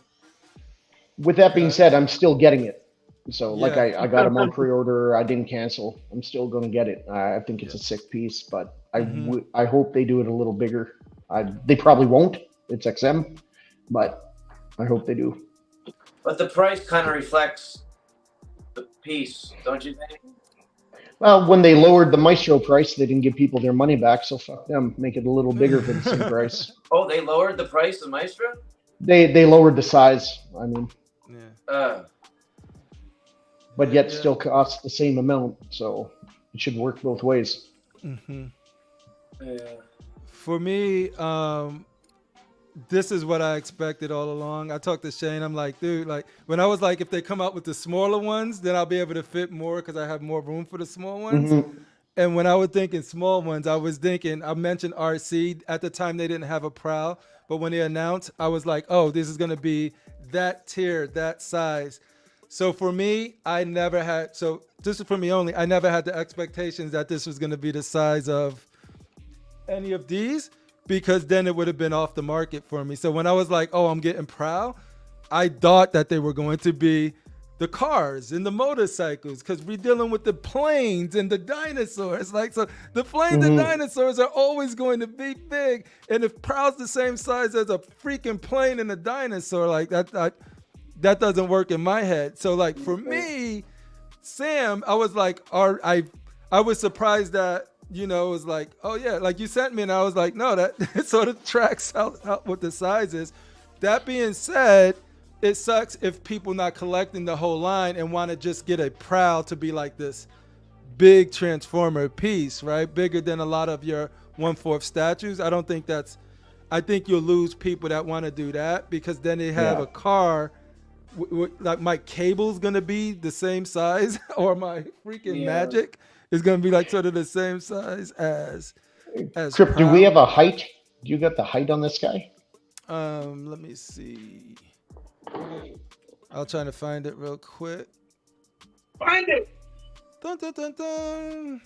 With that being said, I'm still getting it. So, like, I got him on pre-order. I didn't cancel. I'm still going to get it. I think it's a sick piece, but I hope they do it a little bigger. They probably won't. It's XM, but I hope they do. But the price kind of reflects the piece, don't you think? Well, when they lowered the Maestro price, they didn't give people their money back, so fuck them. Make it a little bigger for the same price. Oh, they lowered the price of Maestro? They lowered the size, I mean. But yet still costs the same amount, so it should work both ways. For me, this is what I expected all along. I talked to Shane. I'm like, dude, like when I was like, if they come out with the smaller ones, then I'll be able to fit more because I have more room for the small ones. And when I was thinking small ones, I was thinking, I mentioned RC. At the time, they didn't have a Prowl. But when they announced, I was like, oh, this is going to be that tier, that size. So for me, I never had, so this is for me only, I never had the expectations that this was going to be the size of any of these, because then it would have been off the market for me. So when I was like, oh, I'm getting Prowl, I thought that they were going to be the cars and the motorcycles, because we're dealing with the planes and the dinosaurs. Like, so the planes and dinosaurs are always going to be big. And if Prowl's the same size as a freaking plane and a dinosaur, like that doesn't work in my head. So like for me, Sam, I was like, I was surprised that, you know, it was like, oh yeah, like you sent me, and I was like, no, that it sort of tracks out what the size is. That being said, it sucks if people not collecting the whole line and want to just get a Prowl to be like this big Transformer piece, right? Bigger than a lot of your 1/4 statues. I don't think that's, I think you'll lose people that want to do that, because then they have a car, like my cable's going to be the same size, or my freaking Magic is going to be like sort of the same size as Crip, do we have a height? Do you got the height on this guy? Let me see. I'll try to find it real quick. Find it. Dun, dun, dun, dun.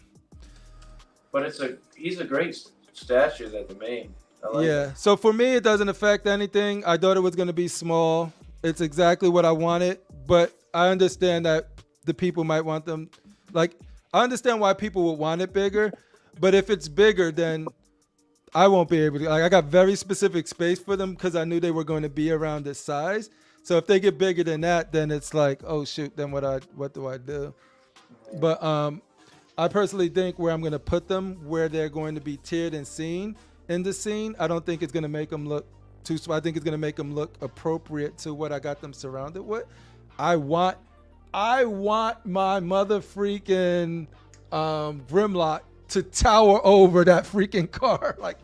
But he's a great statue that they made. I like it. So for me, it doesn't affect anything. I thought it was going to be small. It's exactly what I wanted, but I understand that the people might want them. Like, I understand why people would want it bigger, but if it's bigger, then I won't be able to. Like, I got very specific space for them because I knew they were going to be around this size. So if they get bigger than that, then it's like, oh shoot, then what do I do? But I personally think where I'm going to put them, where they're going to be tiered and seen in the scene, I don't think it's going to make them look too small. I think it's going to make them look appropriate to what I got them surrounded with. I want my mother freaking Grimlock to tower over that freaking car. Like,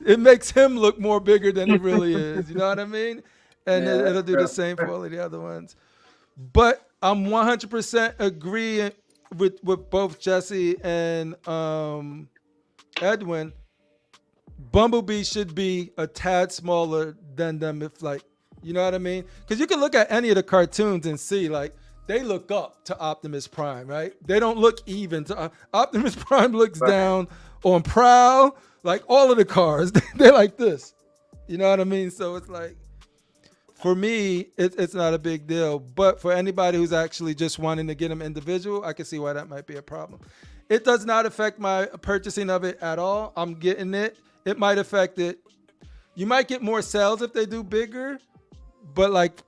it makes him look more bigger than he really is. You know what I mean? And it'll do the same for all of the other ones. But I'm 100% agreeing with both Jesse and Edwin. Bumblebee should be a tad smaller than them, if like, you know what I mean? Because you can look at any of the cartoons and see, like, they look up to Optimus Prime, right? They don't look even to Optimus Prime looks down on Prowl. Like, all of the cars, they're like this. You know what I mean? So it's like, for me, it's not a big deal. But for anybody who's actually just wanting to get them individual, I can see why that might be a problem. It does not affect my purchasing of it at all. I'm getting it. It might affect it. You might get more sales if they do bigger, but like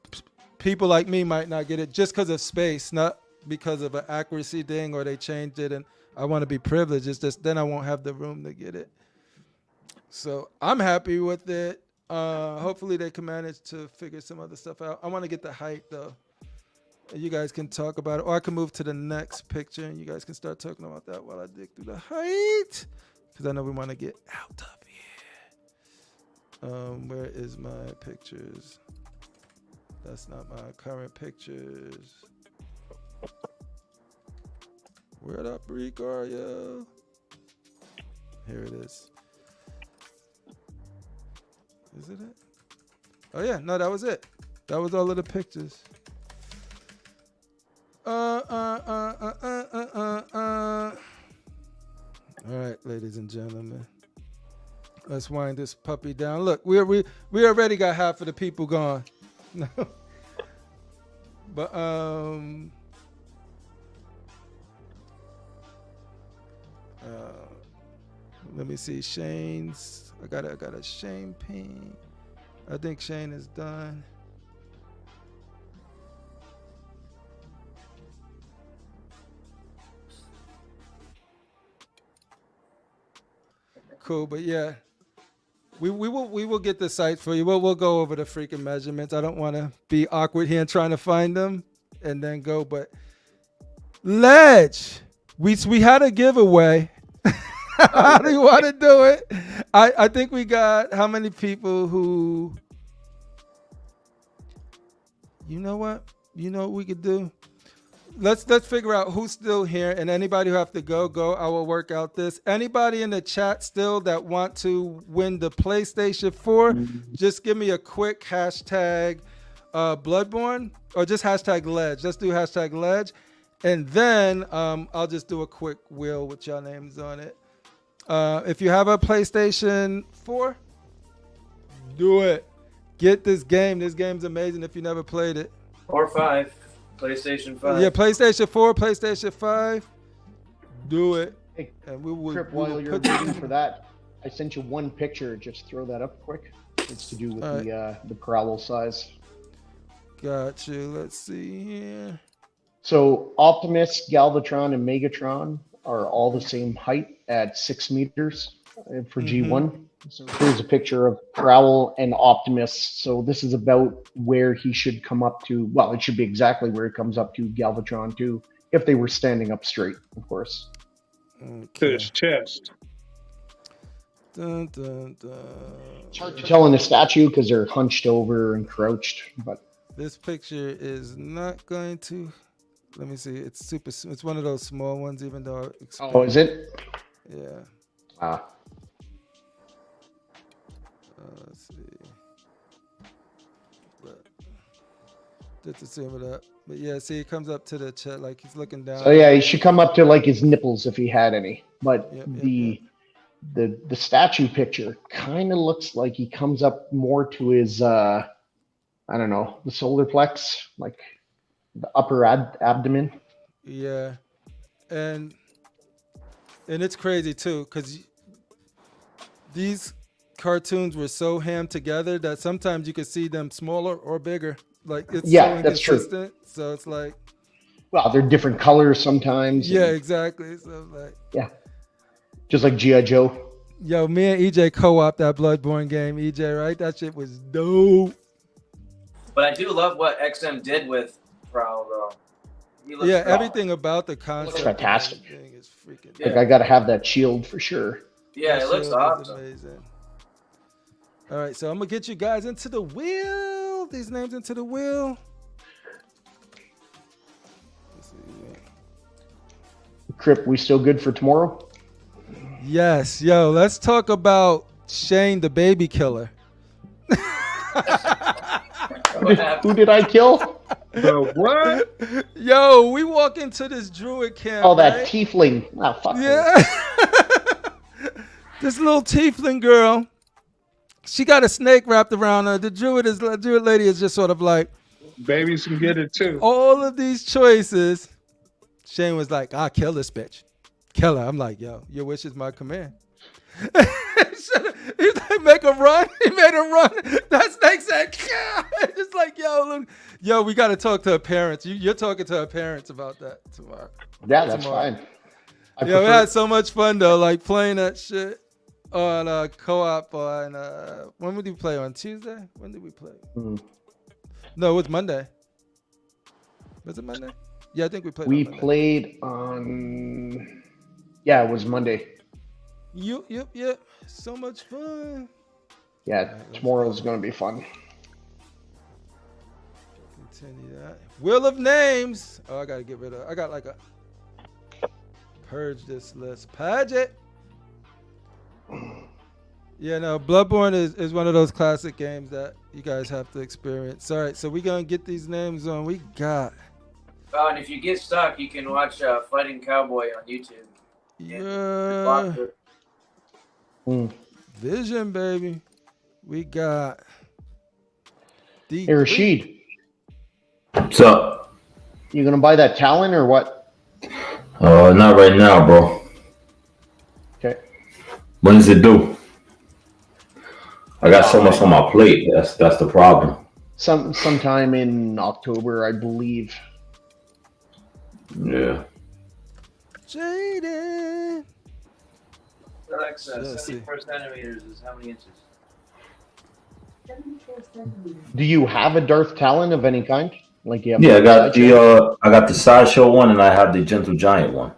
people like me might not get it just because of space, not because of an accuracy thing or they changed it and I want to be privileged. It's just then I won't have the room to get it. So I'm happy with it. Hopefully they can manage to figure some other stuff out. I want to get the height though. You guys can talk about it, or I can move to the next picture and you guys can start talking about that while I dig through the height, because I know we want to get out of here. Where is my pictures? That's not my current pictures. Where up, Reek, are you? Here it is. Is it it? Oh yeah, no, that was it. That was all of the pictures. All right, ladies and gentlemen, let's wind this puppy down. Look, we already got half of the people gone. But let me see Shane's. I got a Shane ping. I think Shane is done. Cool, but yeah, we will get the sites for you. We'll go over the freaking measurements. I don't want to be awkward here and trying to find them and then go. But Ledge, we had a giveaway. How do you want to do it? I think we got how many people who? You know what? You know what we could do? Let's figure out who's still here, and anybody who have to go. I will work out this. Anybody in the chat still that want to win the PlayStation 4, just give me a quick hashtag Bloodborne or just hashtag Ledge. Let's do hashtag Ledge, and then I'll just do a quick wheel with your names on it. If you have a PlayStation 4, do it. Get this game. This game's amazing if you never played it. Or 5. PlayStation 5. Yeah, PlayStation 4, PlayStation 5. Do it. Hey, and we will. While you're waiting for that, I sent you one picture. Just throw that up quick. It's to do with the Prowl size. Got you. Let's see here. So Optimus, Galvatron, and Megatron are all the same height at 6 meters for G1. So here's a picture of Prowl and Optimus. So this is about where he should come up to. Well, it should be exactly where he comes up to Galvatron too, if they were standing up straight, of course. To his chest. Dun, dun, dun. It's hard to tell in the statue because they're hunched over and crouched. But this picture is not going to. Let me see. It's super. It's one of those small ones, even though. Oh, is it? Yeah. Let's see. But just assume it up. But yeah, see, it comes up to the chest, like he's looking down. So yeah, he should come up to like his nipples if he had any. But the statue picture kind of looks like he comes up more to his I don't know, the solar plex, like the upper abdomen. Yeah, and it's crazy too, because these cartoons were so hammed together that sometimes you could see them smaller or bigger. Like it's so that's true. So it's like, well, they're different colors sometimes. Yeah, exactly. So like, yeah, just like G.I. Joe. Yo, me and EJ co-op that Bloodborne game. EJ, right? That shit was dope. But I do love what XM did with Prowl, though. Yeah, everything about the concept. Looks fantastic. Is freaking. Like I gotta have that shield for sure. Yeah, that it looks shield is awesome. Amazing. All right, so I'm gonna get you guys into the wheel. These names into the wheel. Crip, we still good for tomorrow? Yes, yo, let's talk about Shane the baby killer. Who did I kill? The what? Yo, we walk into this druid camp. Oh, that right? tiefling. Oh, fuck. Yeah. This little tiefling girl. She got a snake wrapped around her. The druid lady is just sort of like, Babies can get it too. all of these choices. Shane was like, I'll kill this bitch. Kill her. I'm like, yo, your wish is my command. He's like, make a run. He made a run. That snake said, yeah. It's like, yo, we got to talk to her parents. You're talking to her parents about that tomorrow. Yeah, that's fine. We had so much fun though, like playing that shit on co-op on when did we play? On Tuesday? When did we play? No, it was Monday. Was it Monday? Yeah, I think we played. We played on. Yeah, it was Monday. Yep. So much fun. Yeah, tomorrow's gonna be fun. Continue that. Wheel of names. Oh, I gotta get rid of. I got like a purge this list. Purge it. Yeah, no, Bloodborne is one of those classic games that you guys have to experience. All right, so we're gonna get these names on. We got. Oh, and if you get stuck, you can watch Fighting Cowboy on YouTube. Yeah. Vision, baby. We got. Hey, Rasheed. What's up? You gonna buy that Talon or what? Not right now, bro. Okay. When does it do? I got so much on my plate. That's the problem. Sometime in October, I believe. Yeah. Jaden. Alexa, 74 centimeters is how many inches? 74 centimeters. Do you have a Darth Talon of any kind? Like you have? Yeah, I got the sideshow one, and I have the Gentle Giant one.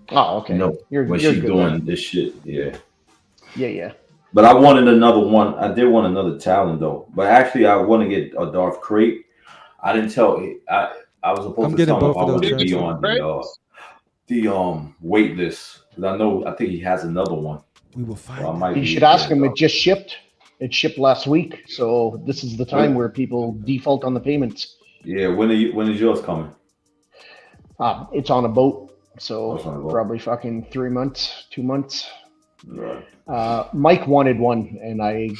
Oh, okay. You know, when she's doing this shit, yeah. Yeah. But I wanted another one. I did want another Talon though. But actually, I want to get a Darth Crate. I didn't tell. I was supposed to tell him if I wanted to be on the wait list. Because I think he has another one. We will find. So you should ask him. It just shipped. It shipped last week. So this is the time where people default on the payments. Yeah. When is yours coming? It's on a boat. So probably fucking 3 months, 2 months. Right. Mike wanted one, and I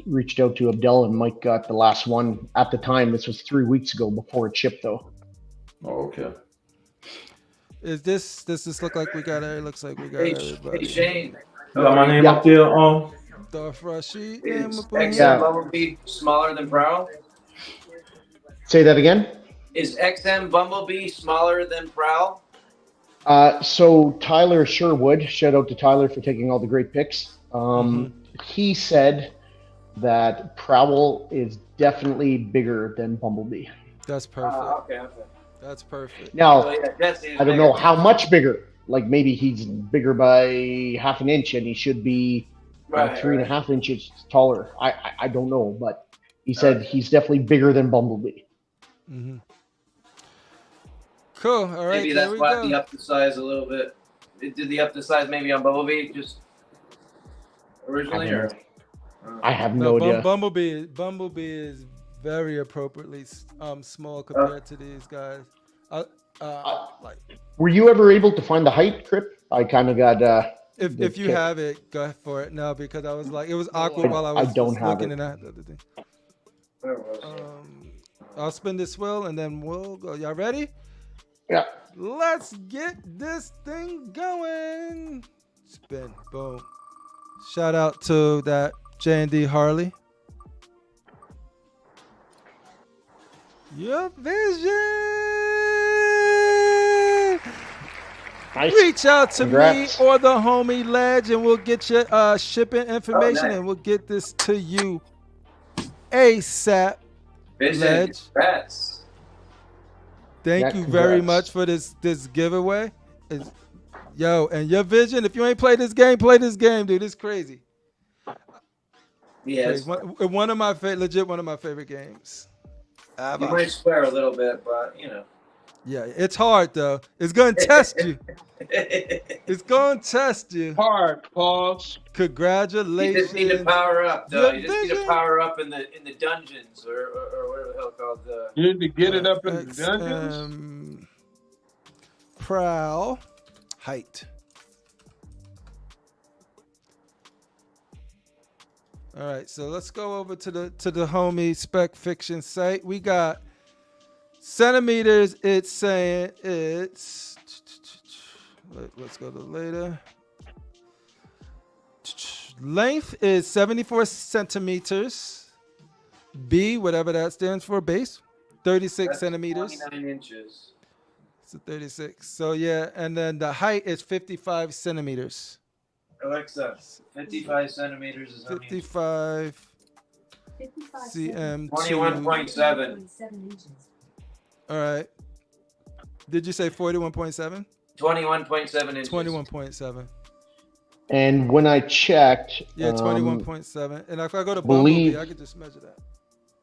reached out to Abdel, and Mike got the last one. At the time, this was 3 weeks ago before it shipped, though. Oh, okay. Does this look like we got it? It looks like we got everybody. Hey, Shane. You got my name up there? Darth Rasheed. Is XM Bumblebee smaller than Prowl? Say that again? Is XM Bumblebee smaller than Prowl? So Tyler Sherwood, shout out to Tyler for taking all the great picks. He said that Prowl is definitely bigger than Bumblebee. That's perfect. Okay. That's perfect. Now, I don't know how much bigger. Like maybe he's bigger by half an inch, and he should be 3.5 inches taller. I don't know, but he said he's definitely bigger than Bumblebee. Cool. All right. Maybe that's why he upped the size a little bit. Did he up the size maybe on Bumblebee just originally, or? I have no idea. Bumblebee is very appropriately small compared to these guys. Were you ever able to find the height, Crip? I kind of got. If you have it, go for it now, because I was like, it was awkward while I was looking at that other thing. I'll spin this wheel and then we'll go. Y'all ready? Yeah. Let's get this thing going. Spin. Boom. Shout out to that J&D Harley. Your vision. Nice. Reach out to Congrats. me or the homie Ledge, and we'll get your shipping information, and we'll get this to you ASAP. Vision. Ledge. Congrats. Thank you very much for this giveaway. Yo, and your vision, if you ain't played this game, dude. It's crazy. Yeah, crazy. One of my legit one of my favorite games. You might swear a little bit, but you know. Yeah, it's hard though. It's gonna test you. It's gonna test you. Hard. Pause. Congratulations. You just need to power up, though. You just need to power up in the dungeons or whatever the hell called. You need to get it up in the dungeons. Prowl height. All right, so let's go over to the homie Spec Fiction site. We got centimeters. It's saying it's. Let's go to later. Length is 74 centimeters. B, whatever that stands for, base. 36 That's centimeters. 29 inches. So 36. So yeah, and then the height is 55 centimeters. Alexa, 55 centimeters is 55 cm. 21.7. All right. Did you say 41.7? 21.7 inches. 21.7. And when I checked, 21.7. And if I go to Bumblebee, I could just measure that.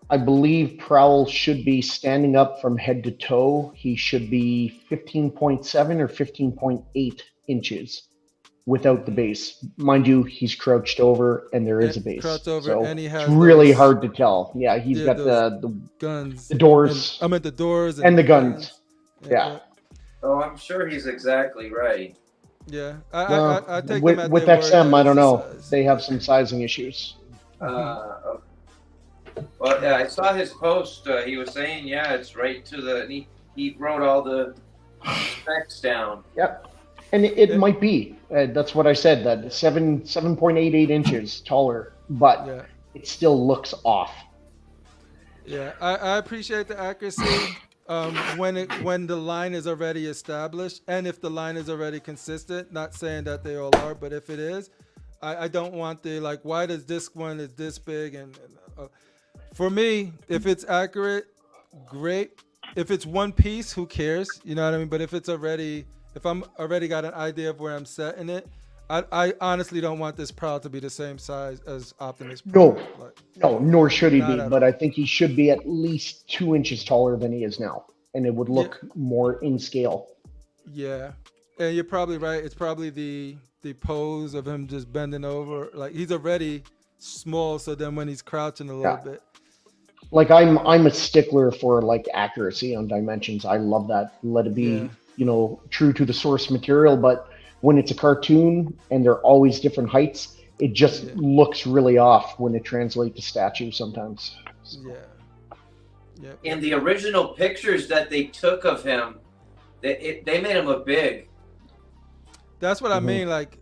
I believe Prowl should be standing up from head to toe. He should be 15.7 or 15.8 inches without the base. Mind you, he's crouched over and there is a base. Crouched over, so and he has it's really hard to tell. Yeah, he's got the guns, the doors. I'm at the doors and the guns. Yeah. Oh, I'm sure he's exactly right. Yeah, I take with, them at with their XM. word. I don't know. They have some sizing issues. Well, yeah, I saw his post. He was saying, yeah, it's right to the. He wrote all the specs down. Yep, and it might be. That's what I said. That 7.88 inches taller, but it still looks off. Yeah, I appreciate the accuracy. When the line is already established, and if the line is already consistent, not saying that they all are, but if it is, I don't want the like, why does this one is this big? And for me, if it's accurate, great. If it's one piece, who cares? You know what I mean? But if I'm already got an idea of where I'm setting it, I honestly don't want this Prowl to be the same size as Optimus Prime. No, nor should he be. But all. I think he should be at least 2 inches taller than he is now, and it would look more in scale. Yeah, and you're probably right. It's probably the pose of him just bending over. Like he's already small, so then when he's crouching a little bit. Like I'm a stickler for like accuracy on dimensions. I love that. Let it be, true to the source material, but when it's a cartoon and they're always different heights, it just looks really off when it translates to statue sometimes. Yeah. In the original pictures that they took of him, they made him look big. That's what I mean. Like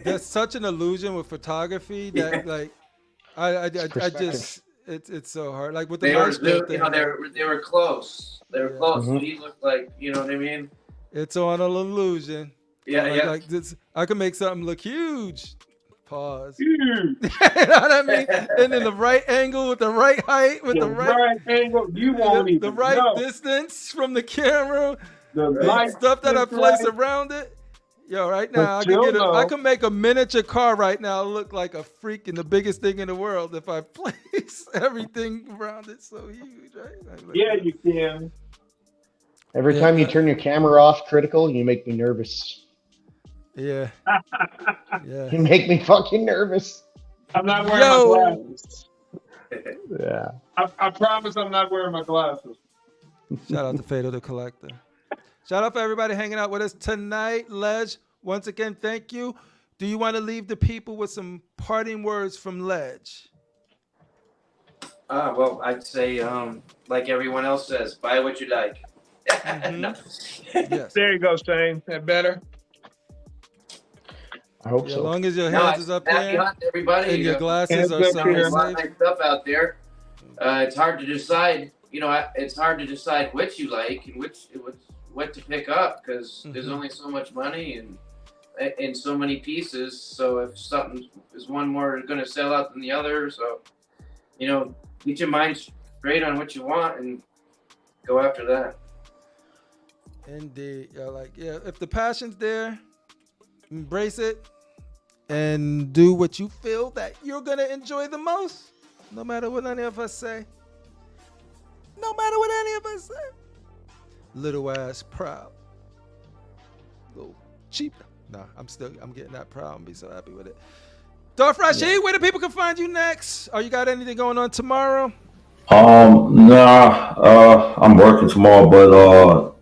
there's such an illusion with photography that like I just it's so hard. Like with the they were close. They were close. So he looked like, you know what I mean? It's on an illusion. Yeah, like this, I can make something look huge. Pause. You know what I mean? And in the right angle with the right height, with the right angle, you won't even the right know. Distance from the camera, the stuff that I place around it. Yo, right now I can make a miniature car right now look like a freaking the biggest thing in the world if I place everything around it so huge, right? Yeah, you can. Every time you turn your camera off critical, you make me nervous. Yeah. You make me fucking nervous. I'm not wearing my glasses. Yeah. I promise I'm not wearing my glasses. Shout out to Fatal the Collector. Shout out for everybody hanging out with us tonight. Ledge, once again, thank you. Do you want to leave the people with some parting words from Ledge? Well, I'd say, like everyone else says, buy what you like. No. Yes. There you go, Shane. That better? I hope so. As long as your hands is up there, everybody, and your glasses are nice stuff out there. It's hard to decide. It's hard to decide which you like and what to pick up because there's only so much money and so many pieces. So if something is one more going to sell out than the other, so get your mind straight on what you want and go after that. Indeed. If the passion's there, embrace it and do what you feel that you're going to enjoy the most. No matter what any of us say. No matter what any of us say. Little ass proud. Little cheap. Nah, I'm getting that proud and be so happy with it. Darth Rasheed, where the people can find you next? Are you got anything going on tomorrow? Nah, I'm working tomorrow, but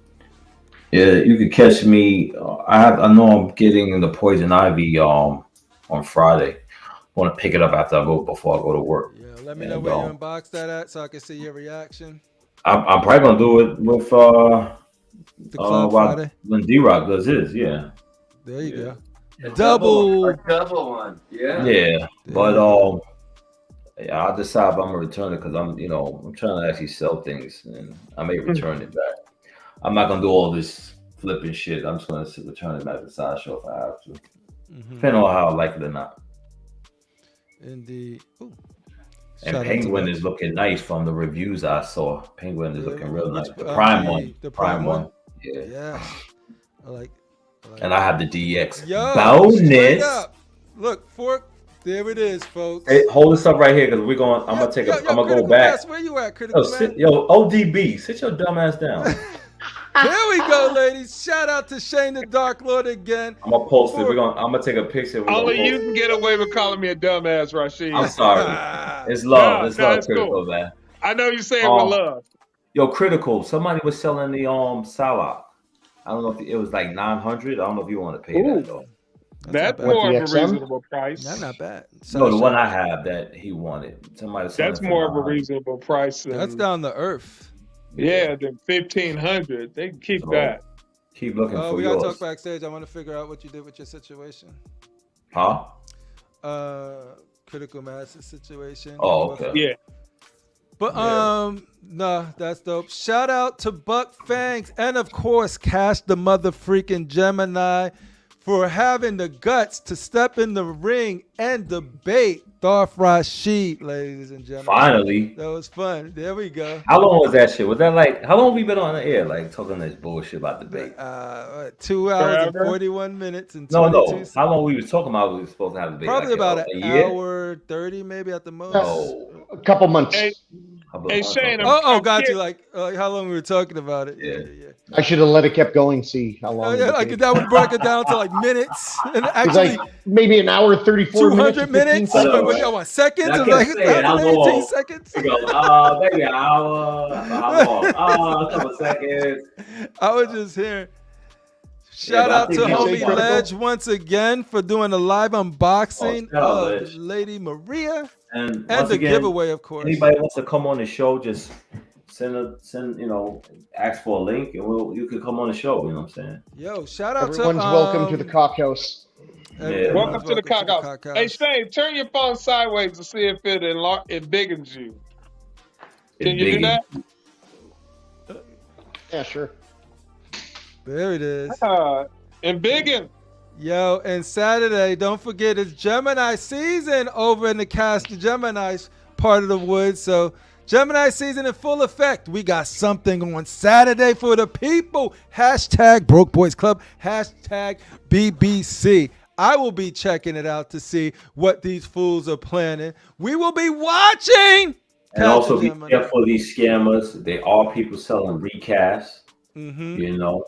yeah, you could catch me. I know I'm getting the Poison Ivy on Friday. I want to pick it up before I go to work. Yeah, let me know where you unbox that at so I can see your reaction. I'm probably gonna do it with the Club Friday when D-Rock does his. Yeah, there you go. A double one. Yeah. Yeah, but I'll decide if I'm gonna return it because I'm trying to actually sell things and I may return it back. I'm not gonna do all this flipping shit. I'm just gonna return it back to Sideshow if I have to, depending on how I like it or not. Indeed. Ooh. And Penguin is looking nice from the reviews I saw. Penguin is looking real nice. The Prime one. Yeah. I like. And I have the DX bonus. Look, there it is, folks. Hey, hold this up right here because I'm gonna go back. Mass, where you at, Critical Mass? ODB, sit your dumb ass down. There we go, ladies. Shout out to Shane the Darklord again. I'm gonna post it. I'm gonna take a picture. Only you can get away with calling me a dumbass, Rasheed. I'm sorry. It's love. It's love, Critical, cool. Man. I know you say it with love. Yo, Critical. Somebody was selling the Salak. I don't know if it was like 900. I don't know if you want to pay that though. That's more of a reasonable price. That's not bad. No, the one I have that he wanted. That's more of a reasonable price. That's down to earth. Yeah, than 1,500. They can keep that. Keep looking for we yours. gotta talk backstage. I want to figure out what you did with your situation. Huh? Critical Mass's situation. Oh, okay. Yeah. But nah, that's dope. Shout out to Buck Fangs and of course Cash the motherfreaking for having the guts to step in the ring and debate Darth Rasheed, ladies and gentlemen. Finally. That was fun. There we go. How long was that shit? Was that like, how long have we been on the air, like talking this bullshit about debate? 2 hours and 41 minutes and 22 seconds. How long we was talking about we were supposed to have a debate? Probably like about an hour 30 maybe at the most. A couple months. Hey Shane. Got you. Like how long we were talking about it. Yeah. I should have let it kept going. See how long. Like that would break it down to like minutes, and actually like maybe an hour 34 minutes. 200 minutes. What seconds? I like 18 seconds. You go, maybe an hour. How long? A couple seconds. I was just here. Shout out to homie Ledge once again for doing a live unboxing of Lady Maria and the giveaway, of course. Anybody wants to come on the show, just send ask for a link and you can come on the show. You know what I'm saying? Yo, shout out Everyone's welcome to the cock house. Yeah. Welcome to the cock house. Hey Shane, turn your phone sideways to see if it biggins you. Can you do that? Yeah, sure. There it is. And biggin. Yo, and Saturday, don't forget, it's Gemini season over in the CashDaGemini part of the woods. So Gemini season in full effect. We got something on Saturday for the people. Hashtag Broke Boys Club. Hashtag BBC. I will be checking it out to see what these fools are planning. We will be watching. And also be careful of these scammers. They are people selling recasts. You know.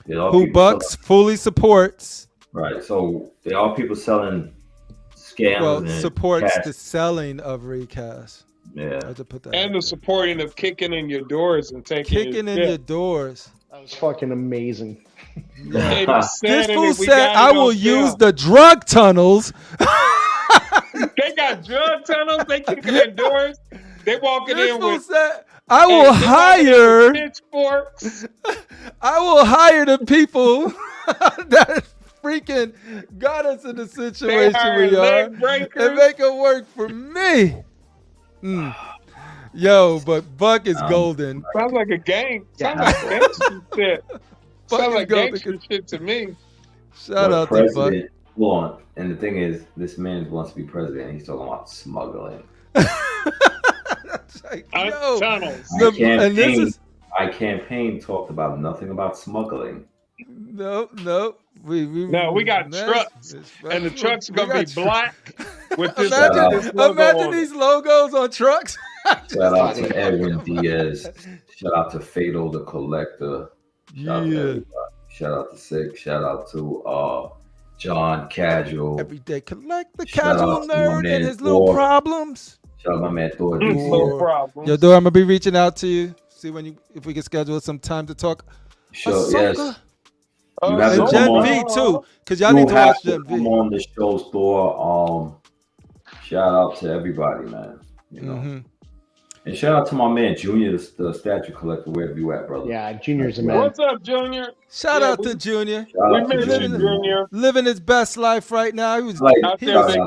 Who Bucks fully supports. Right. So they are people selling scams. Well, supports the selling of recasts. Yeah. I have to put that and the supporting of kicking in your doors and taking your doors. That was fucking amazing. This fool said, I will use the drug tunnels. They got drug tunnels. They kicking in doors. They walking in with. I will hire pitchforks. I will hire the people that freaking got us in the situation we are and make it work for me. Yo, but Buck is golden. Sounds like a gang. Sounds like gangster shit. Sounds like gangster shit to me. Shout out to Buck. Hold on. And the thing is, this man wants to be president. He's talking about smuggling. Yo, I My campaign talked about nothing about smuggling. No. We got trucks, and the trucks are gonna be black with this logo imagine on these logos on trucks. Shout out to Edwin Diaz. Shout out to Fado the Collector. Shout out to everybody. Shout out to Sick. Shout out to John Casual. Everyday collect the casual nerd and his little problems. Shout out to my man Thor. No problem. Yo, Thor, I'm gonna be reaching out to you. See if we can schedule some time to talk. Sure, yes. You have and to Gen V too, because y'all need to watch Gen V. Come on the show, Thor. Shout out to everybody, man. You know. And shout out to my man Junior, the statue collector, wherever you at, brother. Yeah, Junior's a man. What's up, Junior? Shout out to Junior. We miss you, Junior. Living his best life right now. He was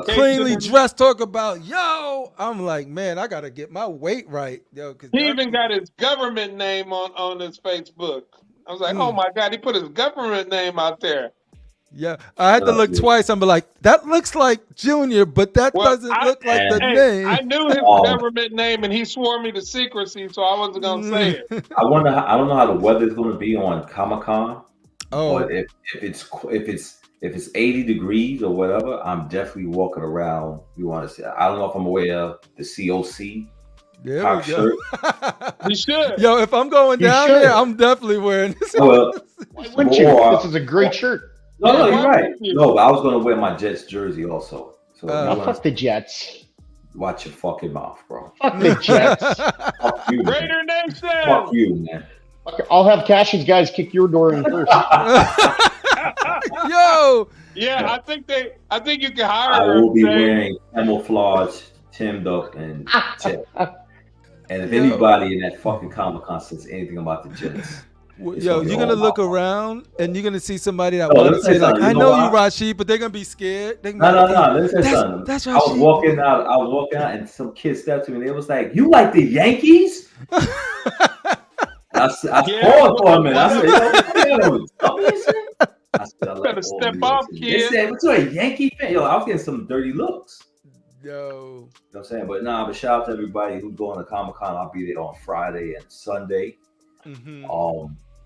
cleanly dressed. Talk about, yo. I'm like, man, I gotta get my weight right, yo. He even got his government name on his Facebook. I was like, oh my God, he put his government name out there. Yeah, I had to look twice. I'm like, that looks like Junior, but that doesn't look like the name. I knew his government name, and he swore me to secrecy, so I wasn't gonna say it. I don't know how the weather's gonna be on Comic-Con. Oh, but if it's 80 degrees or whatever, I'm definitely walking around. You want to say? I don't know if I'm aware of the COC. Yeah, shirt. You should. Yo, if I'm going down there, I'm definitely wearing this. Well, why wouldn't you? This is a great shirt. No, you're right. No, but I was gonna wear my Jets jersey also. So fuck the Jets. Watch your fucking mouth, bro. Fuck the Jets. Fuck you, Raider Nation. Fuck you, man. I'll have Cash's guys kick your door in first. Yo. Yeah, I think you can hire. I will be wearing camouflage, Timmed up, and tip. And if anybody in that fucking Comic-Con says anything about the Jets, yo, you're gonna look around and you're gonna see somebody that wants to say like, I know you, Rasheed, but they're gonna be scared. No. Let me say something. That's Rasheed. I was walking out, and some kid stepped to me. And they was like, "You like the Yankees?" I paused for a minute. I said, "Yo, I said, I better step off, kid." They said, "What's a Yankee fan?" Yo, I was getting some dirty looks. Yo. You know what I'm saying? But shout out to everybody who's going to Comic-Con. I'll be there on Friday and Sunday.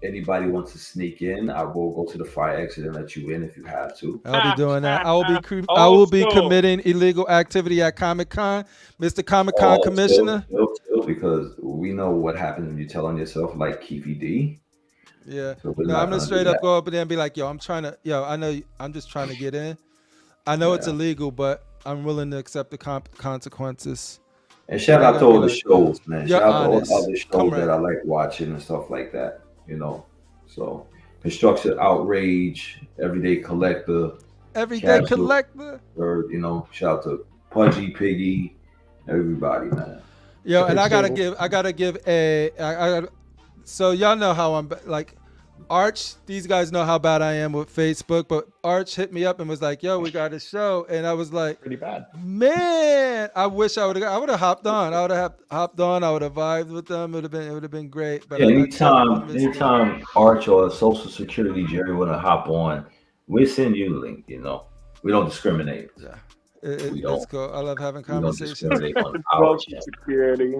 Anybody wants to sneak in, I will go to the fire exit and let you in if you have to. I'll be doing that. I will be committing illegal activity at Comic-Con, Mr. Comic-Con Commissioner. Still, because we know what happens when you tell on yourself like Keefy D. Yeah. So I'm gonna straight up go up there and be like, yo, I know I'm just trying to get in. I know it's illegal, but I'm willing to accept the consequences. And shout out to all the shows, man. Shout out to all the other shows that I like watching and stuff like that. You know, so Constructive Outrage, Everyday Collector, or shout out to Pudgy Piggy, everybody, man. Yo, and I gotta give so y'all know how I'm like. Arch, these guys know how bad I am with Facebook, but Arch hit me up and was like, yo, we got a show. And I was like, pretty bad. Man, I wish I would have hopped on. I would have hopped on. I would have vibed with them. It would have been great. But anytime Arch or Social Security Jerry want to hop on, we send you the link, We don't discriminate. Yeah. It's cool. I love having conversations. We don't discriminate on Social Security.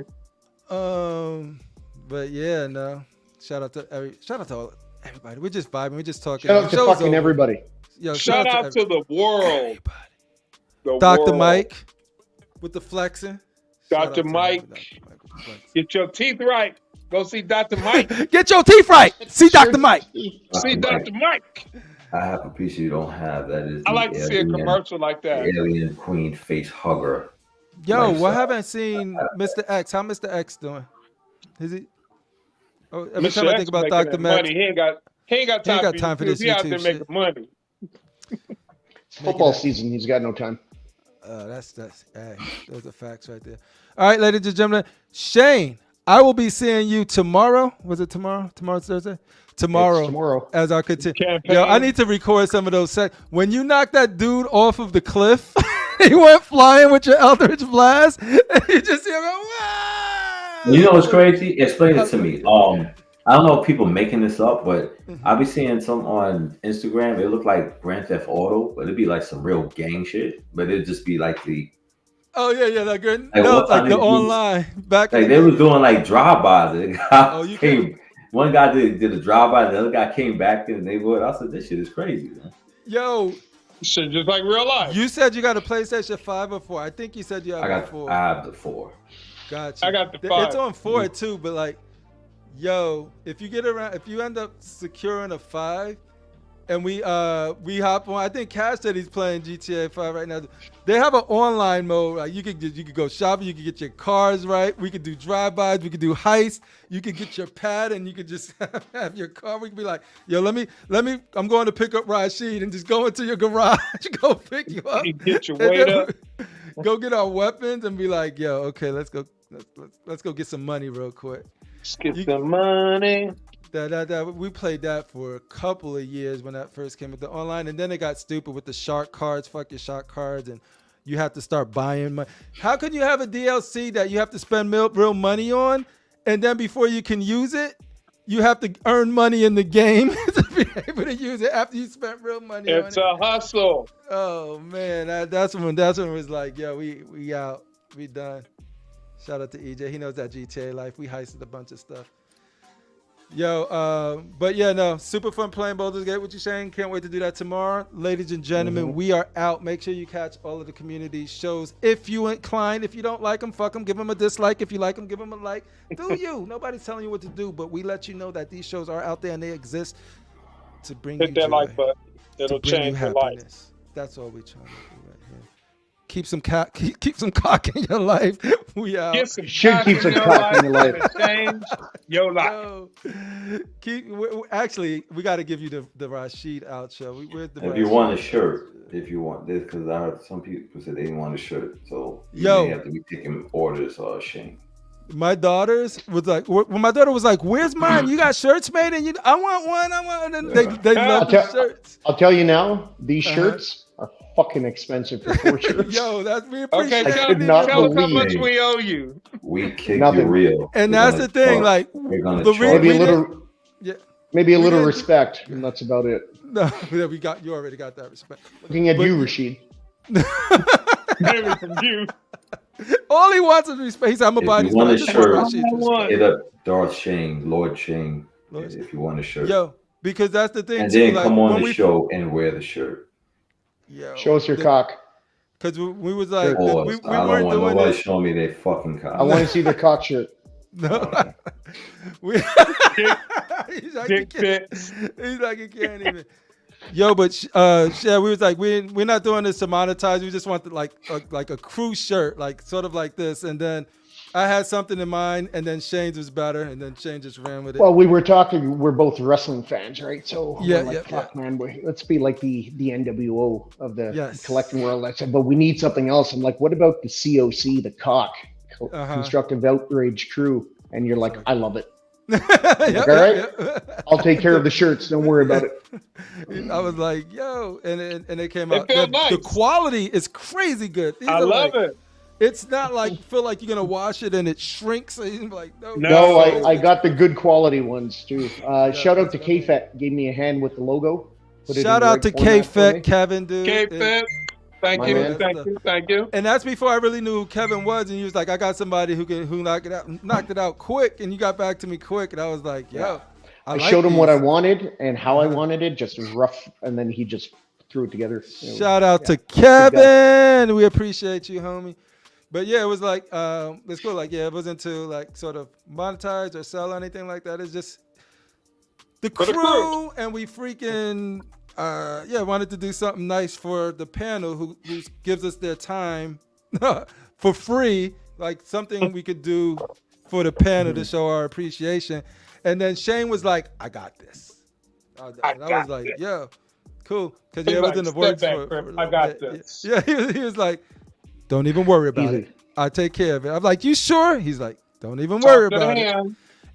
But yeah, no. Shout out to all everybody. We're just vibing. We're just talking. Shout out to fucking everybody. Yo, shout out to the world. Dr. Mike with the flexing. Dr. Mike, get your teeth right. Go see Dr. Mike. Get your teeth right. See Dr. Mike. See Dr. Mike. I have a piece you don't have. That is. I like to see a commercial like that. Alien Queen face hugger. Yo, I haven't seen Mr. X. How Mr. X doing? Is he? Oh, every time I think about Dr. Max, he ain't got time for this. He out there making money. It's football season. He's got no time. Those are facts right there. All right, ladies and gentlemen, Shane, I will be seeing you tomorrow. Was it tomorrow? Tomorrow's Thursday. Tomorrow. As our continue. Yo, I need to record some of those. When you knocked that dude off of the cliff, he went flying with your Eldritch Blast, and you just hear him go, wow. You know what's crazy? Explain it to me. I don't know if people making this up, but I'll be seeing some on Instagram. It look like Grand Theft Auto, but it'd be like some real gang shit. But it'd just be like the. Oh yeah, like the online back. Like they was doing like drive-bys. One guy did a drive-by, the other guy came back in the neighborhood. I said, this shit is crazy, man. Yo. Shit, just like real life. You said you got a PlayStation 5 or 4. I think you said you have a 4. I have the 4. Gotcha. I got the 5. It's on 4 too, but like, yo, if you end up securing a 5, and we hop on. I think Cash said he's playing GTA 5 right now. They have an online mode. Like you could go shopping. You could get your cars right. We could do drive-bys. We could do heists. You could get your pad and you could just have your car. We could be like, yo, let me. I'm going to pick up Rasheed and just go into your garage, go pick you up, get your weight up, go get our weapons and be like, yo, okay, let's go get some money real quick. Let's get some money. We played that for a couple of years when that first came with the online, and then it got stupid with the shark cards. Fuck your shark cards, and you have to start buying money. How can you have a DLC that you have to spend real money on, and then before you can use it, you have to earn money in the game to be able to use it after you spent real money on it? It's a hustle. Oh man, that's when it was like, yo, we out, we done. Shout out to EJ, he knows that GTA life. We heisted a bunch of stuff. Yo, but yeah, no, super fun playing Baldur's Gate with you, Shane. Can't wait to do that tomorrow. Ladies and gentlemen, we are out. Make sure you catch all of the community shows if you inclined. If you don't like them, fuck them. Give them a dislike. If you like them, give them a like. Do you. Nobody's telling you what to do, but we let you know that these shows are out there and they exist to bring you joy. Like button. It'll change your life. That's all we're trying to do right here. Keep some cock in your life. We out. Should keep some cock in your life. Change your life. Actually, we got to give you the Rasheed outro. If you want a shirt, because I heard some people said they didn't want a shirt, so you may have to be taking orders, Shane. My daughters was like, when my daughter was like, "Where's mine? You got shirts made?" And I want one. And they love the shirts. I'll tell you now, these shirts are fucking expensive for 4 shirts. Yo, we appreciate it. Tell us how much we owe you. We kick you real. And that's the thing, like, maybe a little respect, and that's about it. No, you already got that respect. Looking at you, Rasheed. Maybe from you. All he wants is respect. He said, "I'm a body." If you want a shirt, hit up Darth Shane, Lord Shane, if you want a shirt. Yo, because that's the thing. And then come on the show and wear the shirt. Yo, show us your cock. Because we was like, I don't want nobody showing me their fucking cock. I want to see the cock shirt. No. He's like, he can't even. Yo, but yeah, we was like, we're not doing this to monetize. We just want like a crew shirt, like sort of like this. And then I had something in mind, and then Shane's was better, and then Shane just ran with it. Well, we're both wrestling fans, right? So man, let's be like the NWO of the collecting world. I said, but we need something else. I'm like, what about the COC, the cock, Constructive Outrage crew? And you're like, I love it. All right, I'll take care of the shirts. Don't worry about it. I was like, yo, and it came out. Nice. The quality is crazy good. I love it. It's not like feel like you're gonna wash it and it shrinks. So you're like, no, I got the good quality ones too. Shout out to KFET, gave me a hand with the logo. Shout out to KFET, Kevin, dude. KFET. Thank you. And that's before I really knew who Kevin was, and he was like, "I got somebody who knocked it out quick," and you got back to me quick, and I was like, "Yo." I showed him what I wanted and how I wanted it, just rough, and then he just threw it together. Shout out to Kevin. We appreciate you, homie. But yeah, it was like it's cool. Like, it wasn't to like sort of monetize or sell or anything like that. It's just the crew, and we freaking wanted to do something nice for the panel who gives us their time for free, like something we could do for the panel to show our appreciation. And then Shane was like, "I got this." I was like, "Yeah, cool," because it was in the works for I got this. Yeah, he was like, "Don't even worry about it. I'll take care of it." I'm like, "You sure?" He's like, "Don't even worry about it."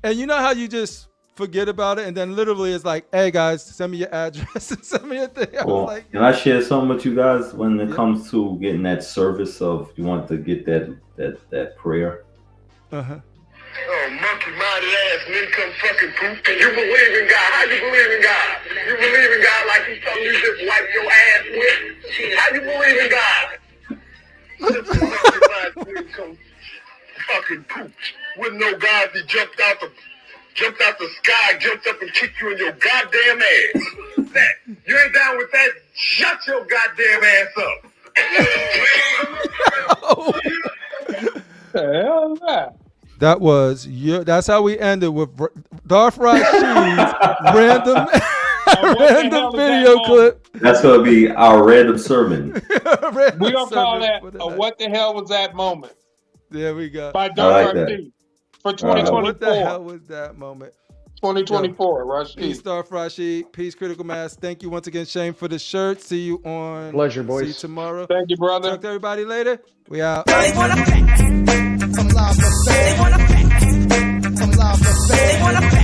And you know how you just forget about it, and then literally it's like, "Hey guys, send me your address and send me a thing." I was like, can I share something with you guys when it comes to getting that service of you want to get that prayer? Oh, monkey-minded ass nincombe fucking poop. And you believe in God. How you believe in God? You believe in God like he's something you just wipe your ass with? How you believe in God? Monkey-minded nincombe fucking poop. With no God, he jumped out the jumped out the sky, jumped up and kicked you in your goddamn ass. That, you ain't down with that? Shut your goddamn ass up. The hell is that? That was that's how we ended with Darth Rasheed's random video clip. That's gonna be our random sermon. We're gonna call that a "What the hell was that moment?" There we go. By Darth Rasheed for 2024. What the hell was that moment? 2024, Rasheed. Peace, Darth Rasheed. Peace, Critical Mass. Thank you once again, Shane, for the shirt. See you on. Pleasure, boys. See you tomorrow. Thank you, brother. Talk to everybody later. We out. They wanna pack. Come live, they wanna pack. Come live, they wanna pack.